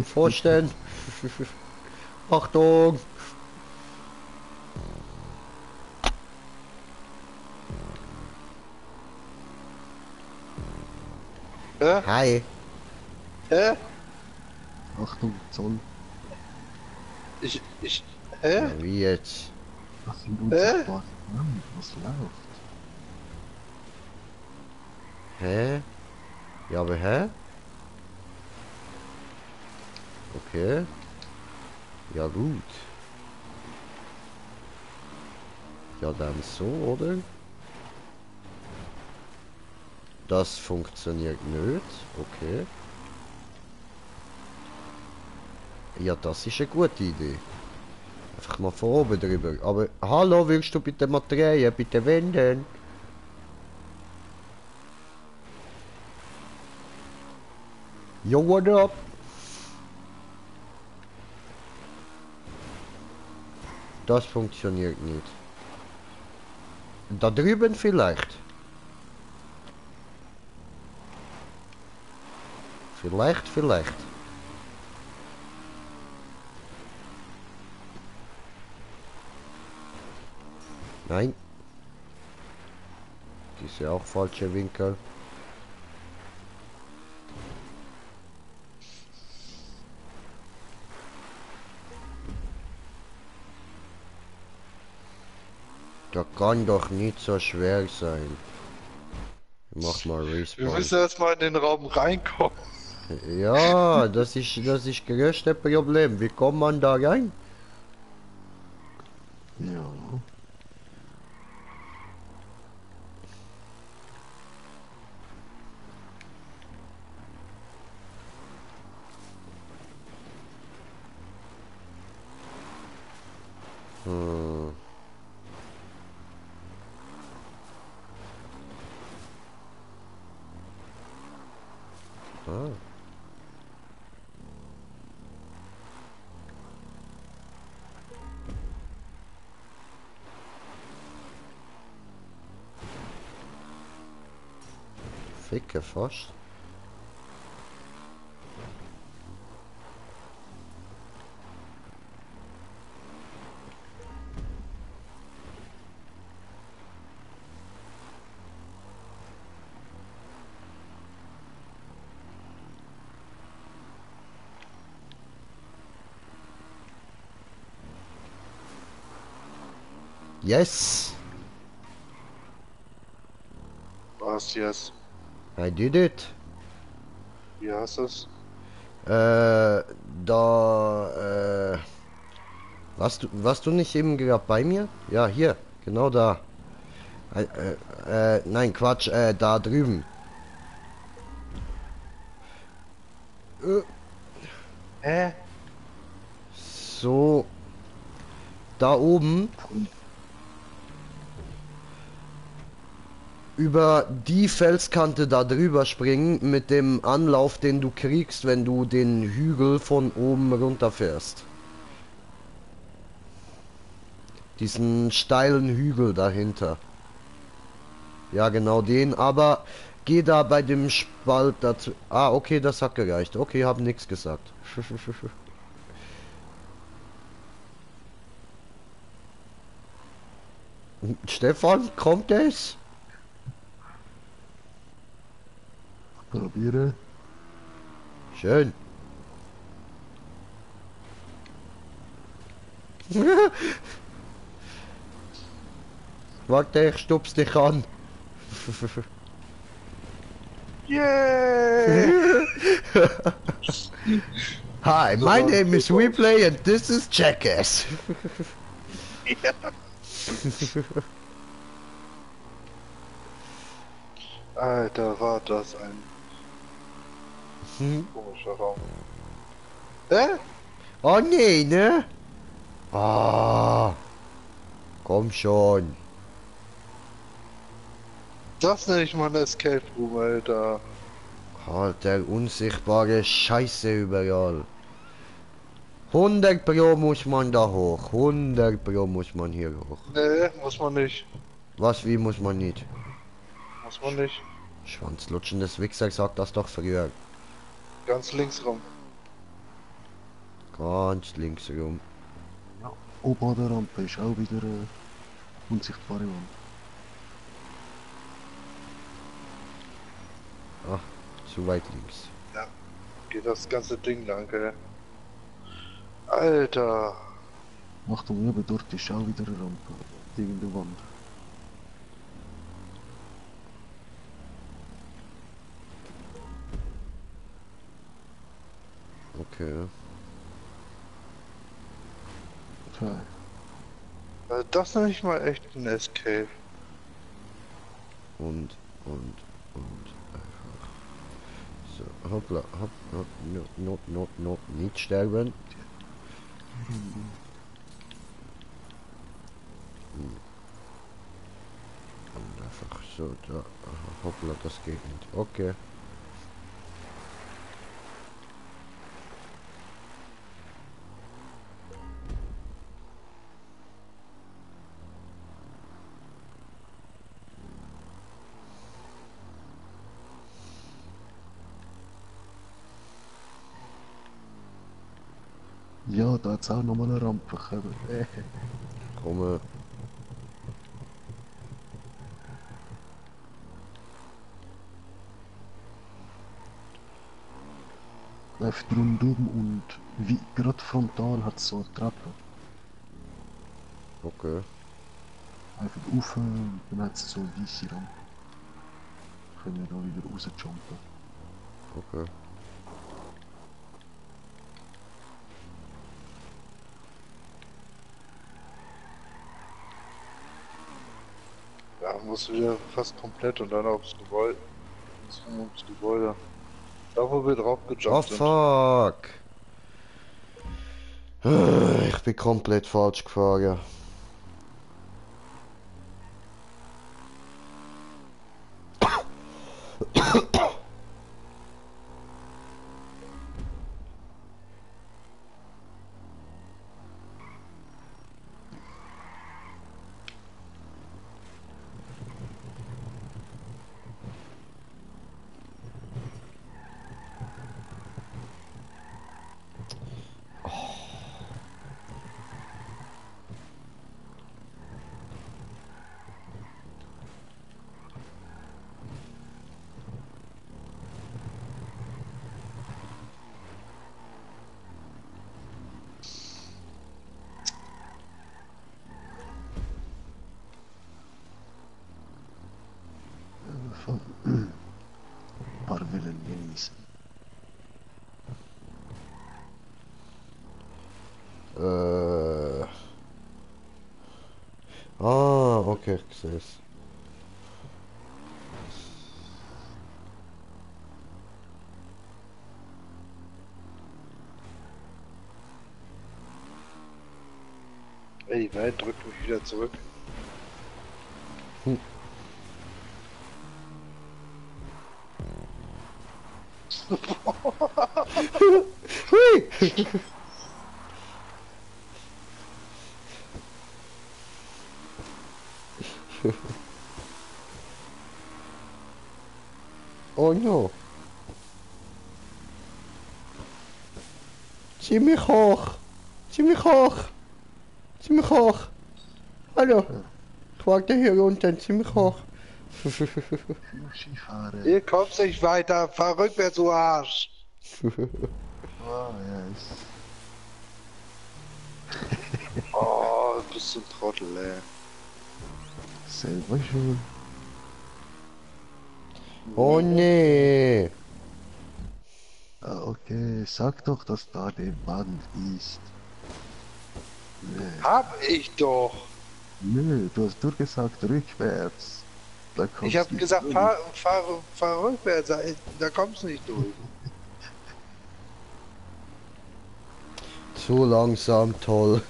Vorstellen. Achtung. Hä? Hi. Hä? Achtung, Zoll. Hä? Ja, wie jetzt? Das sind unsichtbare Fremden. Was läuft? Hä? Ja, aber hä? Okay. Ja, gut. Ja, dann so, oder? Das funktioniert nicht. Okay. Ja, das ist eine gute Idee. Einfach mal von oben drüber. Aber, hallo, willst du bitte mal drehen? Bitte wenden. Yo, what up? Das funktioniert nicht. Da drüben vielleicht. Vielleicht. Nein. Das ist ja auch falscher Winkel. Das kann doch nicht so schwer sein. Ich mach mal Wir Respawn. müssen erstmal in den Raum reinkommen. Ja, das ist größte Problem. Wie kommt man da rein? Ja. Hm. Ah. Ficke fast. Yes, Was jetzt? I did it. Wie heißt das? Warst du nicht eben gerade bei mir? Ja, hier, genau da. Nein, Quatsch, da drüben. Hä? So, da oben. Über die Felskante da drüber springen mit dem Anlauf, den du kriegst, wenn du den Hügel von oben runterfährst. Diesen steilen Hügel dahinter. Ja, genau den, aber geh da bei dem Spalt dazu. Ah, okay, das hat gereicht. Okay, hab nichts gesagt. Stefan, kommt es? Probiere. Schön. Warte, ich stups dich an. Yay! Hi, my name is Weplay and this is Jackass. Alter, war das ein komischer Raum. Hä? Oh nee, ne? Ah, komm schon. Das nenne ich mal eine Escape Room, Alter. Alter, unsichtbare Scheiße überall. 100 Pro muss man da hoch. 100 Pro muss man hier hoch. Nee, muss man nicht. Was, wie muss man nicht? Muss man nicht. Schwanzlutschendes Wichser sagt das doch früher. Ganz links rum. Ganz links rum. Ja, oben an der Rampe ist auch wieder eine unsichtbare Wand. zu weit links. Ja. Geht das ganze Ding lang, gell? Alter. Achtung, eben dort ist auch wieder eine Rampe. Irgendeine Wand. Okay. Tja, Also das nenne ich mal echt ein Escape. Und einfach. So, hoppla, hopp, hopp, no, nicht sterben. Und einfach so, da, aha, hoppla, das geht nicht. Okay. ja, da hat es auch nochmal eine Rampe gekommen. Komme. Läuft rundum und wie gerade frontal hat es so eine Treppe. Okay. Einfach rauf und dann hat es so eine weisse Rampe. Können wir da wieder rausjumpen. Okay. Ja, muss wieder fast komplett und dann aufs Gebäude. Ums Gebäude. Da wo wir drauf Oh gejumpt sind. fuck! Ich bin komplett falsch gefahren. Ein paar Willen genießen. Ah, okay, ich sehe es. Ey, die Welt drückt mich wieder zurück. Hui! Oh no. Ziemlich hoch. Ziemlich hoch. Ziemlich hoch. Hallo. Ich warte hier unten, ziemlich hoch. Skifahren. Hier kommst nicht weiter, fahr rückwärts, du Arsch. Ah, ja, ist. Oh, du bist so ein Trottel, ey. Selber schon. Oh nee. Ah, okay, sag doch, dass da die Wand ist. Nee, Hab ich doch. nö, du hast nur gesagt rückwärts. Da Ich kommst hab nicht gesagt, durch. fahr rückwärts, da kommst du nicht durch. Zu langsam, toll.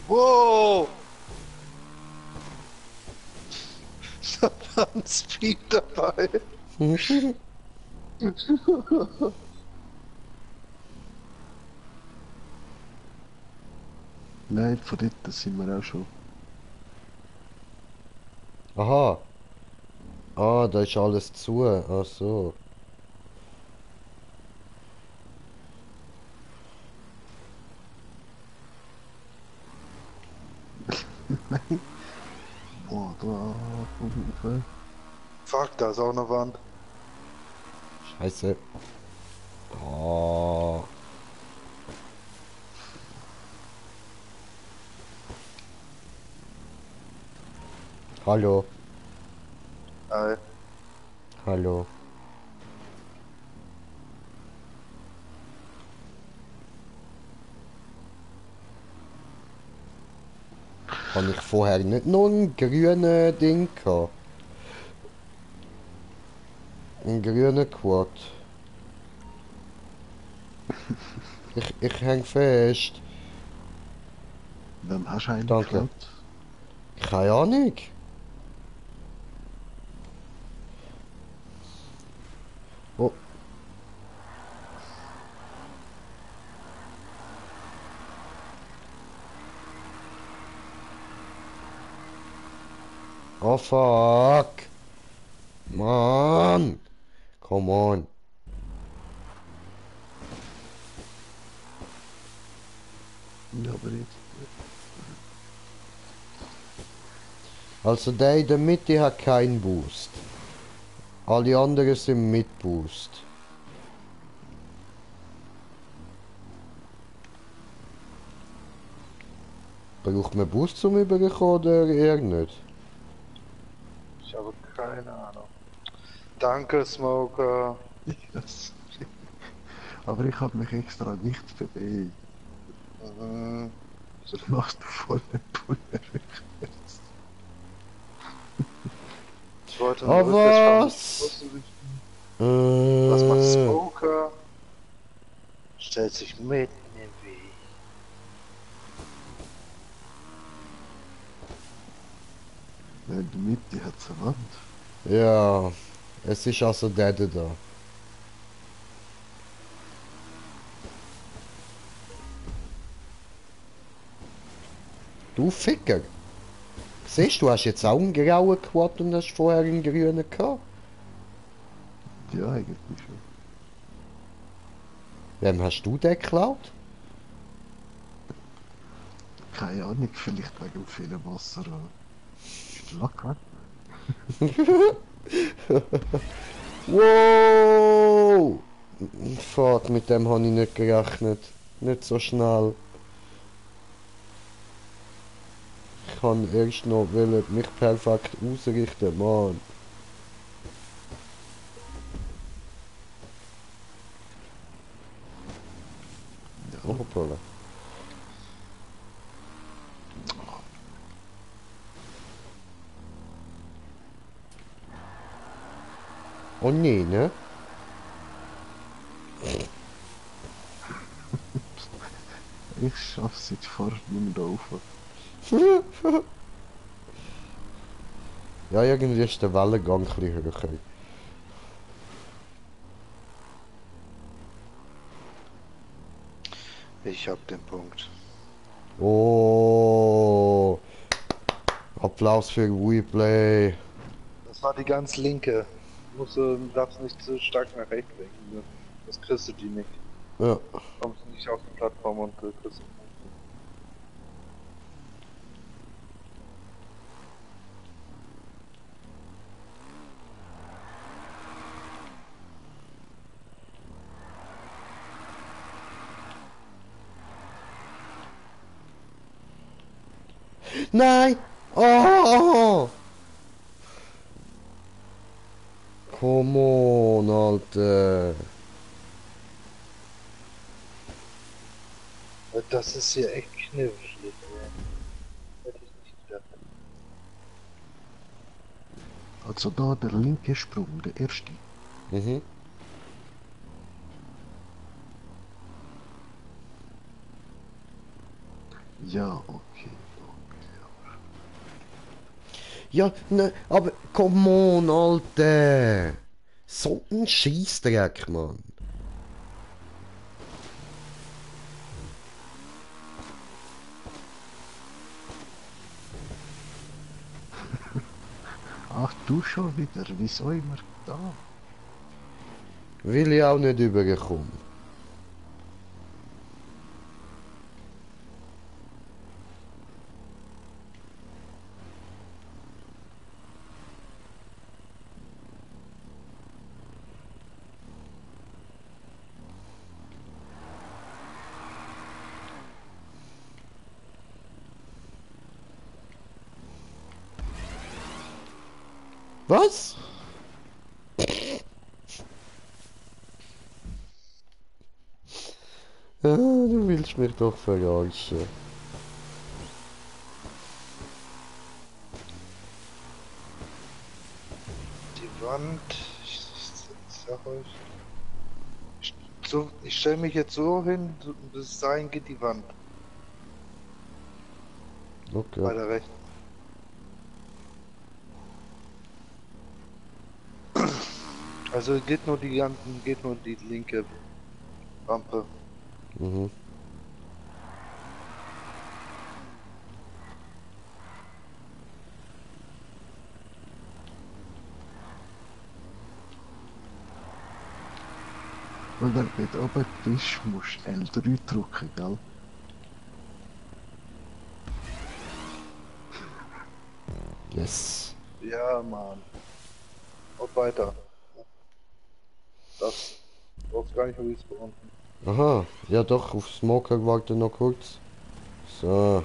Wow! Da war ein Speed dabei. Nein, von dort sind wir auch schon. Aha. Ah, da ist alles zu. Ach so. Boah, da oben. Fuck, da ist auch eine Wand. Scheiße. Oh. Hallo. Ey, Hallo. Habe ich vorher nicht noch einen grünen Ding gehabt? Einen grünen Quad. Ich häng fest. Wem hast du einen Danke. geklaut? Keine Ahnung. Oh. Oh fuck. Mann. Come on. Ja, aber jetzt. Also der in der Mitte hat keinen Boost. Alle anderen sind mit Boost. Braucht man Boost zum Überkommen oder eher nicht? ich habe keine Ahnung. Danke, Smoker. Yes. Aber ich habe mich extra nicht bewegt. Mhm. So machst du voll den Puller. Ich wollte Ah, einen Rückwärts was? Was macht Smoker? Stellt sich mitten im Weg. In der Mitte hat es eine Wand. Ja, es ist also der da. Du Ficker! Siehst du, hast jetzt auch einen grauen Quad und hast vorher einen grünen gehabt. Ja, eigentlich schon. Wem hast du den geklaut? Keine Ahnung, vielleicht wegen dem vielen Wasser. Ist der Lack weg? Wow! Fuck, mit dem habe ich nicht gerechnet. Nicht so schnell. Ich kann erst noch wollen mich perfekt ausrichten, Mann. Oh, hoppala. Oh nee, ne? Ich schaff's jetzt fast nicht mehr rauf. Ja, irgendwie ist der Wellengang ein bisschen höher. Ich hab den Punkt. Oh! Applaus für WePlay. Das war die ganz linke. Darfst nicht zu stark nach rechts lenken. Das kriegst du die nicht. Ja. Kommst nicht auf die Plattform und kriegst du Punkte. Nein! Oh! Come on, Alter. Das ist hier echt knifflig. Hätte ich nicht gedacht. Also da der linke Sprung, der erste. Mhm. Ja, okay. Ja, ne, aber come on, Alter. So ein Scheissdreck, Mann. Ach, du schon wieder. Wieso immer da? Will ich auch nicht überkommen. Was? Ah, du willst mich doch verarschen. Die Wand. Ich sag euch. Ich stelle mich jetzt so hin, bis dahin geht die Wand. Bei Okay. der rechten. Also geht nur die linke Rampe. Mhm. Und wenn du nicht oben bist, musst du L3 drücken, gell? Yes. Ja, Mann. Und weiter. Das. Du brauchst gar nicht respawnen. Aha. Ja doch, auf Smoker warte noch kurz. So.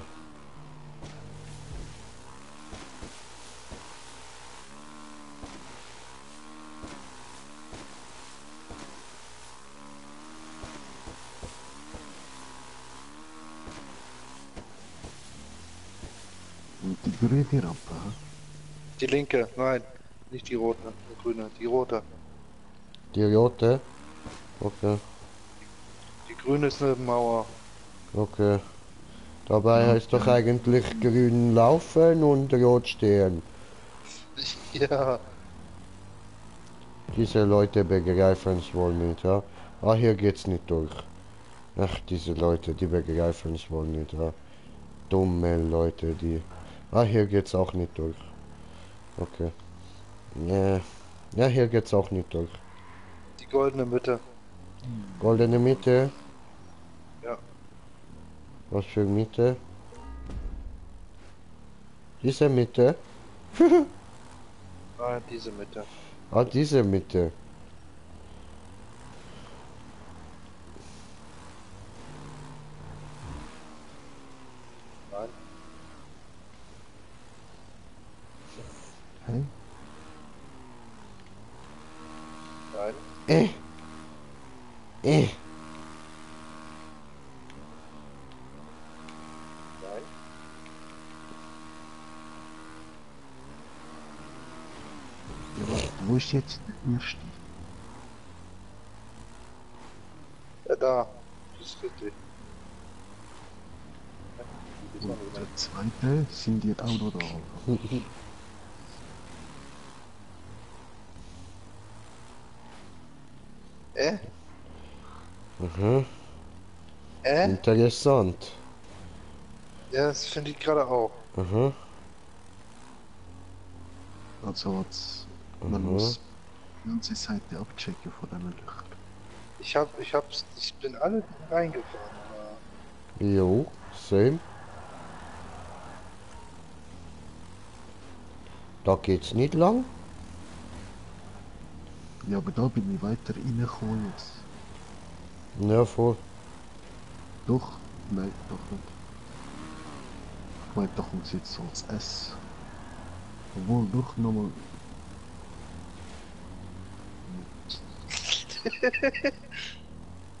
Und die grüne Rampe, hä? Die linke, nein. Nicht die rote, die grüne, die rote. Die rote. Okay. Die grüne ist eine Mauer. Okay. Dabei Ja, heißt doch ja. eigentlich grün laufen und rot stehen. Ja. Diese Leute begreifen es wohl nicht, ja? Ah, hier geht's nicht durch. Ach, diese Leute, die begreifen es wohl nicht, ja? Dumme Leute, die... Ah, hier geht's auch nicht durch. Okay. Ja, ja, hier geht's auch nicht durch. Die goldene Mitte. Goldene Mitte? Ja. Was für Mitte? Diese Mitte? Nein, diese Mitte. Ah, diese Mitte. Nein. Hey? Nein. Äh. Nein. Ja, warte, wo ist jetzt der erste? Ja, da. Das ist richtig. Und der zweite sind jetzt auch noch da. Aha. Interessant. Ja, das finde ich gerade auch. Aha. Also jetzt, man Aha. muss die ganze Seite abchecken von diesen Löchern. Ich bin alle reingefahren, aber Jo, same. Da geht's nicht lang. Ja, aber da bin ich weiter reingekommen jetzt. Ja, voll. Doch? Nein, doch nicht. Ich meine, da kommt jetzt so das S. Obwohl, doch nochmal.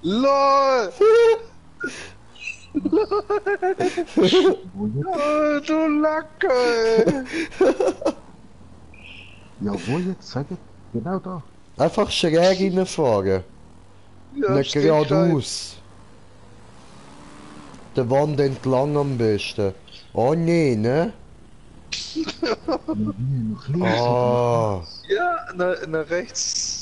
LOL! Wo jetzt? Oh, du Lacke! Ja, wo jetzt? Sag es. Genau da. Einfach schräg reinfahren. Ja, Nicht steht geradeaus. Der Wand entlang am besten. Oh nee, ne? Ja, wie, nach links. Ah. Ja, nach rechts.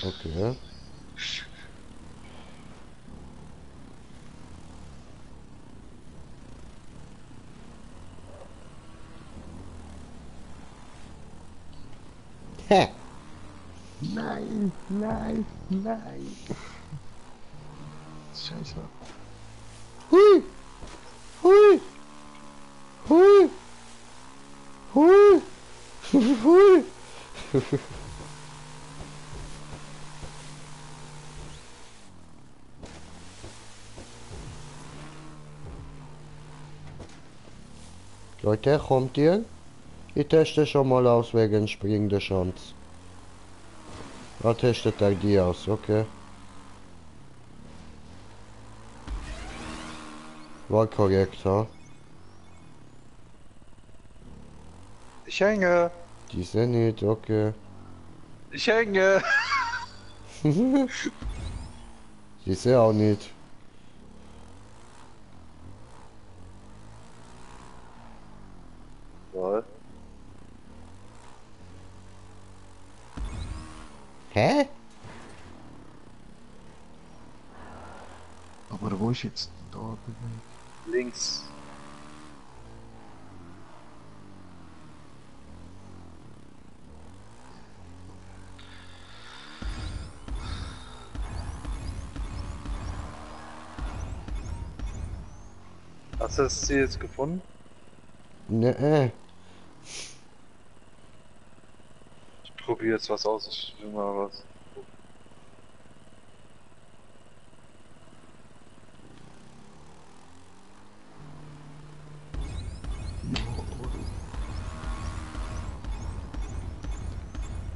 Okay. Hä? Nein, nein, nein. Scheiße. Hui! Hui! Hui! Hui! Hui! Leute, kommt ihr? Ich teste schon mal aus wegen springender Chance. Da testet er die aus, okay. War korrekt, ha? Ich hänge. Diese nicht, okay. Ich hänge. Diese auch nicht. Lol. Hä? Aber wo ist jetzt da? Links. Hast du das Ziel jetzt gefunden? Ne, Ich probiere jetzt was aus. Ich will mal was.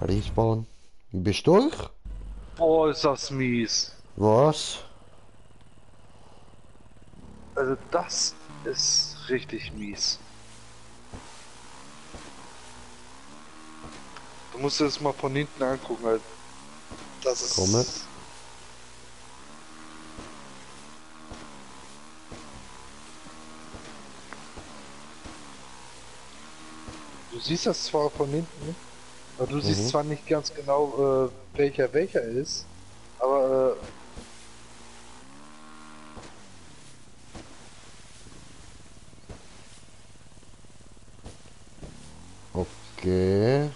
Respawn. Bist du durch? Oh, ist das mies. Was? Also das ist richtig mies. Du musst dir das mal von hinten angucken, halt. Das ist... Komme. Du siehst das zwar von hinten, aber du siehst zwar nicht ganz genau, welcher ist, aber Okay.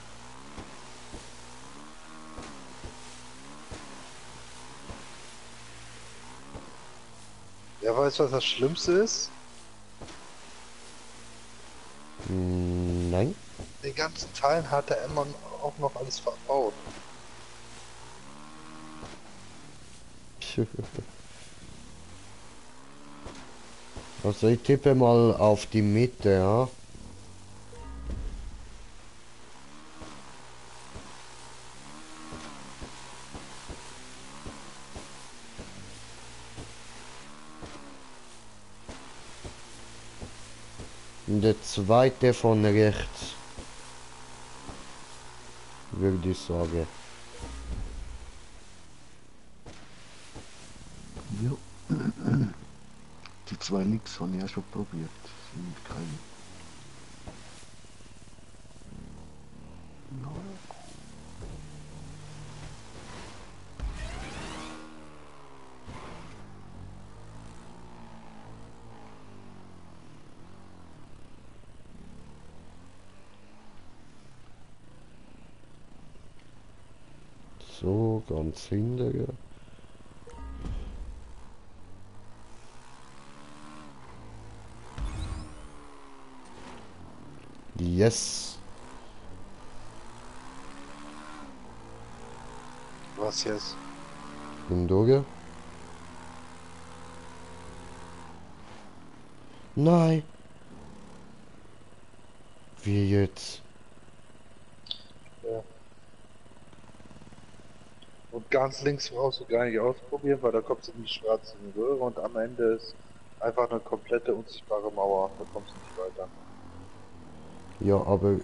wer weiß, was das Schlimmste ist? Nein. Den ganzen Teilen hat der Emma auch noch alles verbaut. Also ich tippe mal auf die Mitte, ja. Und der zweite von rechts. Würde ich sagen. Ja. Die zwei nix habe ich ja schon probiert. Sind keine. So, ganz hinterher. Yes. Was jetzt? Bin durch. Nein. Wie jetzt? Ja. Und ganz links brauchst du gar nicht ausprobieren, weil da kommst du in die schwarze Röhre und am Ende ist einfach eine komplette unsichtbare Mauer. Da kommst du nicht weiter. Ja, aber...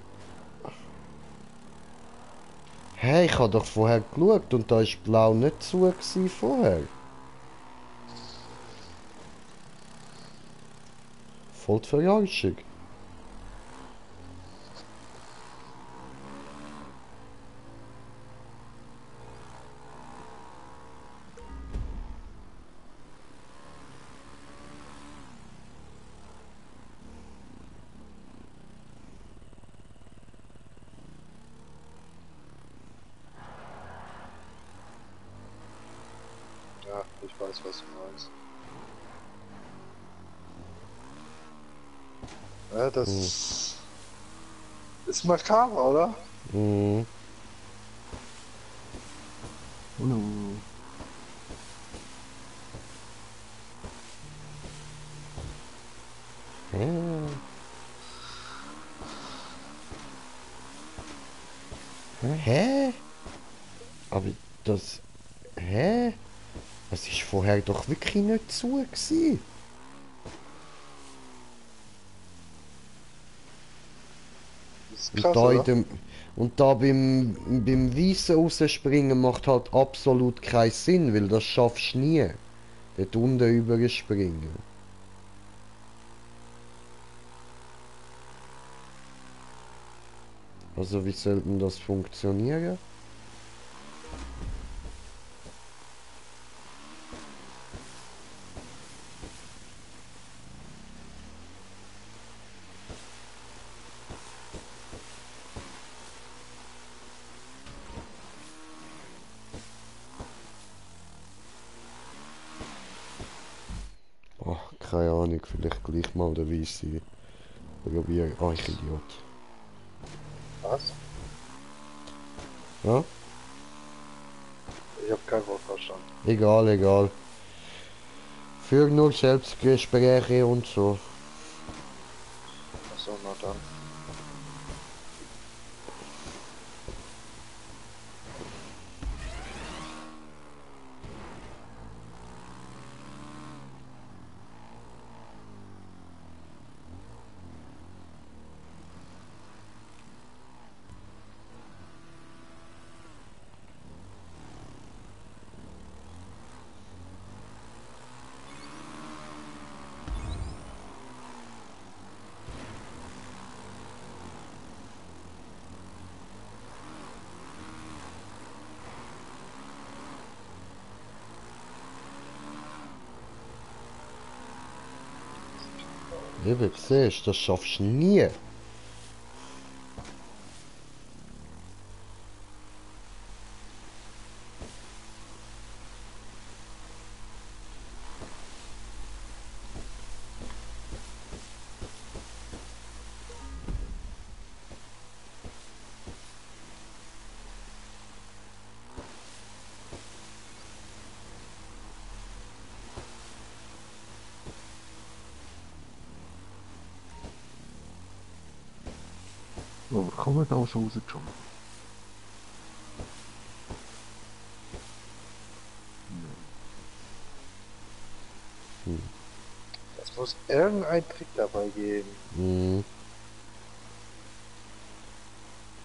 Hey, ich habe doch vorher geschaut und da ist blau nicht zu gewesen vorher. Voll die Verarschung. Ja, ich weiß, was du meinst. Ja, das ist makaber, oder? Mhm. Hallo. Ja. Hä? Aber das... Hä? Es ist vorher doch wirklich nicht zu gewesen. Das ist Und krass, da, oder? und da beim Weissen rausspringen macht halt absolut keinen Sinn, weil das schaffst du nie. Dort unten überspringen. Also wie soll denn das funktionieren? Oh, keine Ahnung, vielleicht gleich mal der Weisse probieren. Ah, ich Idiot. Was? Ja? Ich habe kein Wort verstanden. Egal, egal. Für nur Selbstgespräche und so. Achso, na dann. Eben, siehst du, das schaffst du nie. Aber kann man da schon rausjumpen? Es muss irgendein Trick dabei geben. Mhm.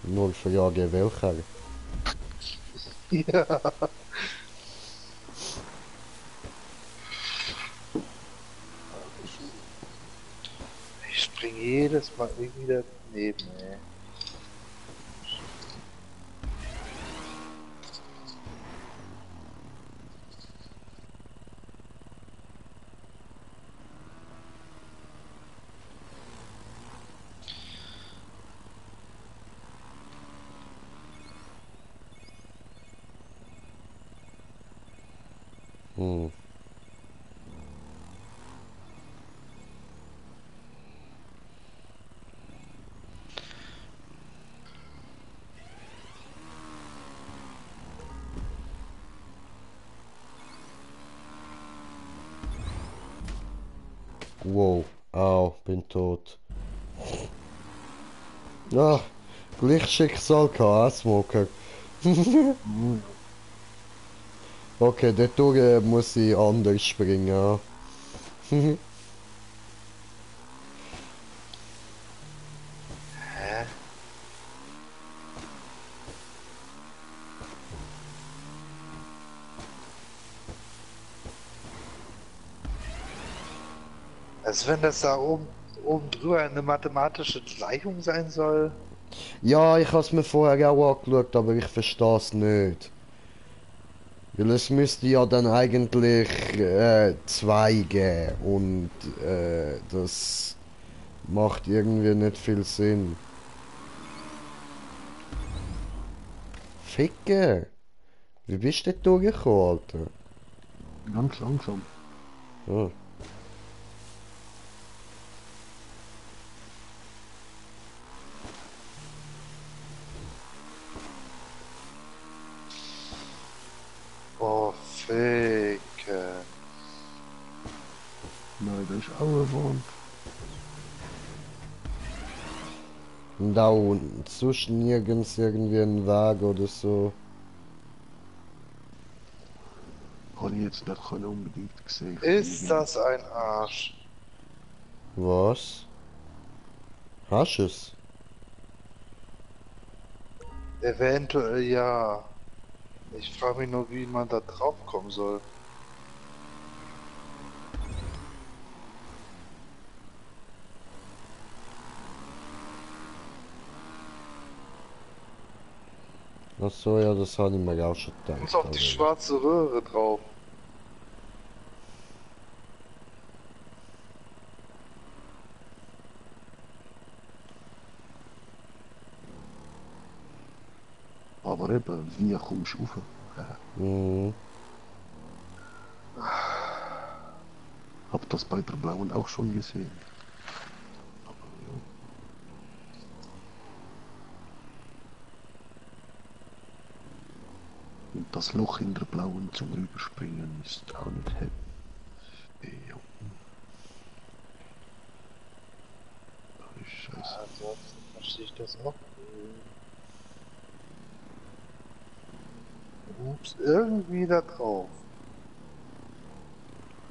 Nur Frage welcher. Ja. Ich springe jedes Mal irgendwie daneben, ey. Hm. Wow. Au, bin tot. Ah, gleich Schicksal gehabt, Smoker. Okay, dort muss ich anders springen. Ja. Hä? Als wenn das da oben drüber eine mathematische Gleichung sein soll. Ja, ich habe es mir vorher auch angeschaut, aber ich verstehe es nicht. Weil es müsste ja dann eigentlich 2 geben und das macht irgendwie nicht viel Sinn. Ficken! Wie bist du dort durchgekommen, Alter? Ganz langsam. Ja. Oh, Ficke. Nein, das ist auch eine Wand. Da unten. Sonst nirgends irgendwie ein Weg oder so. Habe ich jetzt nicht können unbedingt gesehen. Ist das ein Arsch? Was? Hast du es? Eventuell ja. Ich frage mich nur, wie man da drauf kommen soll. Ach so, ja, das habe ich mir auch schon Du gedacht. musst auf die aber- schwarze Röhre drauf. Aber eben, wie kommst du rauf? Mhm. Hab das bei der blauen auch schon gesehen. Aber ja. Und das Loch in der blauen zum Rüberspringen ist auch nicht happy. Ja. Das ist scheiße. Also, verstehe ich das auch. Ups, irgendwie da drauf.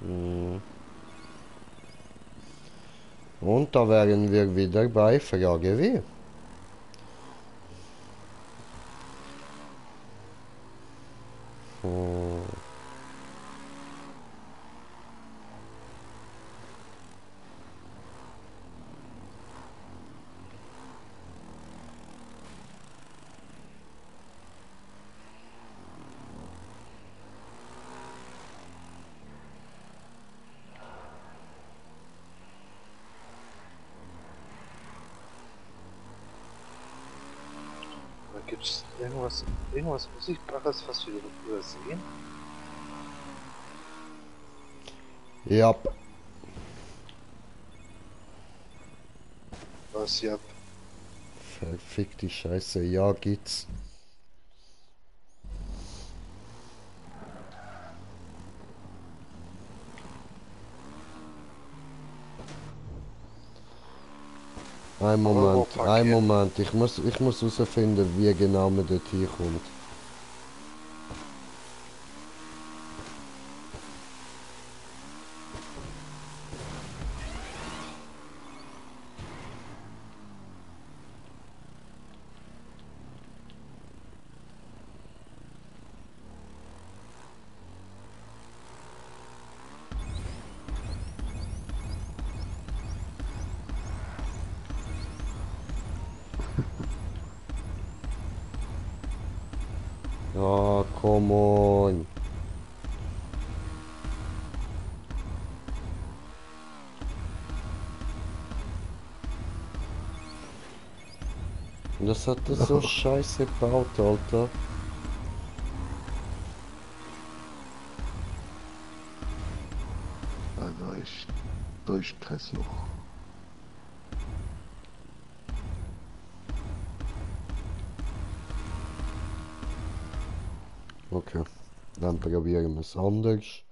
Mhm. Und da wären wir wieder bei Frage wie. Hm. Da gibt's irgendwas Unsichtbares, was wir übersehen? Ja, Was ja. verfickte Scheiße, ja gibt's. Ein Moment, Europaket. ein Moment, ich muss herausfinden, wie genau man dort hinkommt. Ah, come on. Das hat er so scheiße gebaut, Alter. Da ist kein Loch. Okay, dann probieren wir es anders.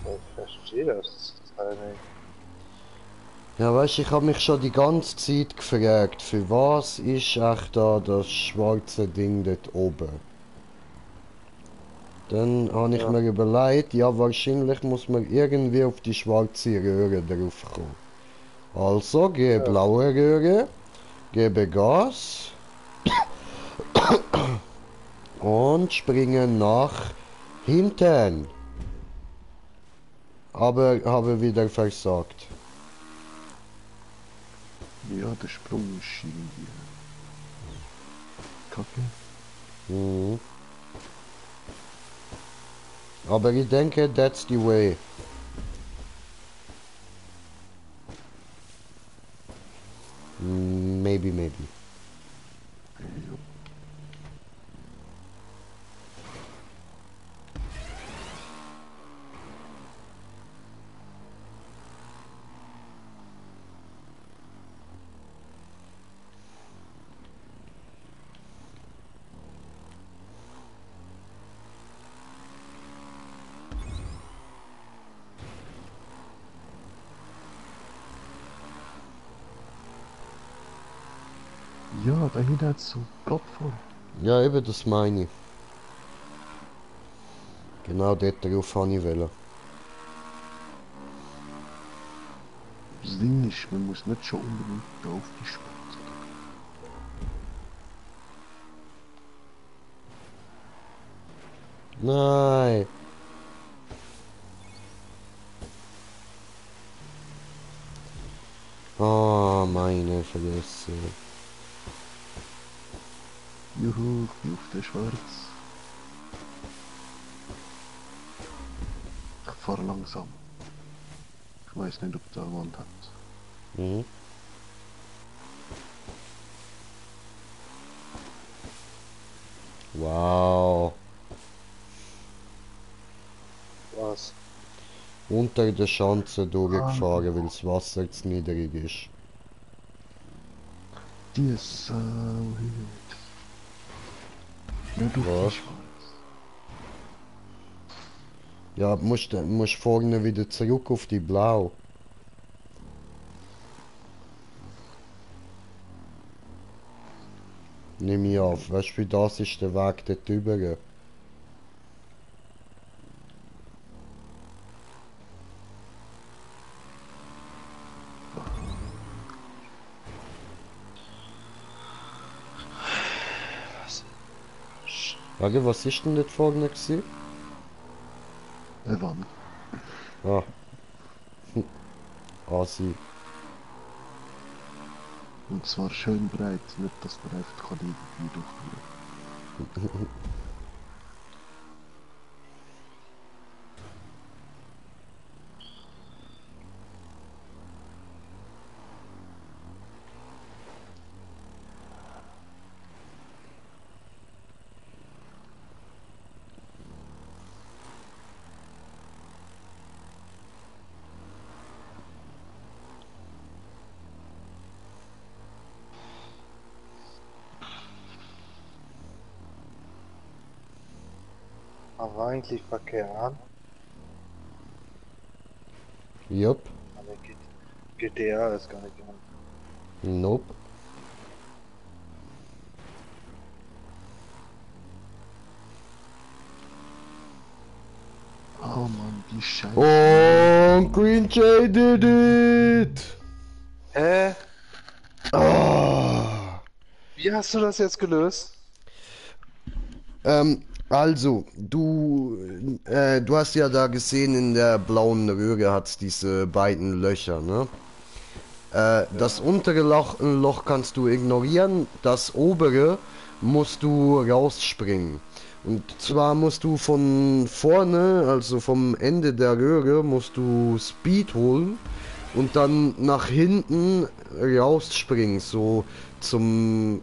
Ich verstehe das Teil nicht. Ja, weißt, ich habe mich schon die ganze Zeit gefragt, für was ist echt da das schwarze Ding dort oben? Dann habe ich Ja. mir überlegt, ja, wahrscheinlich muss man irgendwie auf die schwarze Röhre drauf kommen. Also, gehe blaue Röhre, gebe Gas und springe nach hinten. Aber habe wieder versagt. Ja, der Sprung ist irgendwie kacke. Mhm. Aber ich denke, that's the way. Maybe. Ja. Ja, da hinten hat so Gott voll. Ja, eben, das meine ich. Genau dort drauf habe ich wollen. Das Ding ist, man muss nicht schon unbedingt da auf die Spitze. Nein. Oh, meine Fresse. Juhu, ich bin auf der Schwarz. Ich fahre langsam. Ich weiß nicht, ob da eine Wand hat. Mhm. Wow. Was? Unter der Schanze durchgefahren, weil das Wasser zu niedrig ist. Die Sau hüt. Nicht auf Was? die Schwarz. Ja, musst vorne wieder zurück auf die Blau. Nimm ich auf. Weißt du, für das ist der Weg dort drüber. Warte, was ist denn dort vorne gewesen? Eine Wand. Ah. Asi. Und zwar schön breit, nicht dass man einfach irgendwie durchgehen. Aber eigentlich Verkehr an. Jupp. Aber GTA ist gar nicht an. Nope. Oh Mann, die Scheiße. Oh, Green Jay did it! Hä? Ah. Wie hast du das jetzt gelöst? Also, du hast ja da gesehen, in der blauen Röhre hat's diese beiden Löcher, ne? Das untere Loch kannst du ignorieren, das obere musst du rausspringen. Und zwar musst du von vorne, also vom Ende der Röhre, musst du Speed holen und dann nach hinten rausspringen, so zum,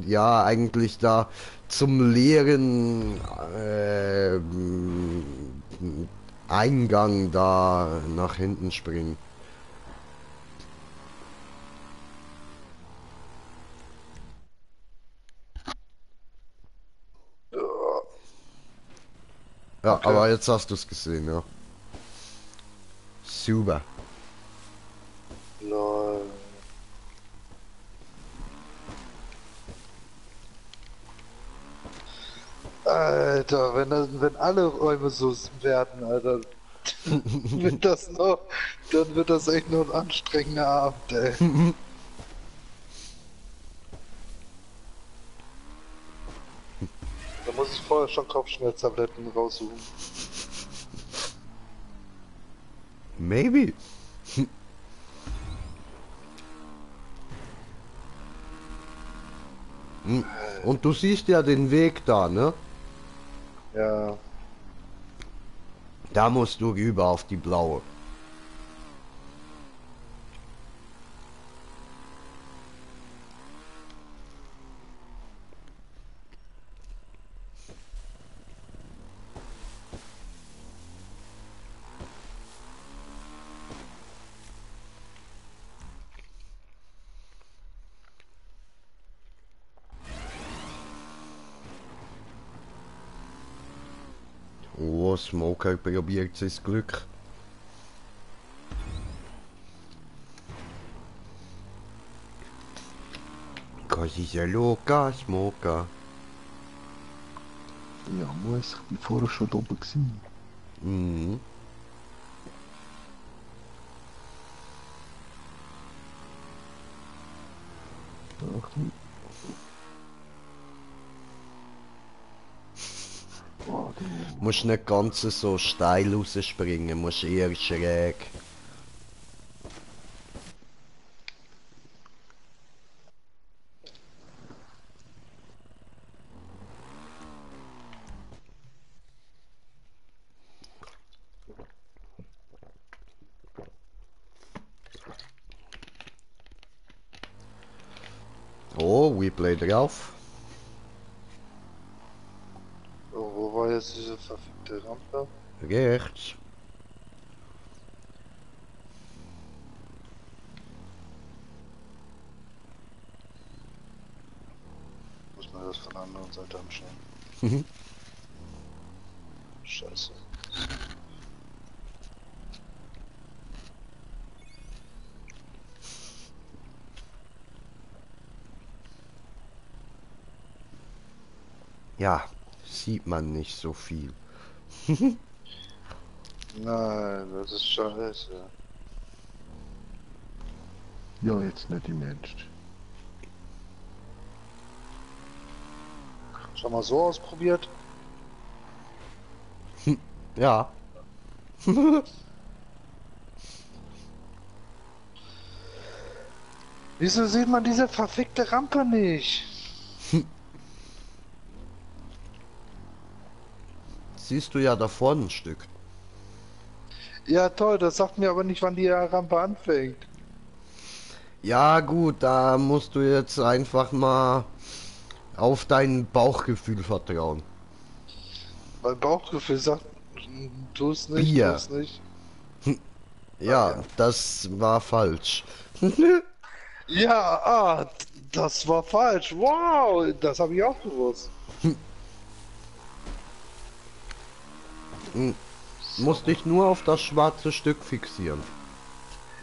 ja, eigentlich da zum leeren Eingang da nach hinten springen. Ja, Okay. aber jetzt hast du es gesehen, ja. Super. Lol. Alter, wenn alle Räume so werden, Alter, dann wird das echt nur ein anstrengender Abend, ey. Da muss ich vorher schon Kopfschmerztabletten raussuchen. Maybe. Und du siehst ja den Weg da, ne? Ja, Da musst du rüber auf die blaue. Oh, Smoker probiert sein Glück. Così sei loca, smoka. Ja, muss. Ich bin vorher schon da oben gewesen. Mhm. Achtung. Oh, du. Musst nicht ganz so steil rausspringen, musst eher schräg. Oh, Replay drauf. So, wo war jetzt diese verfickte Rampe? Rechts. Muss man das von der anderen Seite anschauen. Mhm. Scheiße. Ja, sieht man nicht so viel. Nein, das ist scheiße. Ja, jetzt nicht im Ernst. Schon mal so ausprobiert? Ja. Wieso sieht man diese verfickte Rampe nicht? Siehst du ja da vorne ein Stück. Ja toll, das sagt mir aber nicht, wann die Rampe anfängt. Ja gut, da musst du jetzt einfach mal auf dein Bauchgefühl vertrauen. Mein Bauchgefühl sagt, tu es nicht, Bier. tu es nicht. Ja, ja. das war falsch. Ja, das war falsch. Wow, das habe ich auch gewusst. Musst dich nur auf das schwarze Stück fixieren.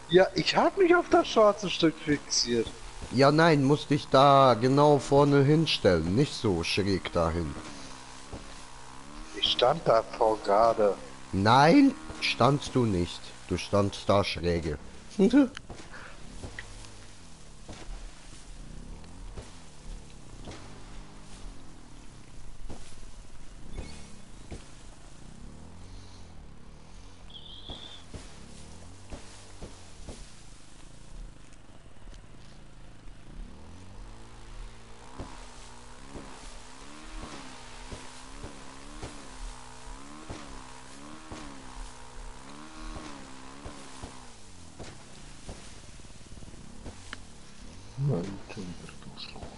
Ja, ich habe mich auf das schwarze Stück fixiert. Ja, nein, musst dich da genau vorne hinstellen, nicht so schräg dahin. Ich stand da vor gerade. Nein, standst du nicht. Du standst da schräge. Nein, schon wieder loslaufen.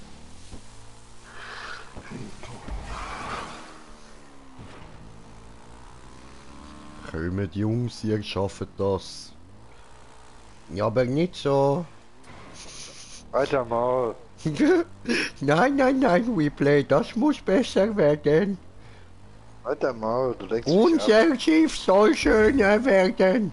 Kommt Jungs, ihr schafft das. Ja, aber nicht so. Weiter mal. Nein, nein, nein, Replay, das muss besser werden. Weiter mal, du denkst mich ab. Unser Schiff soll schöner werden.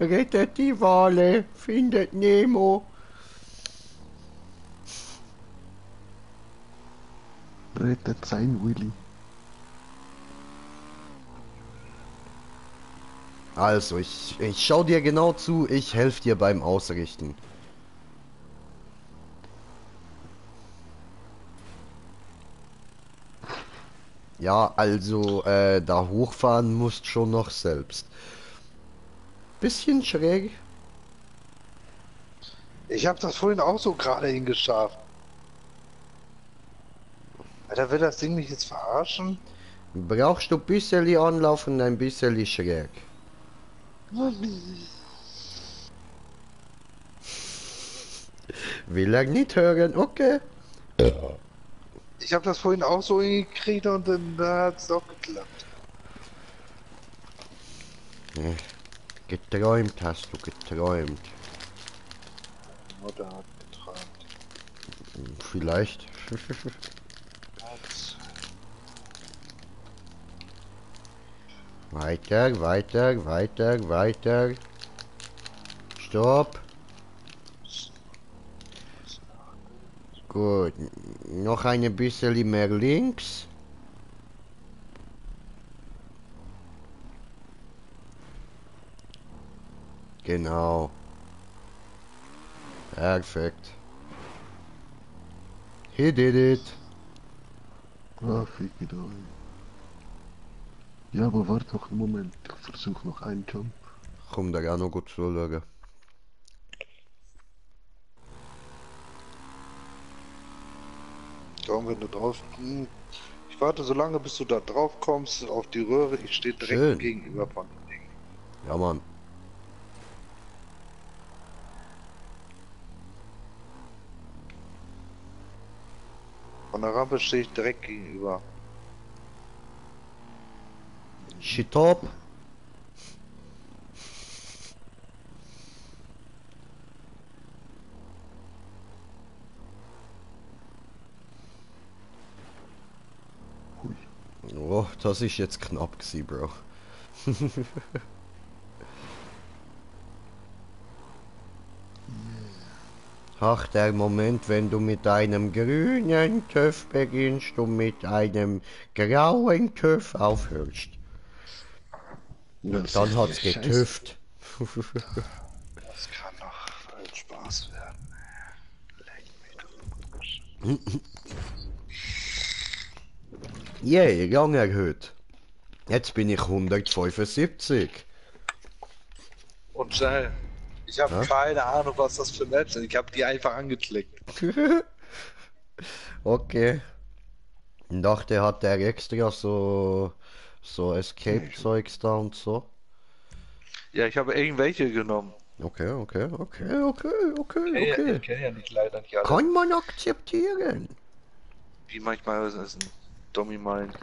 Rettet die Wale, findet Nemo. Rettet sein Willy. Also, ich schau dir genau zu, ich helfe dir beim Ausrichten. Ja, also, da hochfahren musst schon noch selbst. Bisschen schräg. Ich habe das vorhin auch so gerade hingeschafft. Alter, will das Ding mich jetzt verarschen? Brauchst du ein bisschen Anlauf und ein bisschen schräg. Will er nicht hören, okay. Ich habe das vorhin auch so hingekriegt und dann hat es auch geklappt. Geträumt hast du, geträumt. Die Mutter hat geträumt. Vielleicht. Weiter, weiter, weiter, weiter. Stopp. Gut. Noch ein bisschen mehr links. Genau. Perfekt. He did it. Ah, fick wieder ein. Ja, aber warte noch einen Moment. Ich versuche noch einen Jump. Komm, da auch noch gut zuschauen. Komm, wenn du drauf. Ich warte so lange, bis du da drauf kommst, auf die Röhre. Ich stehe direkt Schön. gegenüber von dem Ding. Ja, Mann. Von der Rampe stehe ich direkt gegenüber. Shit top. Oh, das ist jetzt knapp gewesen, Bro. Ach, der Moment, wenn du mit einem grünen TÜV beginnst und mit einem grauen TÜV aufhörst. Das Dann ist hat's der Scheiß. getüft. Das kann doch voll Spaß werden. Leck mich doch. Yay, Rang erhöht. Jetzt bin ich 175. Und schnell. Ich habe Ja? keine Ahnung, was das für Maps sind. Ich habe die einfach angeklickt. Okay. Ich dachte, hat der extra so Escape-Zeugs da und so. Ja, ich habe irgendwelche genommen. Okay. Ich kenne ja nicht leider nicht alle. Kann man akzeptieren. Wie manchmal ist es ein Dummy meint.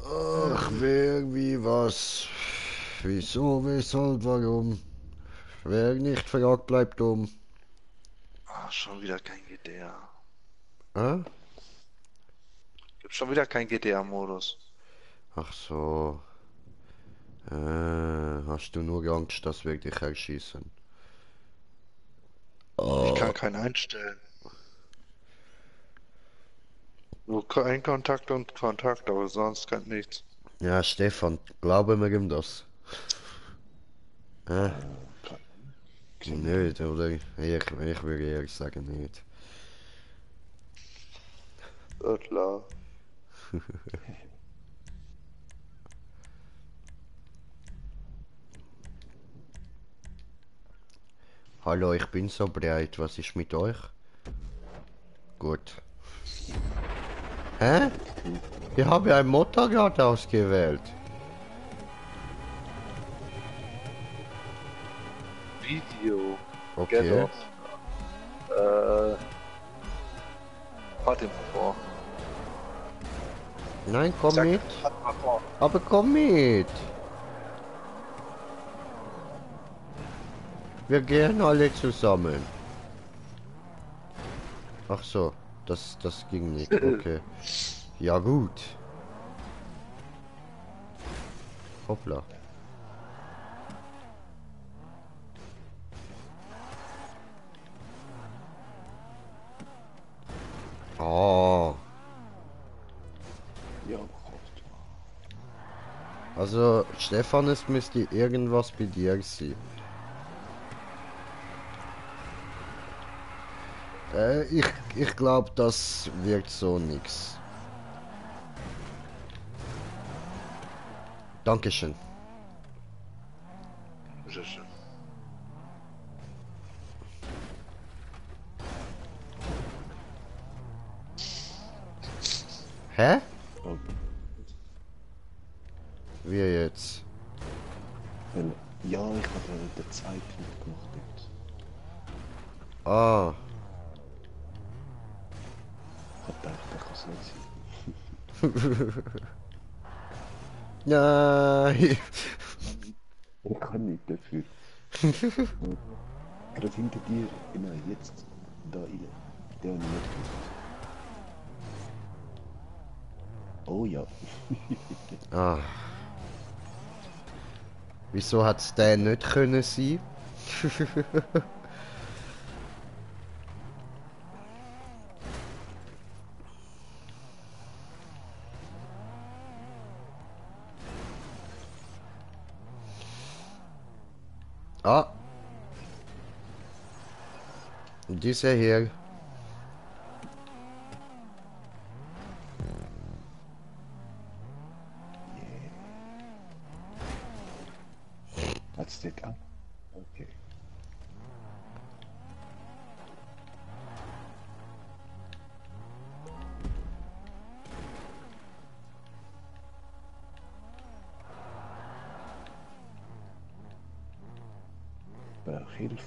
Ach, wer, wie, was. Wieso, weshalb, warum. Wer nicht fragt, bleibt dumm. Ah, schon wieder kein GTA. Äh? Gibt schon wieder kein GTA-Modus. Ach so. Hast du nur Angst, dass wir dich erschießen? Ich kann keinen einstellen. Nur kein Kontakt und Kontakt, aber sonst kann nichts. Ja, Stefan, glauben wir ihm das? Nicht, oder? Ich würde eher sagen nicht. Ja, klar. Hallo, ich bin so breit, was ist mit euch? Gut. Hä? Ich habe ein Motorrad ausgewählt. Video. Okay. Get off. Fahr den mal vor. Nein, komm Sag, mit. fahr mal vor. Aber komm mit. Wir gehen alle zusammen. Ach so, das ging nicht. Okay. Ja gut. Hoppla. Oh. Ja, Gott. Also, Stefan, es müsste irgendwas bei dir sein. Ich glaube, das wird so nix. Dankeschön. Bitteschön. Hä? Oh, Wie jetzt? weil, ja, ich habe den Zeit mitgemacht jetzt. Ah. Ich hab gedacht, das kann es nicht sein. Nein. Ich kann nicht dafür. Gerade hinter dir, genau, jetzt, da rein. Der hat nicht gemacht. Oh ja. Ah. Wieso hat es der nicht können sein? Ah. Dieser hier. Hat's das an? Okay. Hilfe.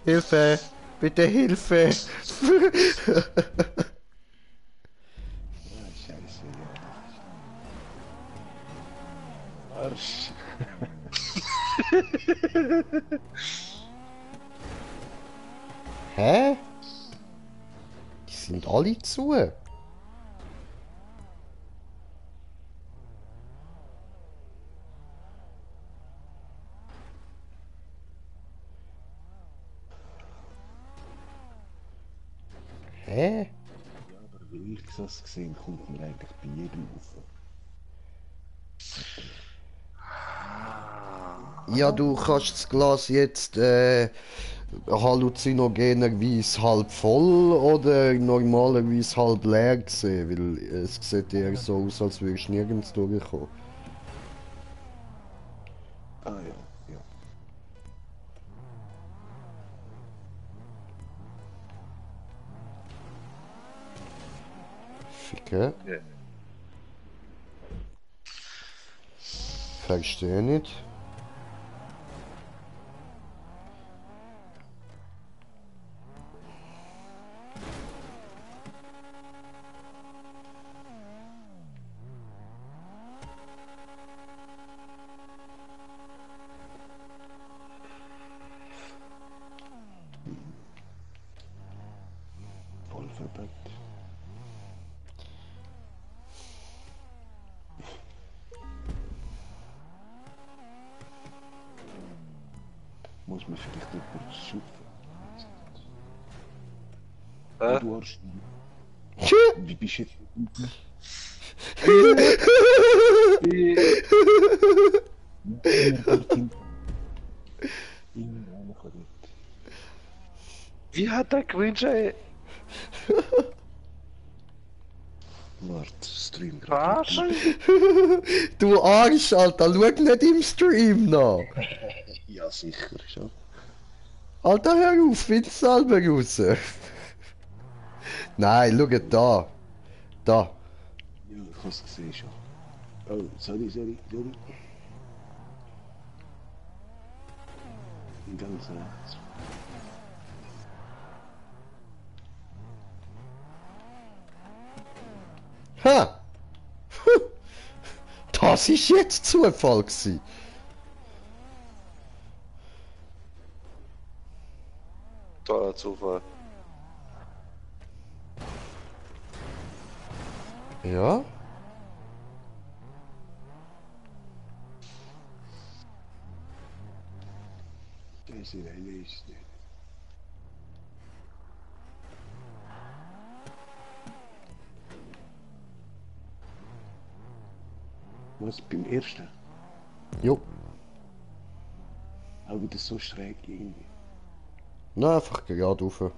Hilfe! Bitte Hilfe! Ah, scheiße, ja. Arsch. Hä? Die sind alle zu. Hä? Ja, aber wie ich das gesehen, kommt mir eigentlich bei jedem auf. Ja, du kannst das Glas jetzt halluzinogenerweise halb voll oder normalerweise halb leer sehen, weil es sieht eher so aus, als würdest du nirgends durchkommen. Ah ja, ja. Ficke. Ja. Verstehe nicht. Voll verbuggt. Muss man vielleicht jemanden schupfen? Du Arsch. Wie bist du jetzt? Wie hat der gewünscht, ey? Warte, Stream Verarschen? Du Arsch, Alter, schau nicht im Stream nach. Ja, sicher, schon. Alter, hör auf, find's selber raus. Nein, schau da. Da. Ja, ich hab's gesehen schon. Oh, sorry. Ganz rechts. Ha! Das ist jetzt Zufall gewesen. Toller Zufall. Ja? Das ist der nächste. Was, beim ersten? Jo. Auch wieder so schräg irgendwie. Na, einfach gerade rauf.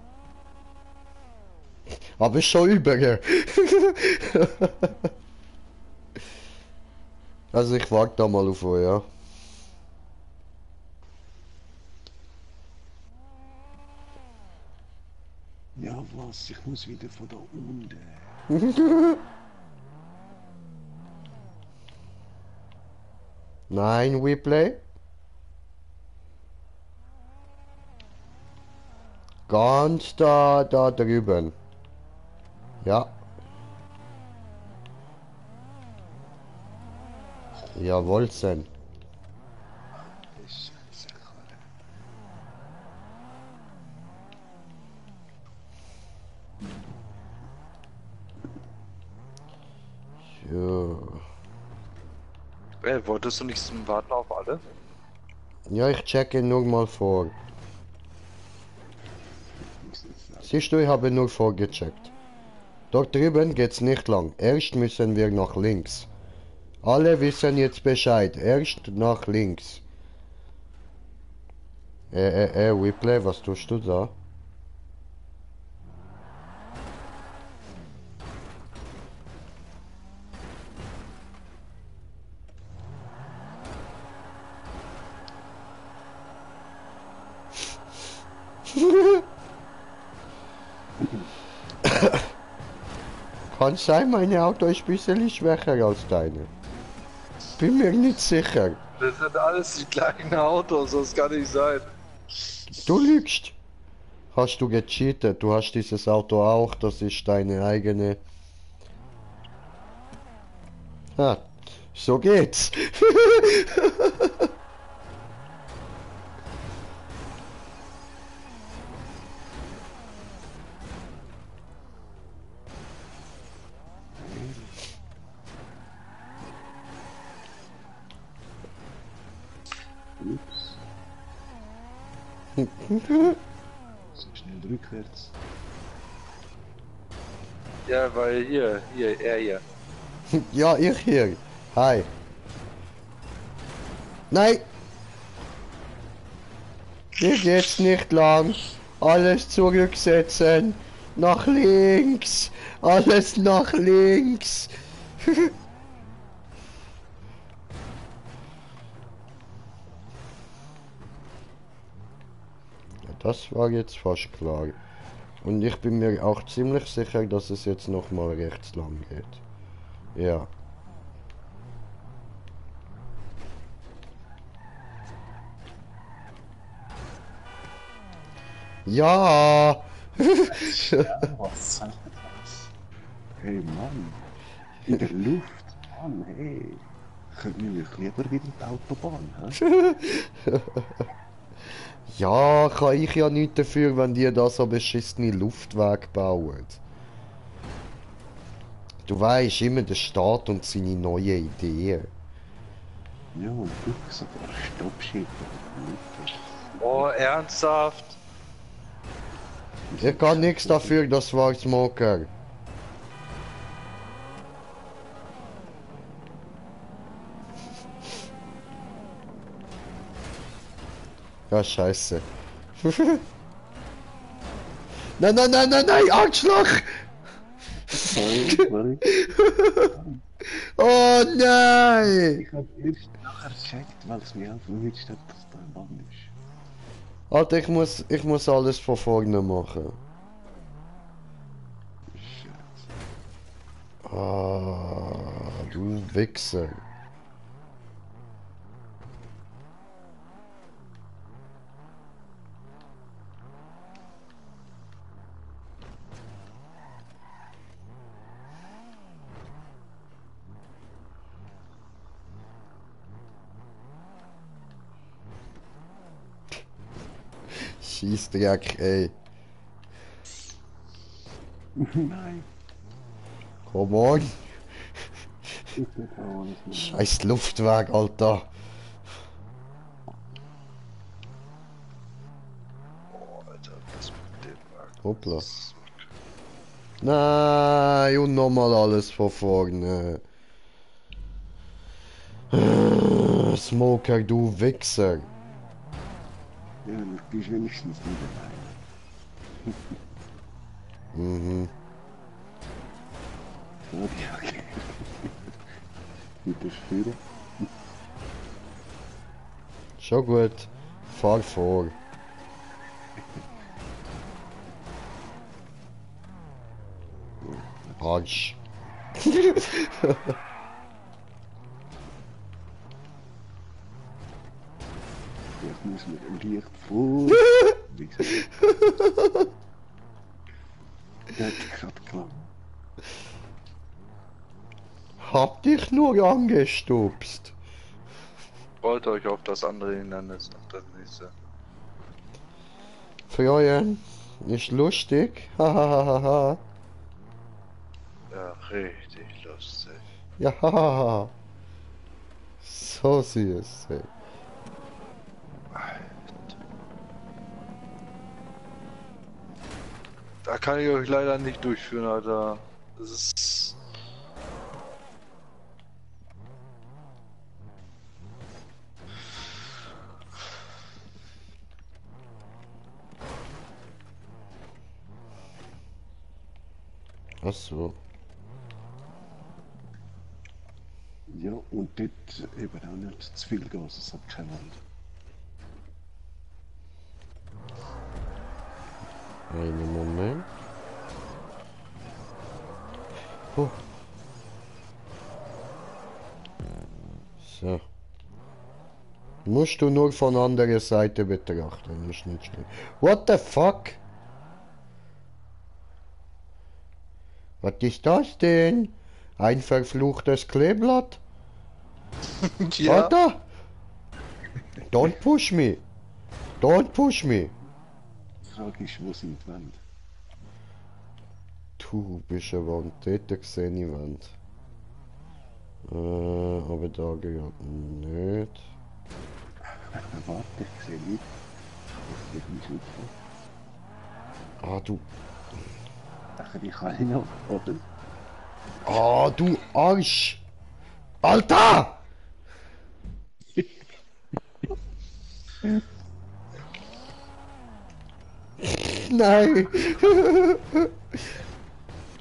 Aber ist schon über. Also ich warte da mal auf euch, ja. Ja, was? Ich muss wieder von da unten. Nein, Replay. Ganz da drüben. Ja. Jawohl, Sen. Scheiße, Karre. Ja. Wolltest du nicht zum Warten auf alle? Ja, ich checke nur mal vor. Siehst du, ich habe nur vorgecheckt. Dort drüben geht's nicht lang. Erst müssen wir nach links. Alle wissen jetzt Bescheid. Erst nach links. Whipley, was tust du da? Kann sein, mein Auto ist ein bisschen schwächer als deine. Bin mir nicht sicher. Das sind alles die gleichen Autos, das kann nicht sein. Du lügst. Hast du gecheatet? Du hast dieses Auto auch, das ist deine eigene. Ah, so geht's. So schnell rückwärts. Ja, weil er hier. Ja, ich hier. Hi. Nein. Hier geht's nicht lang. Alles zurücksetzen. Nach links. Alles nach links. Das war jetzt fast klar. Und ich bin mir auch ziemlich sicher, dass es jetzt noch mal rechts lang geht. Ja. Ja. Was soll das? Hey Mann. In der Luft. Mann, hey. Können wir lieber wieder die Autobahn, hä? Ja, kann ich ja nicht dafür, wenn die da so beschissene Luftweg bauen. Du weißt immer der Staat und seine neuen Ideen. Ja, und du sogar Stoppschild. Oh, ernsthaft? Ich kann nichts dafür, das war Smoker. Ja, scheiße. Nein, nein, nein, nein, nein, Arschloch! Sorry. Oh nein! Ich hab erst nachher gecheckt, weil es mir einfach nicht steht, dass da ein Mann ist. Alter, ich muss alles von vorne machen. Scheiße. Ah, du Wichser. Scheißdreck, ey. Nein. Come on. Ich bin auch nicht mehr. Scheiß Luftweg, Alter. Oh, Alter, was mit dem Wagen? Hoppla. Nein, und nochmal alles von vorne. Smoker, du Wichser. Ja, du bist wenigstens nicht allein. Mhm. So, ja, okay. Wieder führen. Schon gut. Fahr vor. Arsch. Jetzt müssen wir leicht vor. Wie gesagt. Der hat gerade klar. Hab dich nur angestupst. Freut euch auf das andere Hindernis, auf das nächste. Freuen. Ist lustig. Hahaha. Ja, richtig lustig. Ja, so süß. Ey. Da kann ich euch leider nicht durchführen, Alter. Das ist... Ach so. Ja, und dort eben auch nicht zu viel Gas, es hat keinen Wald. Einen Moment. Oh. So. Musst du nur von anderer Seite betrachten, ist nicht schlimm. What the fuck? Was ist das denn? Ein verfluchtes Kleeblatt? Ja. Alter! Don't push me! Don't push me! Die Frage ist, wo sind die Wände? Du bist eine Wand, dort sehe ich Wand. Aber da geht nicht. Warte, ich sehe nicht. Das wird mich nicht. Ah, du. Ach, die kann ich noch, oder? Ah, du Arsch! Alter! Nein!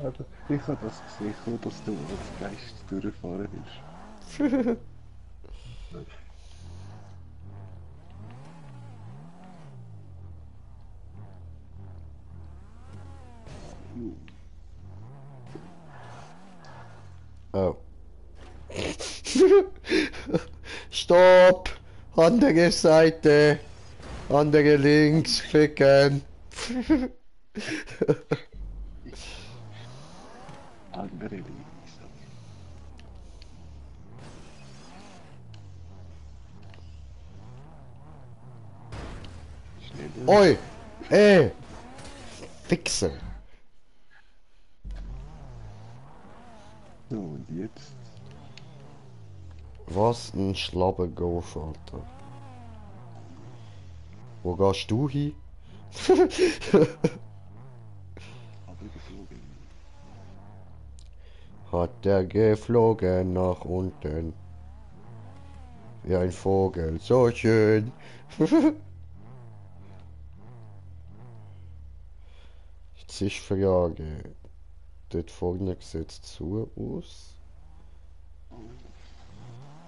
Also, ich habe das gesehen, dass du als Geist durchfahren bist. Oh. Stopp! Andere Seite! Andere links, ficken! Andere Lisa. Schneller. Oi! Fixer! So, und jetzt? Was ein schlabber Golf, Alter. Wo gehst du hin? Aber geflogen. Hat der geflogen nach unten. Wie ein Vogel, so schön. Jetzt ist die Frage. Dort vorne sieht es zu aus.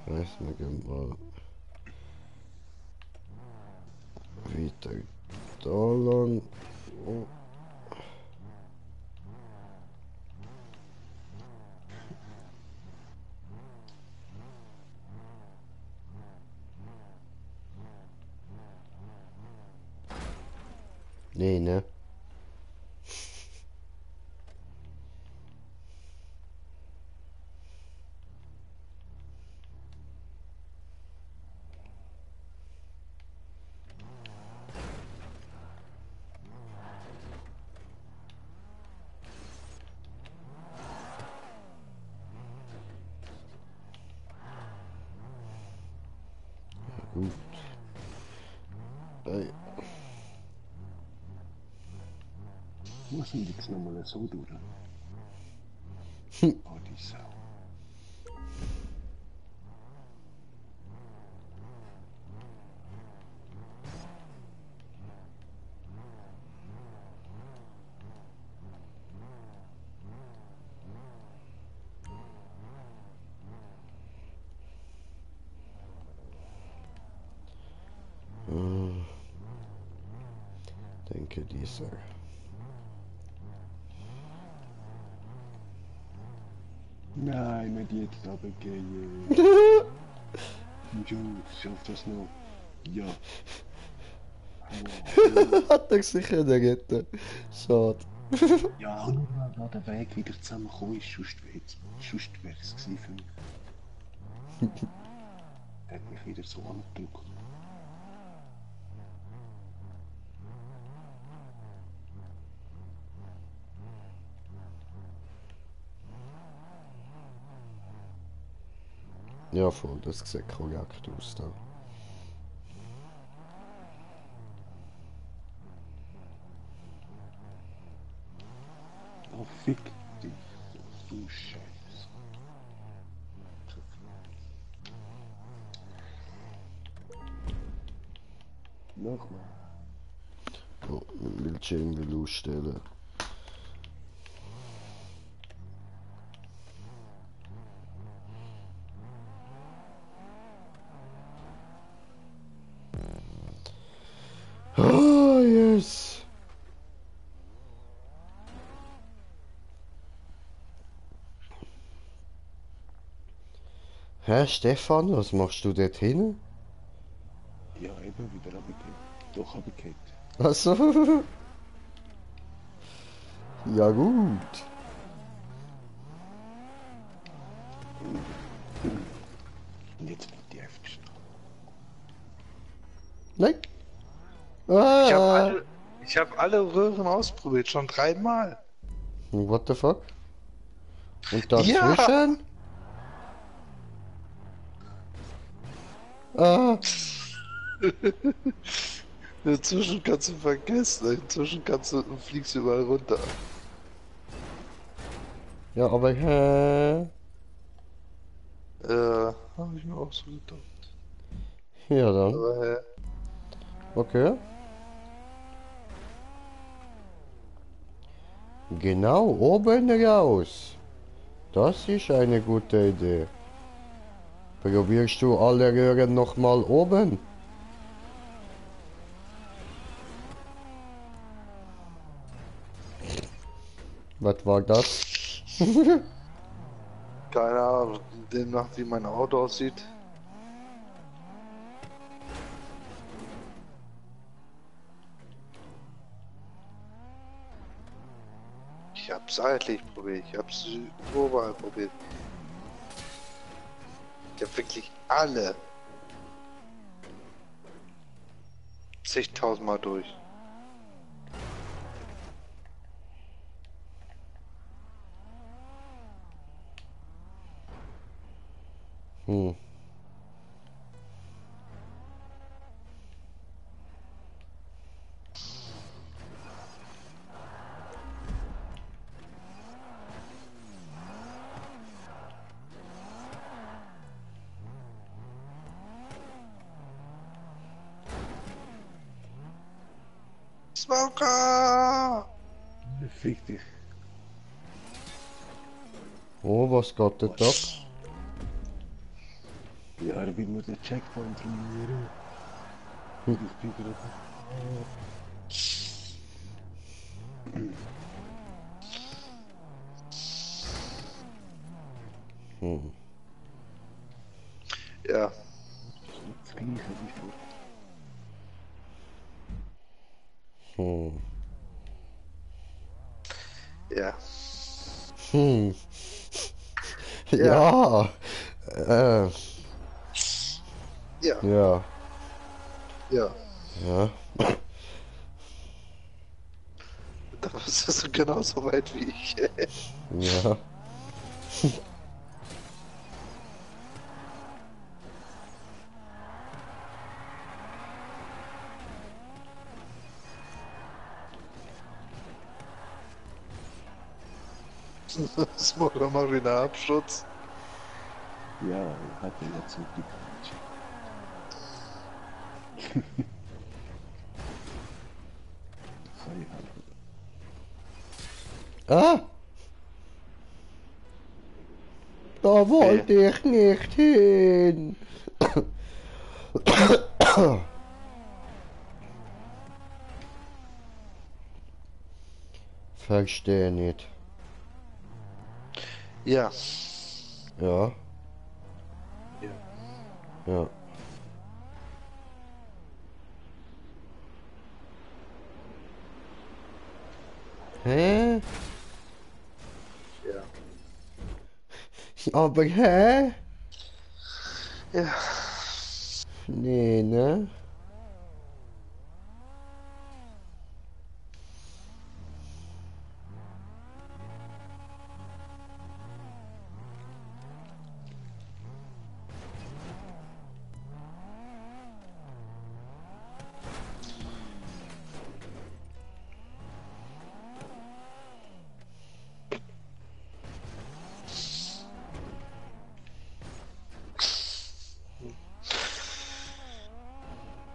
Weiß nicht mal. Weiter da lang. Oh. Nee, ne? Gut. Wo sind jetzt nochmal so durch? Oh, die Sau. Denke dieser. Nein, nicht jetzt runtergehen. Jo, schaff das noch. Ja. Hat er sicher nicht retten. Schade. Ja, nur weil der Weg wieder zusammengekommen ist, sonst wäre es gewesen für mich. Er hat mich wieder so angedrückt. Ja, voll, das sieht korrekt aus da. Oh, fick dich. Du Scheiße. Nochmal. Oh, mit Bildschirm will ausstellen. Oh, yes. Hä, Stefan, was machst du dort hin? Ja, eben wieder runtergehen. Doch runtergehen. Achso. Ja, gut. Und jetzt wird die einfach schnell. Nein. Ich habe Ah. alle Röhren ausprobiert, schon 3-mal. What the fuck? Und Ja! dazwischen? Ah. Inzwischen kannst du vergessen, fliegst du überall runter. Ja, aber hä? Habe ich mir auch so gedacht. Ja, dann. Aber Okay. Genau, oben raus. Das ist eine gute Idee. Probierst du alle Röhren nochmal oben? Was war das? keine Ahnung, demnach wie mein Auto aussieht. Ich hab's seitlich probiert, ich hab's überall probiert. Ich hab wirklich alle zigtausendmal durch. Hm. Smoker! Fick dich. Oh, was geht dort ab? Ja, ich muss den Checkpoint trainieren. Ich bin gerade. Hm. Ja, Das ist nicht das Gleiche wie vor. Hm. ja. Hm. Ja. Ja. Ja, Ja. ja. Ja. Da bist du genauso weit wie ich. Ja. Smoker macht wieder Abschutz. Ja, ich hatte jetzt so die Karte. Ah! Da wollte ich nicht hin. Verstehe nicht. Ja. Ja. Ja. Ja. Hä? Ja. Aber hä? Ja. Nee, ne?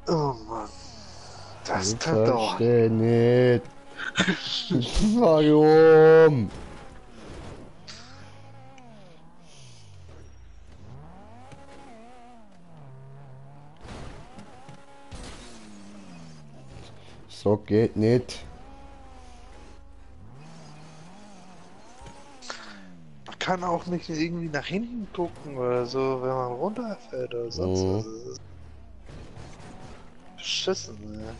Oh Mann. Das Ich kann dauern. verstehe nicht. Warum? So geht nicht. Man kann auch nicht irgendwie nach hinten gucken oder so, wenn man runterfällt oder sonst was. Mhm. Das ist beschissen, ey.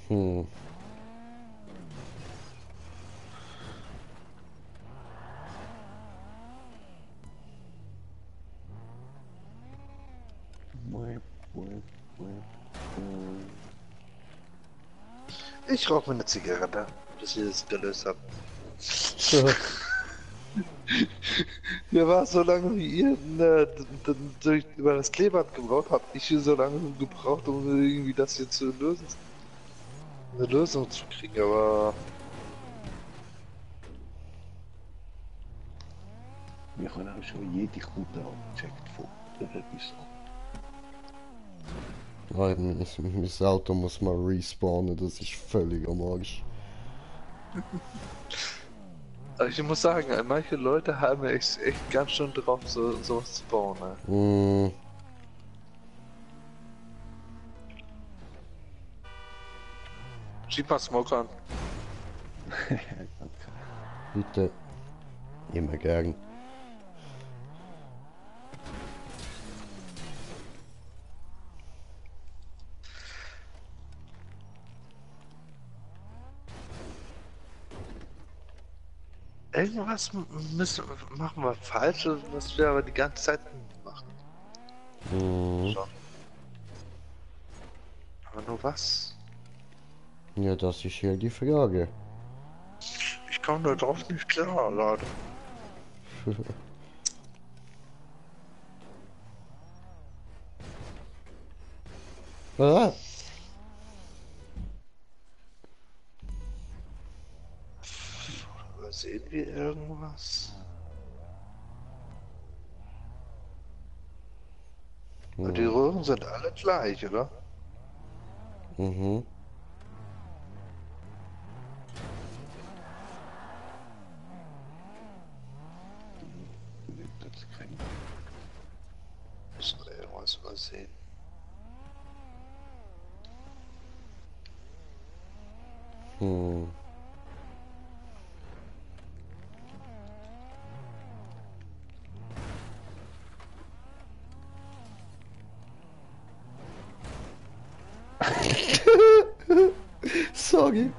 Hm. Whip, whip, whip, whip. Ich rauche mir eine Zigarette, bis ich das gelöst habe. Mir war so lange wie ihr über das Kleeband gebraucht habt, ich hier so lange gebraucht, um irgendwie das hier zu lösen. Eine Lösung zu kriegen, aber Wir haben auch schon jede Route abgecheckt von bis an. Mein Auto muss mal respawnen, das ist völlig am Arsch. also ich muss sagen, manche Leute haben echt ganz schön drauf, sowas zu bauen. Ne? Hm. Schieb mal Smoke an. Bitte. Immer gern. Irgendwas machen wir falsch, was wir aber die ganze Zeit machen. Hm. Schon. Aber nur was? Ja, das ist ja die Frage. Ich komme da drauf nicht klar, Leute. Ah. Sehen wir irgendwas? Aber die Röhren sind alle gleich, oder? Mhm. Das kann Müssen wir irgendwas übersehen. Hm. Sorry.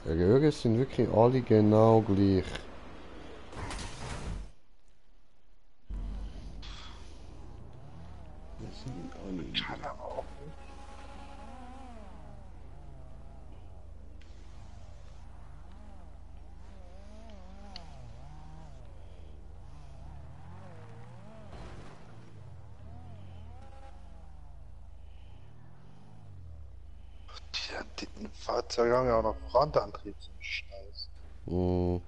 Röhren sind wirklich alle genau gleich. das sind alle. Kann aber auch. Die Fahrzeuge haben ja auch noch Frontantrieb, so ein Scheiß. Hm.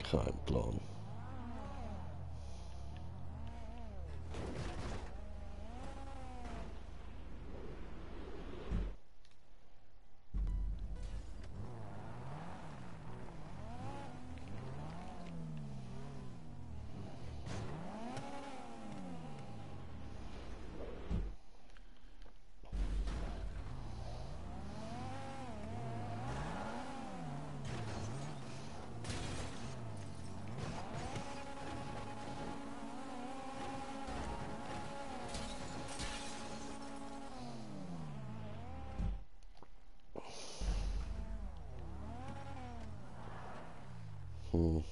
Kein Plan. Hm.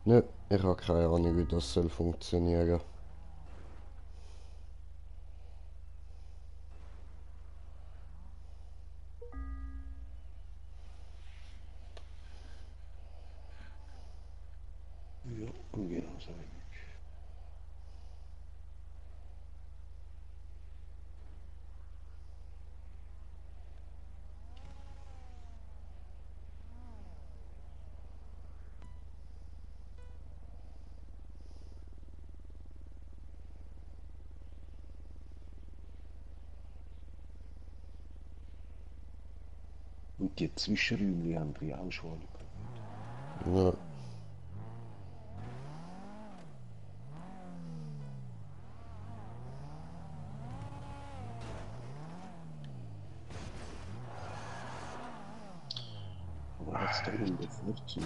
Nö, ich habe keine Ahnung, wie das soll funktionieren. Ja, genau so. Und die Zwischenräume haben die auch schon alle. Ja. Aber jetzt da unten jetzt nicht zu.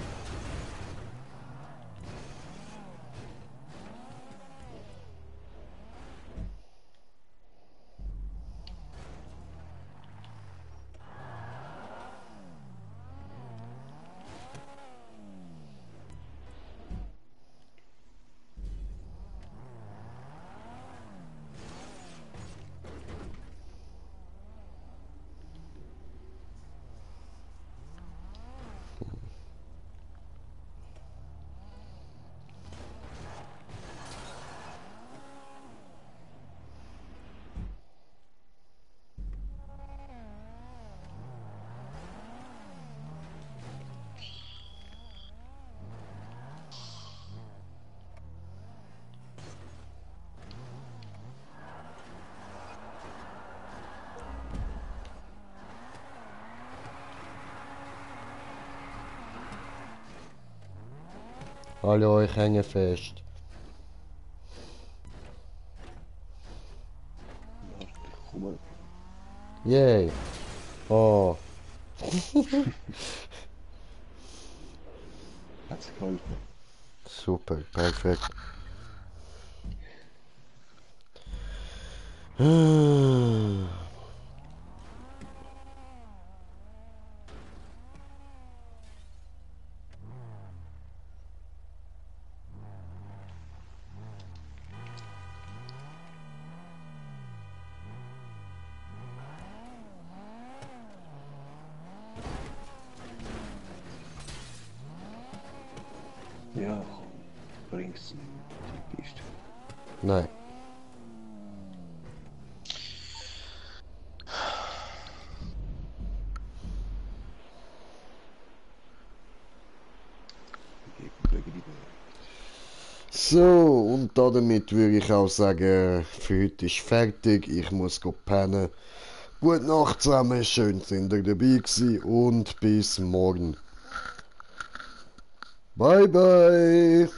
Hallo, ich hänge fest. Ja, komm mal. Yay. Oh. Hat's geholfen. Super, perfekt. Ja, komm, bring's. Die Kiste. Nein. Gegen die Welt. So, und damit würde ich auch sagen, für heute ist fertig. Ich muss pennen. Gute Nacht zusammen, schön sind ihr dabei gewesen und bis morgen. Bye bye.